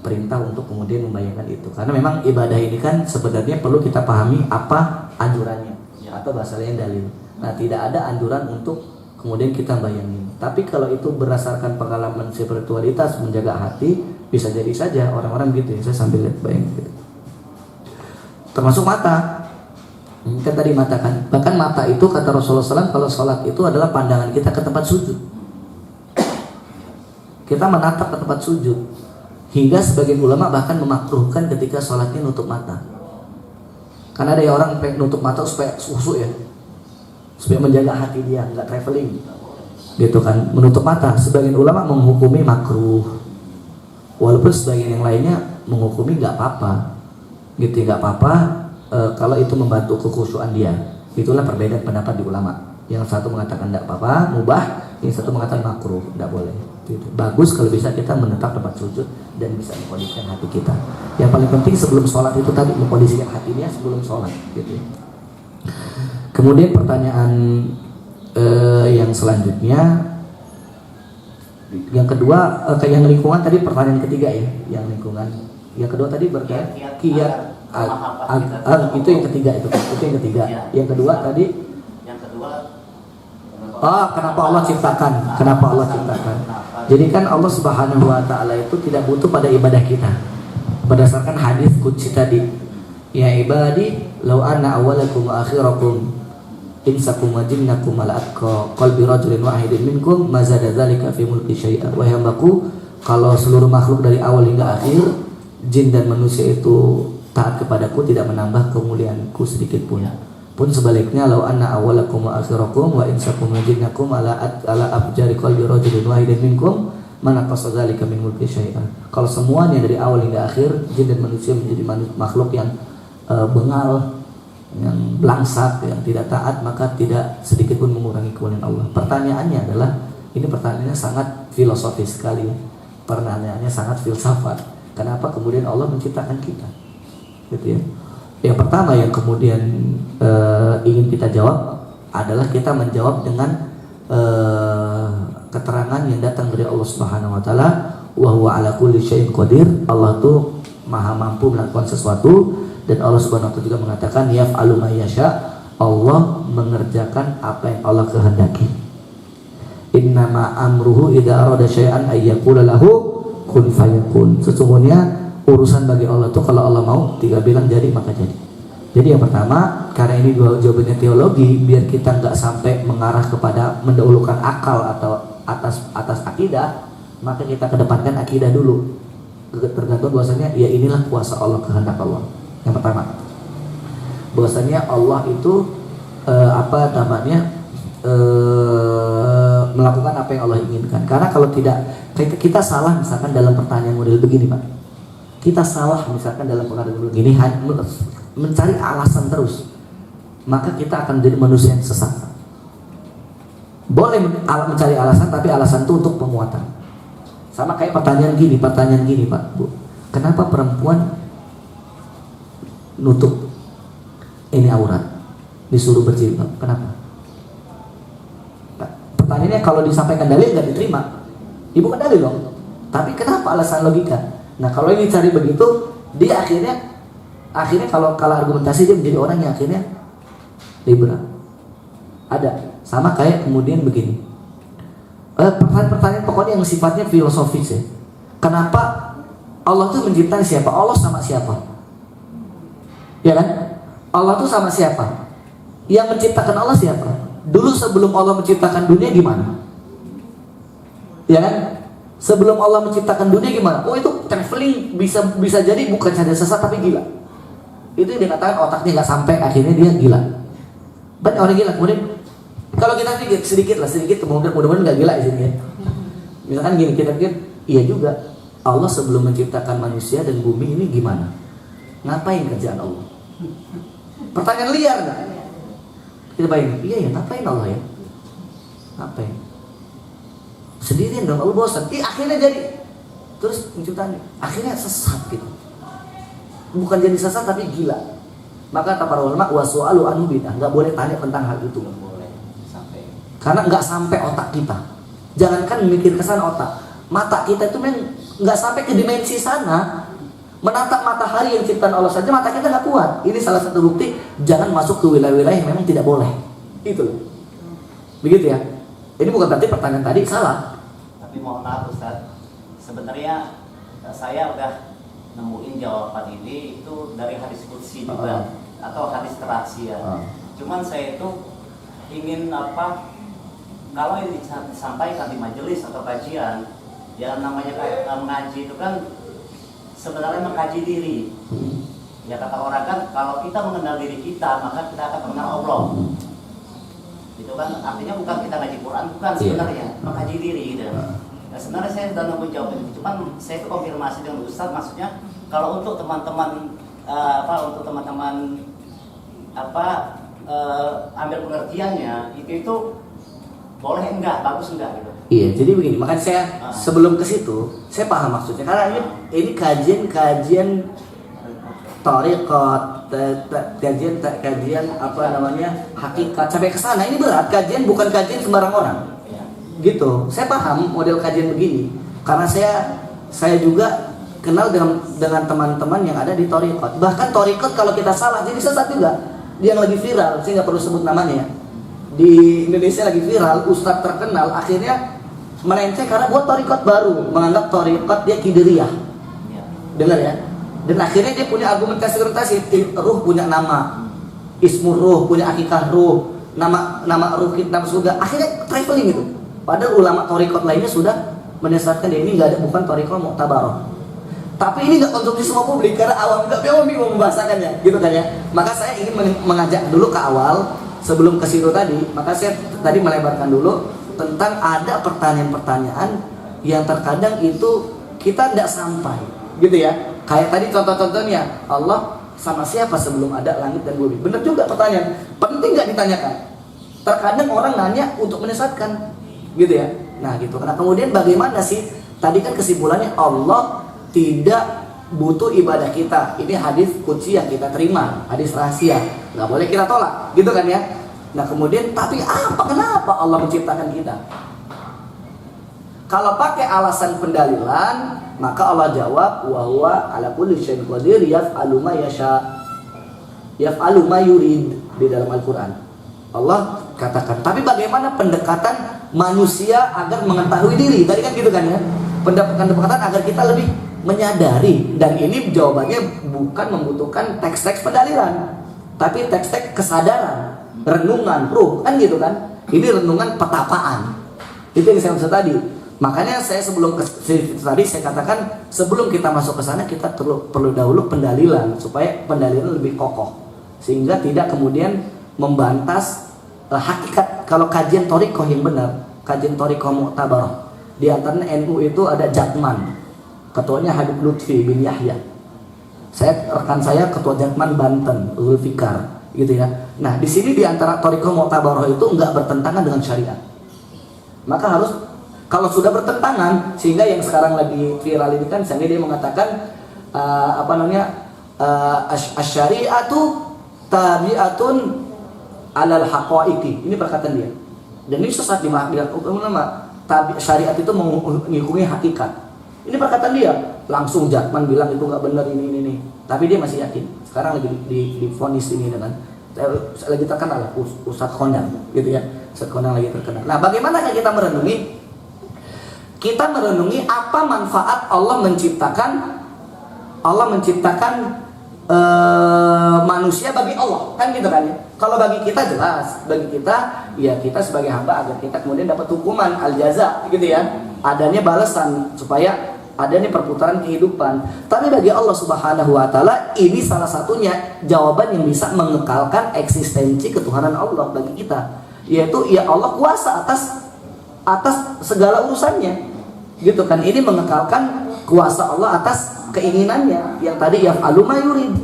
Speaker 4: perintah untuk kemudian membayangkan itu. Karena memang ibadah ini kan sebenarnya perlu kita pahami apa anjurannya, atau bahasa lain dalil. Nah, tidak ada anjuran untuk kemudian kita bayangin. Tapi kalau itu berdasarkan pengalaman spiritualitas menjaga hati, bisa jadi saja orang-orang gitu ya. Saya sambil lihat bayang gitu. Termasuk mata. Kan tadi mata kan. Bahkan mata itu kata Rasulullah SAW, kalau sholat itu adalah pandangan kita ke tempat sujud. Kita menatap ke tempat sujud. Hingga sebagian ulama bahkan memakruhkan ketika sholatnya nutup mata. Karena ada orang pengen nutup mata supaya khusyuk ya, supaya menjaga hati dia, nggak traveling, gitu kan. Menutup mata, sebagian ulama menghukumi makruh, walaupun sebagian yang lainnya menghukumi nggak apa-apa, gitu, nggak apa-apa kalau itu membantu kekhusyuan dia. Itulah perbedaan pendapat di ulama. Yang satu mengatakan nggak apa-apa, mubah, yang satu mengatakan makruh, nggak boleh. Gitu. Bagus kalau bisa kita menetap tempat sujud dan bisa mengkondisikan hati kita. Yang paling penting sebelum sholat itu tadi, mengkondisikan hatinya sebelum sholat, gitu. Kemudian pertanyaan yang selanjutnya, yang kedua, yang lingkungan tadi pertanyaan ketiga ya, yang lingkungan. Yang kedua tadi berkait kiat, itu yang ketiga itu yang ketiga. Yang kedua tadi, kenapa Allah ciptakan? Kenapa Allah ciptakan? Jadi kan Allah Subhanahu wa taala itu tidak butuh pada ibadah kita. Berdasarkan hadis qudsi tadi, ya ibadi law anna awwalakum wa akhirakum insakum wa jinnakum ala atqa qalbi rajulin wahidin minkum ma zada dzalika fi mulki syai'a. Wahai hambaku, kalau seluruh makhluk dari awal hingga akhir, jin dan manusia itu taat kepadaku, tidak menambah kemuliaanku sedikit pun. Pun sebaliknya, law anna awwalakum wa akhirakum wa insakum wa jinnakum ala abjari qalbi rajulin wahidin minkum manaqasa dzalika min mulki syai'an. Kalau semuanya dari awal hingga akhir, jin dan manusia menjadi makhluk yang bengal, yang langsat, yang tidak taat, maka tidak sedikit pun mengurangi kemuliaan Allah. Pertanyaannya adalah, ini pertanyaannya sangat filosofis sekali. Pertanyaannya sangat filsafat. Kenapa kemudian Allah menciptakan kita? Gitu ya. Yang pertama yang kemudian ingin kita jawab adalah kita menjawab dengan keterangan yang datang dari Allah Subhanahu wa taala, wa huwa ala kulli syai'in qadir. Allah tuh maha mampu melakukan sesuatu, dan Allah Subhanahu wa taala juga mengatakan yaf'alu ma yasha. Allah mengerjakan apa yang Allah kehendaki. Innama amruhu idza arada syai'an ay yaqula lahu kun fayakun. Sesungguhnya urusan bagi Allah itu kalau Allah mau tinggal bilang jadi maka jadi. Jadi yang pertama, karena ini jawabannya teologi, biar kita nggak sampai mengarah kepada mendahulukan akal atau atas akidah, maka kita kedepankan akidah dulu. Tergantung bahwasanya ya inilah kuasa Allah, kehendak Allah. Yang pertama, bahwasanya Allah itu melakukan apa yang Allah inginkan. Karena kalau tidak, kita salah misalkan dalam pertanyaan model begini Pak, kita salah misalkan dalam pertanyaan begini mencari alasan terus, maka kita akan menjadi manusia yang sesat. Boleh mencari alasan, tapi alasan itu untuk penguatan. Sama kayak pertanyaan gini Pak, Bu, kenapa perempuan nutup ini aurat, disuruh berjilbab, kenapa? Pertanyaannya kalau disampaikan dalil nggak diterima, ibu kan dalil dong, tapi kenapa alasan logika? Nah kalau ini cari begitu, dia akhirnya kalau argumentasi dia menjadi orang yang akhirnya liberal. Ada sama kayak kemudian begini, pertanyaan pokoknya yang sifatnya filosofis ya. Kenapa Allah itu menciptakan siapa? Allah sama siapa? Ya kan? Allah itu sama siapa? Yang menciptakan Allah siapa? Dulu sebelum Allah menciptakan dunia gimana? Ya kan? Sebelum Allah menciptakan dunia gimana? Oh, itu traveling bisa jadi bukan saja sesat tapi gila. Itu yang dikatakan otaknya nggak sampai, akhirnya dia gila. Banyak orang gila. Kemudian kalau kita sedikit mudah-mudahan nggak gila di sini ya. Misalkan gini, kita pikir iya juga, Allah sebelum menciptakan manusia dan bumi ini gimana? Ngapain kerjaan Allah? Pertanyaan liar nggak? Kita bayangin, iya ya, ngapain Allah ya? Ngapain? Sendirian dong, Allah bosan. Akhirnya jadi, terus menciptakan, akhirnya sesat gitu. Bukan jadi sesat tapi gila. Maka kata para ulama, wasu'alu anhu bid'ah, nggak boleh tanya tentang hal itu. Karena nggak sampai otak kita. Jangankan mikir ke sana otak, mata kita itu nggak sampai ke dimensi sana. Menatap matahari yang ciptaan Allah saja mata kita nggak kuat. Ini salah satu bukti jangan masuk ke wilayah-wilayah yang memang tidak boleh. Itu loh. Begitu ya. Ini bukan berarti pertanyaan tadi salah.
Speaker 8: Tapi mohon maaf Ustaz, sebenarnya saya udah nemuin jawaban ini itu dari hadis qudsi juga atau hadis terakhir. Cuman saya itu ingin kalau ini disampaikan di majelis atau kajian, yang namanya mengaji itu kan sebenarnya mengkaji diri. Ya kata orang kan, kalau kita mengenal diri kita, maka kita akan mengenal Allah. Itu kan artinya bukan kita ngaji Quran, bukan sebenarnya mengkaji diri gitu. Nah, sebenarnya saya sudah nemu jawaban itu, cuman saya itu konfirmasi dengan Ustaz, maksudnya kalau untuk teman-teman ambil pengertiannya itu boleh enggak, bagus enggak gitu.
Speaker 4: Iya, jadi begini, makanya saya sebelum ke situ, saya paham maksudnya. Karena ini kajian thariqat, kajian hakikat sampai ke sana. Ini berat, kajian bukan kajian sembarang orang. Gitu. Saya paham model kajian begini karena saya juga kenal dengan teman-teman yang ada di thariqat. Bahkan thariqat kalau kita salah jadi sesat juga. Dia yang lagi viral, saya nggak perlu sebut namanya. Di Indonesia lagi viral, ustadz terkenal akhirnya melenceng karena buat thariqat baru, menganggap thariqat dia Qadiriyah. Dengar ya? Dan akhirnya dia punya argumentasi, ruh punya nama, ismur ruh, punya akikah ruh, nama ruh, nama surga. Akhirnya traveling gitu. Padahal ulama thariqat lainnya sudah menyesatkan dia ini bukan thariqat mu'tabarah. Tapi ini nggak konsumsi semua publik karena awam nggak bingung membahasakannya, gitu kan ya. Maka saya ingin mengajak dulu ke awal sebelum ke situ tadi. Maka saya tadi melebarkan dulu tentang ada pertanyaan-pertanyaan yang terkadang itu kita tidak sampai, gitu ya. Kayak tadi contoh-contohnya, Allah sama siapa sebelum ada langit dan bumi? Benar juga pertanyaan, penting nggak ditanyakan? Terkadang orang nanya untuk menyesatkan, gitu ya. Nah gitu. Nah kemudian bagaimana sih? Tadi kan kesimpulannya Allah tidak butuh ibadah kita. Ini hadis qudsi yang kita terima, hadis rahasia, nggak boleh kita tolak, gitu kan ya. Nah kemudian tapi kenapa Allah menciptakan kita? Kalau pakai alasan pendalilan, maka Allah jawab wa huwa ala kulli syai'in qadir yaf'alu ma yasha, yaf'alu ma yurid di dalam Al-Qur'an. Allah katakan. Tapi bagaimana pendekatan manusia agar mengetahui diri? Tadi kan gitu kan ya. Pendekatan agar kita lebih menyadari, dan ini jawabannya bukan membutuhkan teks-teks pendalilan, tapi teks-teks kesadaran, renungan ruh, kan gitu kan? Ini renungan petapaan. Itu yang saya maksud tadi. Makanya saya sebelum tadi saya katakan sebelum kita masuk ke sana kita perlu dahulu pendalilan supaya pendalilan lebih kokoh sehingga tidak kemudian membantas hakikat. Kalau kajian thariqah yang benar, kajian thariqah mu'tabarah, di antaranya NU itu ada Jatman, ketuanya Habib Lutfi bin Yahya. Rekan saya ketua Jatman Banten, Zulfikar, gitu ya. Nah di sini di antara thariqah mu'tabarah itu enggak bertentangan dengan syariat. Maka harus, kalau sudah bertentangan, sehingga yang sekarang lagi viral ini kan, sehingga dia mengatakan asyariatu tabi'atun alal haqaiqi. Ini perkataan dia. Dan ini sesat di ulama. Syariat itu mengikuti hakikat. Ini perkataan dia. Langsung Jatman bilang itu nggak benar ini. Tapi dia masih yakin. Sekarang lagi di vonis ini dengan lagi terkenal Ustadz Khondang, gitu ya. Ustadz Khondang lagi terkenal. Nah, bagaimana kita merenungi? Kita merenungi apa manfaat Allah menciptakan manusia bagi Allah, kan gitu kan ya.
Speaker 9: Kalau bagi kita jelas, bagi kita ya kita sebagai hamba agar kita kemudian dapat hukuman al-jaza gitu ya. Adanya balasan supaya adanya perputaran kehidupan. Tapi bagi Allah Subhanahu wa taala ini salah satunya jawaban yang bisa mengekalkan eksistensi ketuhanan Allah bagi kita. Yaitu ya Allah kuasa atas segala urusannya. Gitu kan. Ini mengekalkan kuasa Allah atas keinginannya yang tadi yaf'alu ma yurid.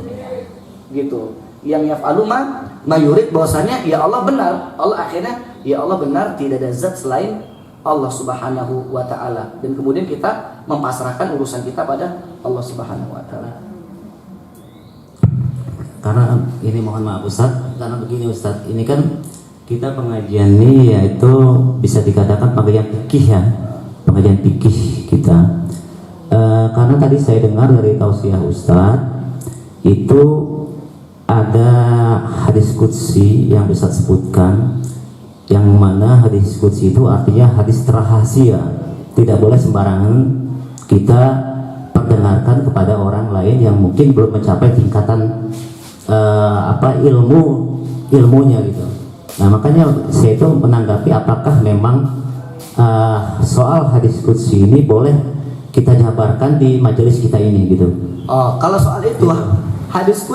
Speaker 9: Gitu. Yang yaf'alu ma yurid bahwasanya ya Allah benar. Allah akhirnya ya Allah benar, tidak ada zat selain Allah Subhanahu wa taala. Dan kemudian kita mempasrahkan urusan kita pada Allah Subhanahu wa taala.
Speaker 7: Karena ini mohon maaf Ustaz, karena begini Ustaz, ini kan kita pengajian ini yaitu bisa dikatakan pengajian fikih ya, pengajian fikih kita. Karena tadi saya dengar dari tausiah Ustaz itu ada hadis qudsi yang Ustaz sebutkan, yang mana hadis qudsi itu artinya hadis rahasia, tidak boleh sembarangan kita perdengarkan kepada orang lain yang mungkin belum mencapai tingkatan ilmunya gitu. Nah makanya saya itu menanggapi apakah memang soal hadis qudsi ini boleh kita jabarkan di majelis kita ini gitu.
Speaker 9: Oh, kalau soal itu hadis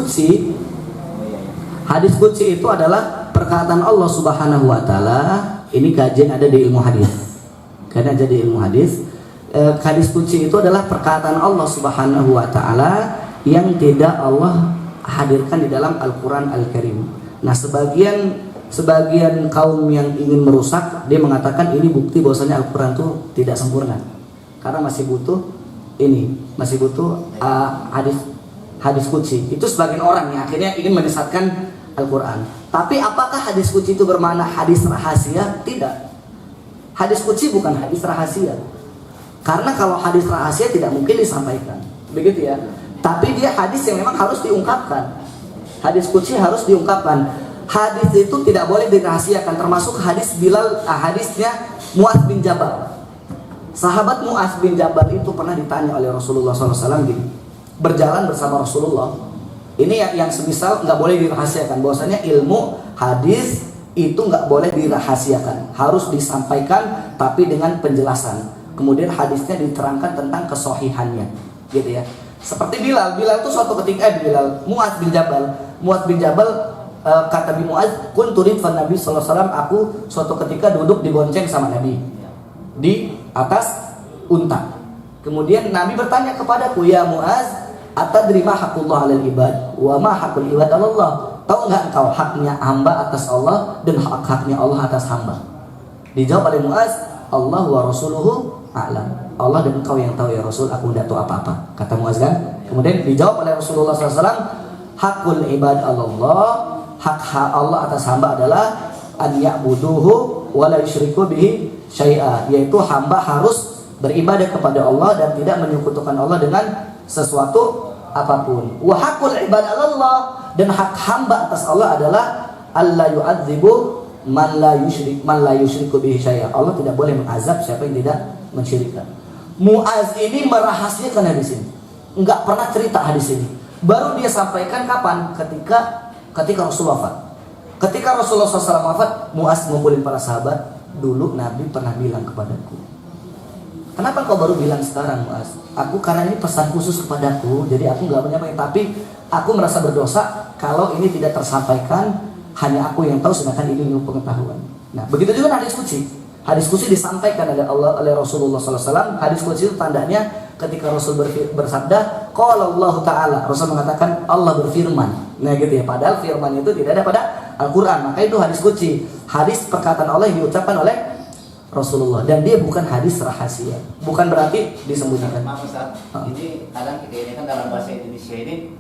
Speaker 9: qudsi itu adalah perkataan Allah Subhanahu wa taala. Ini kajian ada di ilmu hadis. Karena ada di ilmu hadis. Hadis qudsi itu adalah perkataan Allah Subhanahu wa taala yang tidak Allah hadirkan di dalam Al-Qur'an Al-Karim. Nah, sebagian kaum yang ingin merusak, dia mengatakan ini bukti bahwasanya Al-Qur'an itu tidak sempurna. Karena masih butuh hadis qudsi. Itu sebagian orang yang akhirnya ingin menyesatkan Al-Quran. Tapi apakah hadis qudsi itu bermakna hadis rahasia? Tidak. Hadis qudsi bukan hadis rahasia. Karena kalau hadis rahasia tidak mungkin disampaikan. Begitu ya. Tapi dia hadis yang memang harus diungkapkan. Hadis qudsi harus diungkapkan. Hadis itu tidak boleh dirahasiakan, termasuk hadis hadisnya Mu'adz bin Jabal. Sahabat Mu'adz bin Jabal itu pernah ditanya oleh Rasulullah SAW gini, berjalan bersama Rasulullah. Ini yang semisal nggak boleh dirahasiakan, bahwasanya ilmu hadis itu nggak boleh dirahasiakan, harus disampaikan tapi dengan penjelasan. Kemudian hadisnya diterangkan tentang kesohihannya, gitu ya. Seperti Bilal itu suatu ketika Mu'adz bin Jabal kata Mu'adz, kuntu ridfan Nabi sallallahu alaihi wasallam, aku suatu ketika duduk dibonceng sama Nabi di atas unta. Kemudian Nabi bertanya kepadaku, ya Mu'adz, atadri ma haqqullah 'alal ibad wa ma haqqul ibad 'ala Allah? Tahu enggak engkau haknya hamba atas Allah dan hak-haknya Allah atas hamba? Dijawab oleh Mu'adz, Allah wa rasuluhu a'lam. Allah dan engkau yang tahu ya Rasul, aku tidak tahu apa-apa. Kata Mu'adz kan? Kemudian dijawab oleh Rasulullah SAW, hakul ibad 'ala Allah, hak Allah atas hamba adalah an ya'buduhu wa la yusyriku bihi syai'a, yaitu hamba harus beribadah kepada Allah dan tidak menyekutukan Allah dengan sesuatu apapun. Wa haqqul ibad 'ala Allah, dan hak hamba atas Allah adalah alla yu'adzibu man la yusyriku bihi syai'a. Allah tidak boleh mengazab siapa yang tidak mensyirikkan. Mu'adz ini merahasiakan hadis ini. Enggak pernah cerita hadis ini. Baru dia sampaikan kapan? Ketika Rasul wafat. Ketika Rasulullah SAW wafat, Mu'adz ngumpulin para sahabat. Dulu Nabi pernah bilang kepadaku, kenapa kau baru bilang sekarang Mu'adz? Aku karena ini pesan khusus kepadaku, jadi aku gak menyampaikan. Tapi aku merasa berdosa kalau ini tidak tersampaikan, hanya aku yang tahu sedangkan ini ilmu pengetahuan. Nah begitu juga hadis qudsi. Hadis qudsi disampaikan oleh Rasulullah SAW. Hadis qudsi itu tandanya ketika Rasul bersabda, qala Allah Ta'ala, Rasul mengatakan Allah berfirman. Nah gitu ya, padahal firman itu tidak ada pada Al-Quran. Maka itu hadis qudsi, hadis perkataan Allah yang diucapkan oleh Rasulullah, dan dia bukan hadis rahasia, bukan berarti disembunyikan.
Speaker 8: Maaf Ustaz, ini kadang kita ini kan dalam bahasa Indonesia ini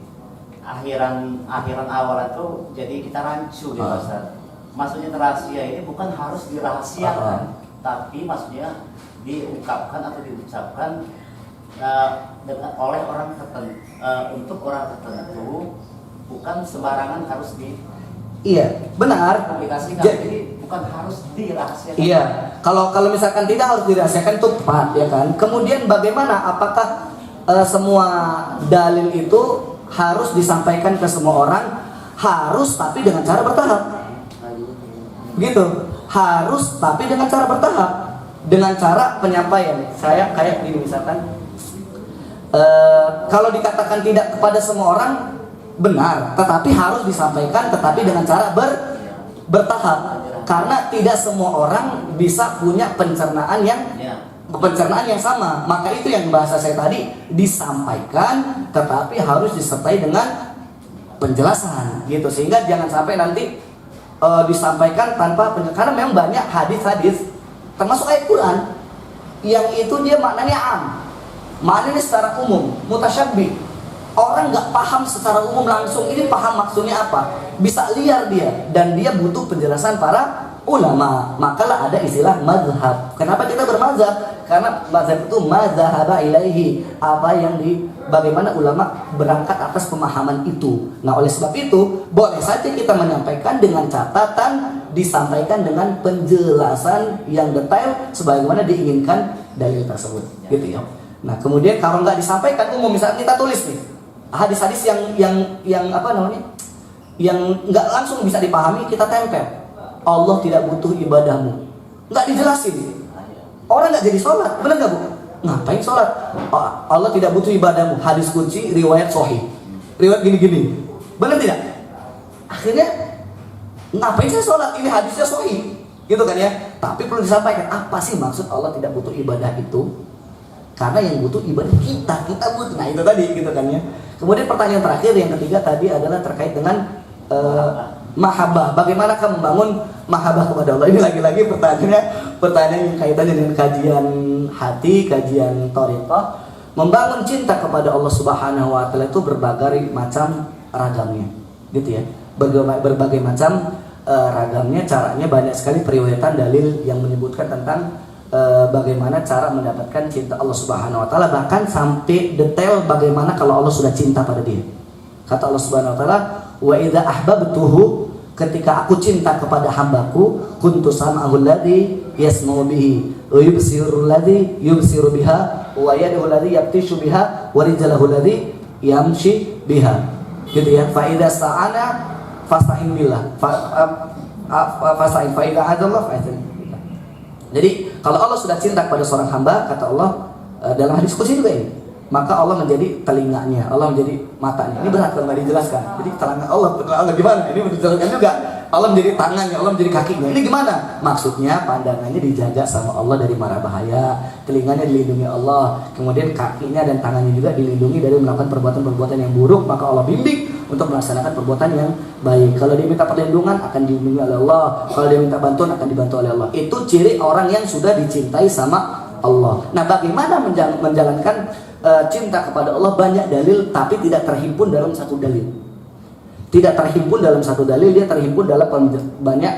Speaker 8: akhiran awal itu jadi kita rancu gitu Ustaz. Maksudnya rahasia ini bukan harus dirahasiakan, tapi maksudnya diungkapkan atau diucapkan oleh orang tertentu, untuk orang tertentu, bukan sembarangan harus di.
Speaker 9: Iya, benar.
Speaker 8: Publikasikan. Jadi bukan harus dirahasiakan.
Speaker 9: Iya, kalau misalkan tidak harus dirahasiakan itu tepat ya kan. Kemudian bagaimana? Apakah semua dalil itu harus disampaikan ke semua orang Harus tapi dengan cara bertahap. Gitu. Harus tapi dengan cara bertahap. Dengan cara penyampaian. Saya kayak gini misalkan, kalau dikatakan tidak kepada semua orang benar, tetapi harus disampaikan, tetapi dengan cara bertahap. Karena tidak semua orang bisa punya pencernaan yang sama. Maka itu yang bahasa saya tadi, disampaikan tetapi harus disertai dengan penjelasan gitu, sehingga jangan sampai nanti disampaikan tanpa karena memang banyak hadis-hadis termasuk ayat Quran yang itu dia maknanya am, maknanya secara umum, mutasyabih. Orang nggak paham secara umum langsung ini paham maksudnya apa, bisa liar dia, dan dia butuh penjelasan para ulama. Makalah ada istilah mazhab. Kenapa kita bermazhab? Karena mazhab itu mazhaba ilaihi, apa yang bagaimana ulama berangkat atas pemahaman itu. Nah, oleh sebab itu boleh saja kita menyampaikan dengan catatan, disampaikan dengan penjelasan yang detail sebagaimana diinginkan dalil tersebut, gitu ya. Nah, kemudian kalau nggak disampaikan umum, misalnya kita tulis nih hadis-hadis yang apa namanya, yang nggak langsung bisa dipahami, kita tempel. Allah tidak butuh ibadahmu, nggak dijelasin, orang nggak jadi sholat, benar nggak Bu? Ngapain sholat? Allah tidak butuh ibadahmu, hadis kunci riwayat sahih, riwayat gini-gini, benar tidak? Akhirnya ngapain saya sholat? Ini hadisnya sahih, gitu kan ya? Tapi perlu disampaikan apa sih maksud Allah tidak butuh ibadah itu? Karena yang butuh ibadah kita butuh. Nah itu tadi, gitu kan ya. Kemudian pertanyaan terakhir yang ketiga tadi adalah terkait dengan mahabbah. Bagaimanakah membangun mahabbah kepada Allah? Ini lagi-lagi pertanyaan yang kaitannya dengan kajian hati, kajian thariqah. Membangun cinta kepada Allah Subhanahu wa taala itu berbagai macam ragamnya, gitu ya. Berbagai macam ragamnya, caranya banyak sekali periwayatan dalil yang menyebutkan tentang bagaimana cara mendapatkan cinta Allah Subhanahu wa taala, bahkan sampai detail bagaimana kalau Allah sudah cinta pada dia. Kata Allah Subhanahu wa taala, "Wa idza ahbabtuhu," ketika aku cinta kepada hambaku, kuntu sam'ahu alladhi yasma'u bihi wa yubsiru alladhi yubsiru biha wa yadahu alladhi yabtishu biha wa rijluhu alladhi yamshi biha. Gitu ya. Fa idza sta'ana fasta'in billah. Fasta'in fa idza adallah fa'in. Jadi kalau Allah sudah cinta kepada seorang hamba, kata Allah dalam hadis qudsi juga ini, maka Allah menjadi telinganya, Allah menjadi matanya. Ini berat kalau nggak dijelaskan. Jadi telinga Allah gimana? Ini dijelaskan juga. Allah menjadi tangannya, Allah menjadi kakinya. Ini gimana? Maksudnya pandangannya dijaga sama Allah dari mara bahaya, telinganya dilindungi Allah, kemudian kakinya dan tangannya juga dilindungi dari melakukan perbuatan-perbuatan yang buruk. Maka Allah bimbing untuk melaksanakan perbuatan yang baik. Kalau dia minta perlindungan akan dilindungi oleh Allah, kalau dia minta bantuan akan dibantu oleh Allah. Itu ciri orang yang sudah dicintai sama Allah. Nah, bagaimana menjalankan cinta kepada Allah? Banyak dalil tapi tidak terhimpun dalam satu dalil. Tidak terhimpun dalam satu dalil, dia terhimpun dalam banyak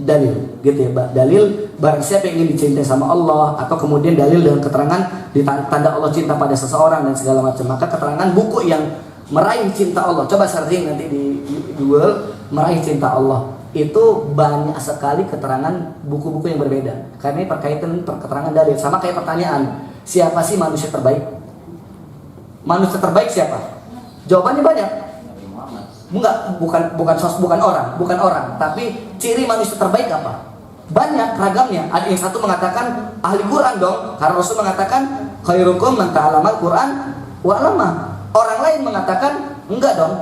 Speaker 9: dalil, gitu ya. Dalil barang siapa yang ingin dicintai sama Allah, atau kemudian dalil dengan keterangan tanda Allah cinta pada seseorang dan segala macam. Maka keterangan buku yang meraih cinta Allah, coba searching nanti di Google, meraih cinta Allah, itu banyak sekali keterangan buku-buku yang berbeda. Karena ini berkaitan keterangan dalil. Sama kayak pertanyaan, siapa sih manusia terbaik? Manusia terbaik siapa? Jawabannya banyak. Bukan orang, tapi ciri manusia terbaik apa? Banyak ragamnya. Ada yang satu mengatakan ahli Quran dong, karena Rasul mengatakan khairukum man ta'allamal Quran wa 'allama. Orang lain mengatakan enggak dong,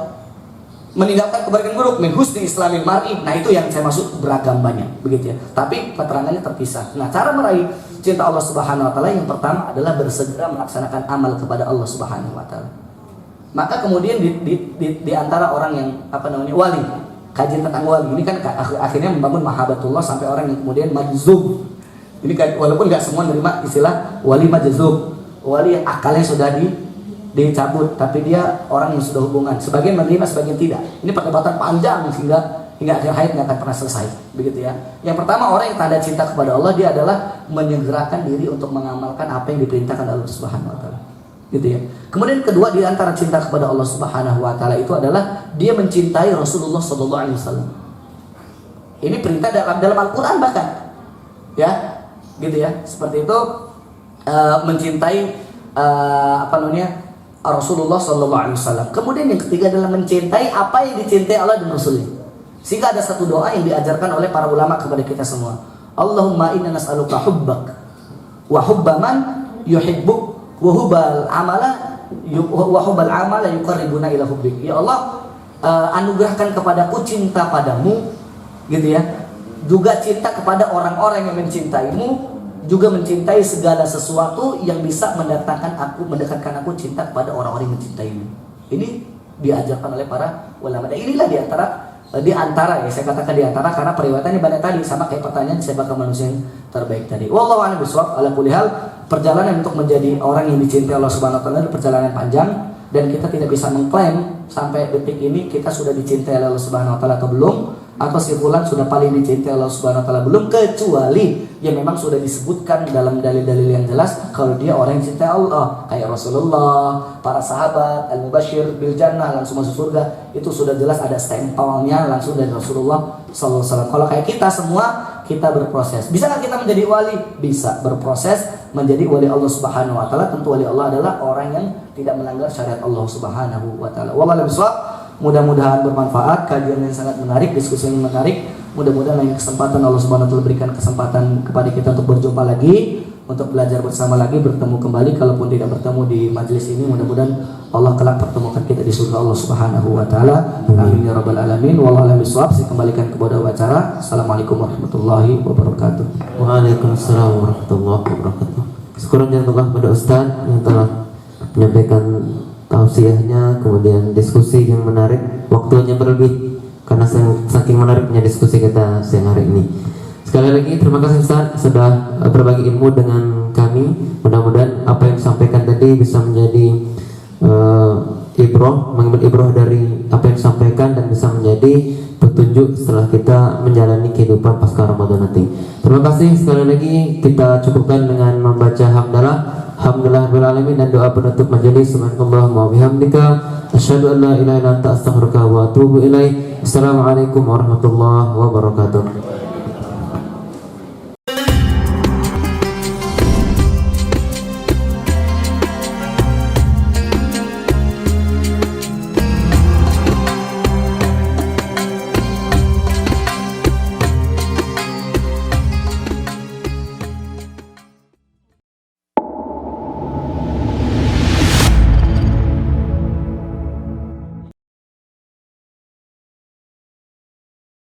Speaker 9: meninggalkan kebaikan buruk, min husni islamil mar'i. Nah, itu yang saya maksud beragam banyak, begitu ya. Tapi keterangannya terpisah. Nah, cara meraih cinta Allah Subhanahu wa taala yang pertama adalah bersegera melaksanakan amal kepada Allah Subhanahu wa taala. Maka kemudian di antara orang yang wali, kajian tentang wali ini kan akhirnya membangun mahabbatullah sampai orang yang kemudian majzub. Ini kan walaupun nggak semua menerima istilah wali majzub, wali yang akalnya sudah dicabut, tapi dia orang yang sudah hubungan. Sebagian menerima, sebagian tidak. Ini perdebatan panjang hingga akhir hayat nggak akan pernah selesai, begitu ya. Yang pertama, orang yang tanda cinta kepada Allah, dia adalah menyegerakan diri untuk mengamalkan apa yang diperintahkan Allah Subhanahu wa taala. Gitu ya. Kemudian kedua, di antara cinta kepada Allah Subhanahu wa taala itu adalah dia mencintai Rasulullah sallallahu alaihi wasallam. Ini perintah dalam Al-Qur'an bahkan. Ya. Gitu ya. Seperti itu mencintai Rasulullah SAW. Kemudian yang ketiga adalah mencintai apa yang dicintai Allah dan Rasulnya. Sehingga ada satu doa yang diajarkan oleh para ulama kepada kita semua. Allahumma inna nas'aluka hubbak wa hubba man yuhibbuk wa hubbal amala yuqarribuna ila hubbik. Ya Allah, anugerahkan kepadaku cinta padamu, gitu ya. Juga cinta kepada orang-orang yang mencintaimu, juga mencintai segala sesuatu yang bisa mendekatkan aku cinta kepada orang-orang yang mencintaimu. Ini diajarkan oleh para ulama. Dan inilah di antara ya, saya katakan di antara karena periwayatannya banyak tadi, sama kayak pertanyaan siapakah manusia yang terbaik tadi. Wallahu a'lam bishawab. Ala kulli hal, perjalanan untuk menjadi orang yang dicintai Allah Subhanahu wa taala adalah perjalanan panjang, dan kita tidak bisa mengklaim sampai detik ini kita sudah dicintai Allah Subhanahu wa taala atau belum, atau si fulan sudah paling dicintai Allah Subhanahu wa taala belum, kecuali yang memang sudah disebutkan dalam dalil-dalil yang jelas kalau dia orang yang cintai Allah, kayak Rasulullah, para sahabat, al-mubashir bil jannah, langsung masuk surga, itu sudah jelas ada stempelnya langsung dari Rasulullah sallallahu alaihi wasallam. Kalau kayak kita semua, kita berproses. Bisa nggak kita menjadi wali? Bisa, berproses menjadi wali Allah Subhanahu wa taala. Tentu wali Allah adalah orang yang tidak melanggar syariat Allah Subhanahu wa taala. Wallahu a'lam bishawab. Mudah-mudahan bermanfaat, kajian yang sangat menarik, diskusi yang menarik. Mudah-mudahan lain kesempatan Allah Subhanahu wa taala berikan kesempatan kepada kita untuk berjumpa lagi, untuk belajar bersama lagi, bertemu kembali. Kalaupun tidak bertemu di majelis ini, mudah-mudahan Allah kelak pertemukan kita di surga Allah Subhanahu wa taala. Amin ya rabbal alamin. Wallahu a'lam bishawab. Saya kembalikan kepada wawancara. Assalamualaikum warahmatullahi wabarakatuh.
Speaker 1: Waalaikumsalam warahmatullahi wabarakatuh. Syukuran jannatullah kepada Ustaz yang telah menyampaikan tausiahnya, kemudian diskusi yang menarik. Waktunya berlebih karena saking menariknya diskusi kita siang hari ini. Sekali lagi terima kasih Ustaz sudah berbagi ilmu dengan kami. Mudah-mudahan apa yang disampaikan tadi bisa menjadi mengambil ibrah dari apa yang disampaikan dan bisa menjadi petunjuk setelah kita menjalani kehidupan pasca Ramadan nanti. Terima kasih sekali lagi. Kita cukupkan dengan membaca hamdalah. Alhamdulillahirabbil alamin dan doa penutup majelis. Subhanallahumma wa bihamdika asyhadu an la ilaha illa anta astaghfiruka wa atubu ilaik. Assalamualaikum warahmatullahi wabarakatuh.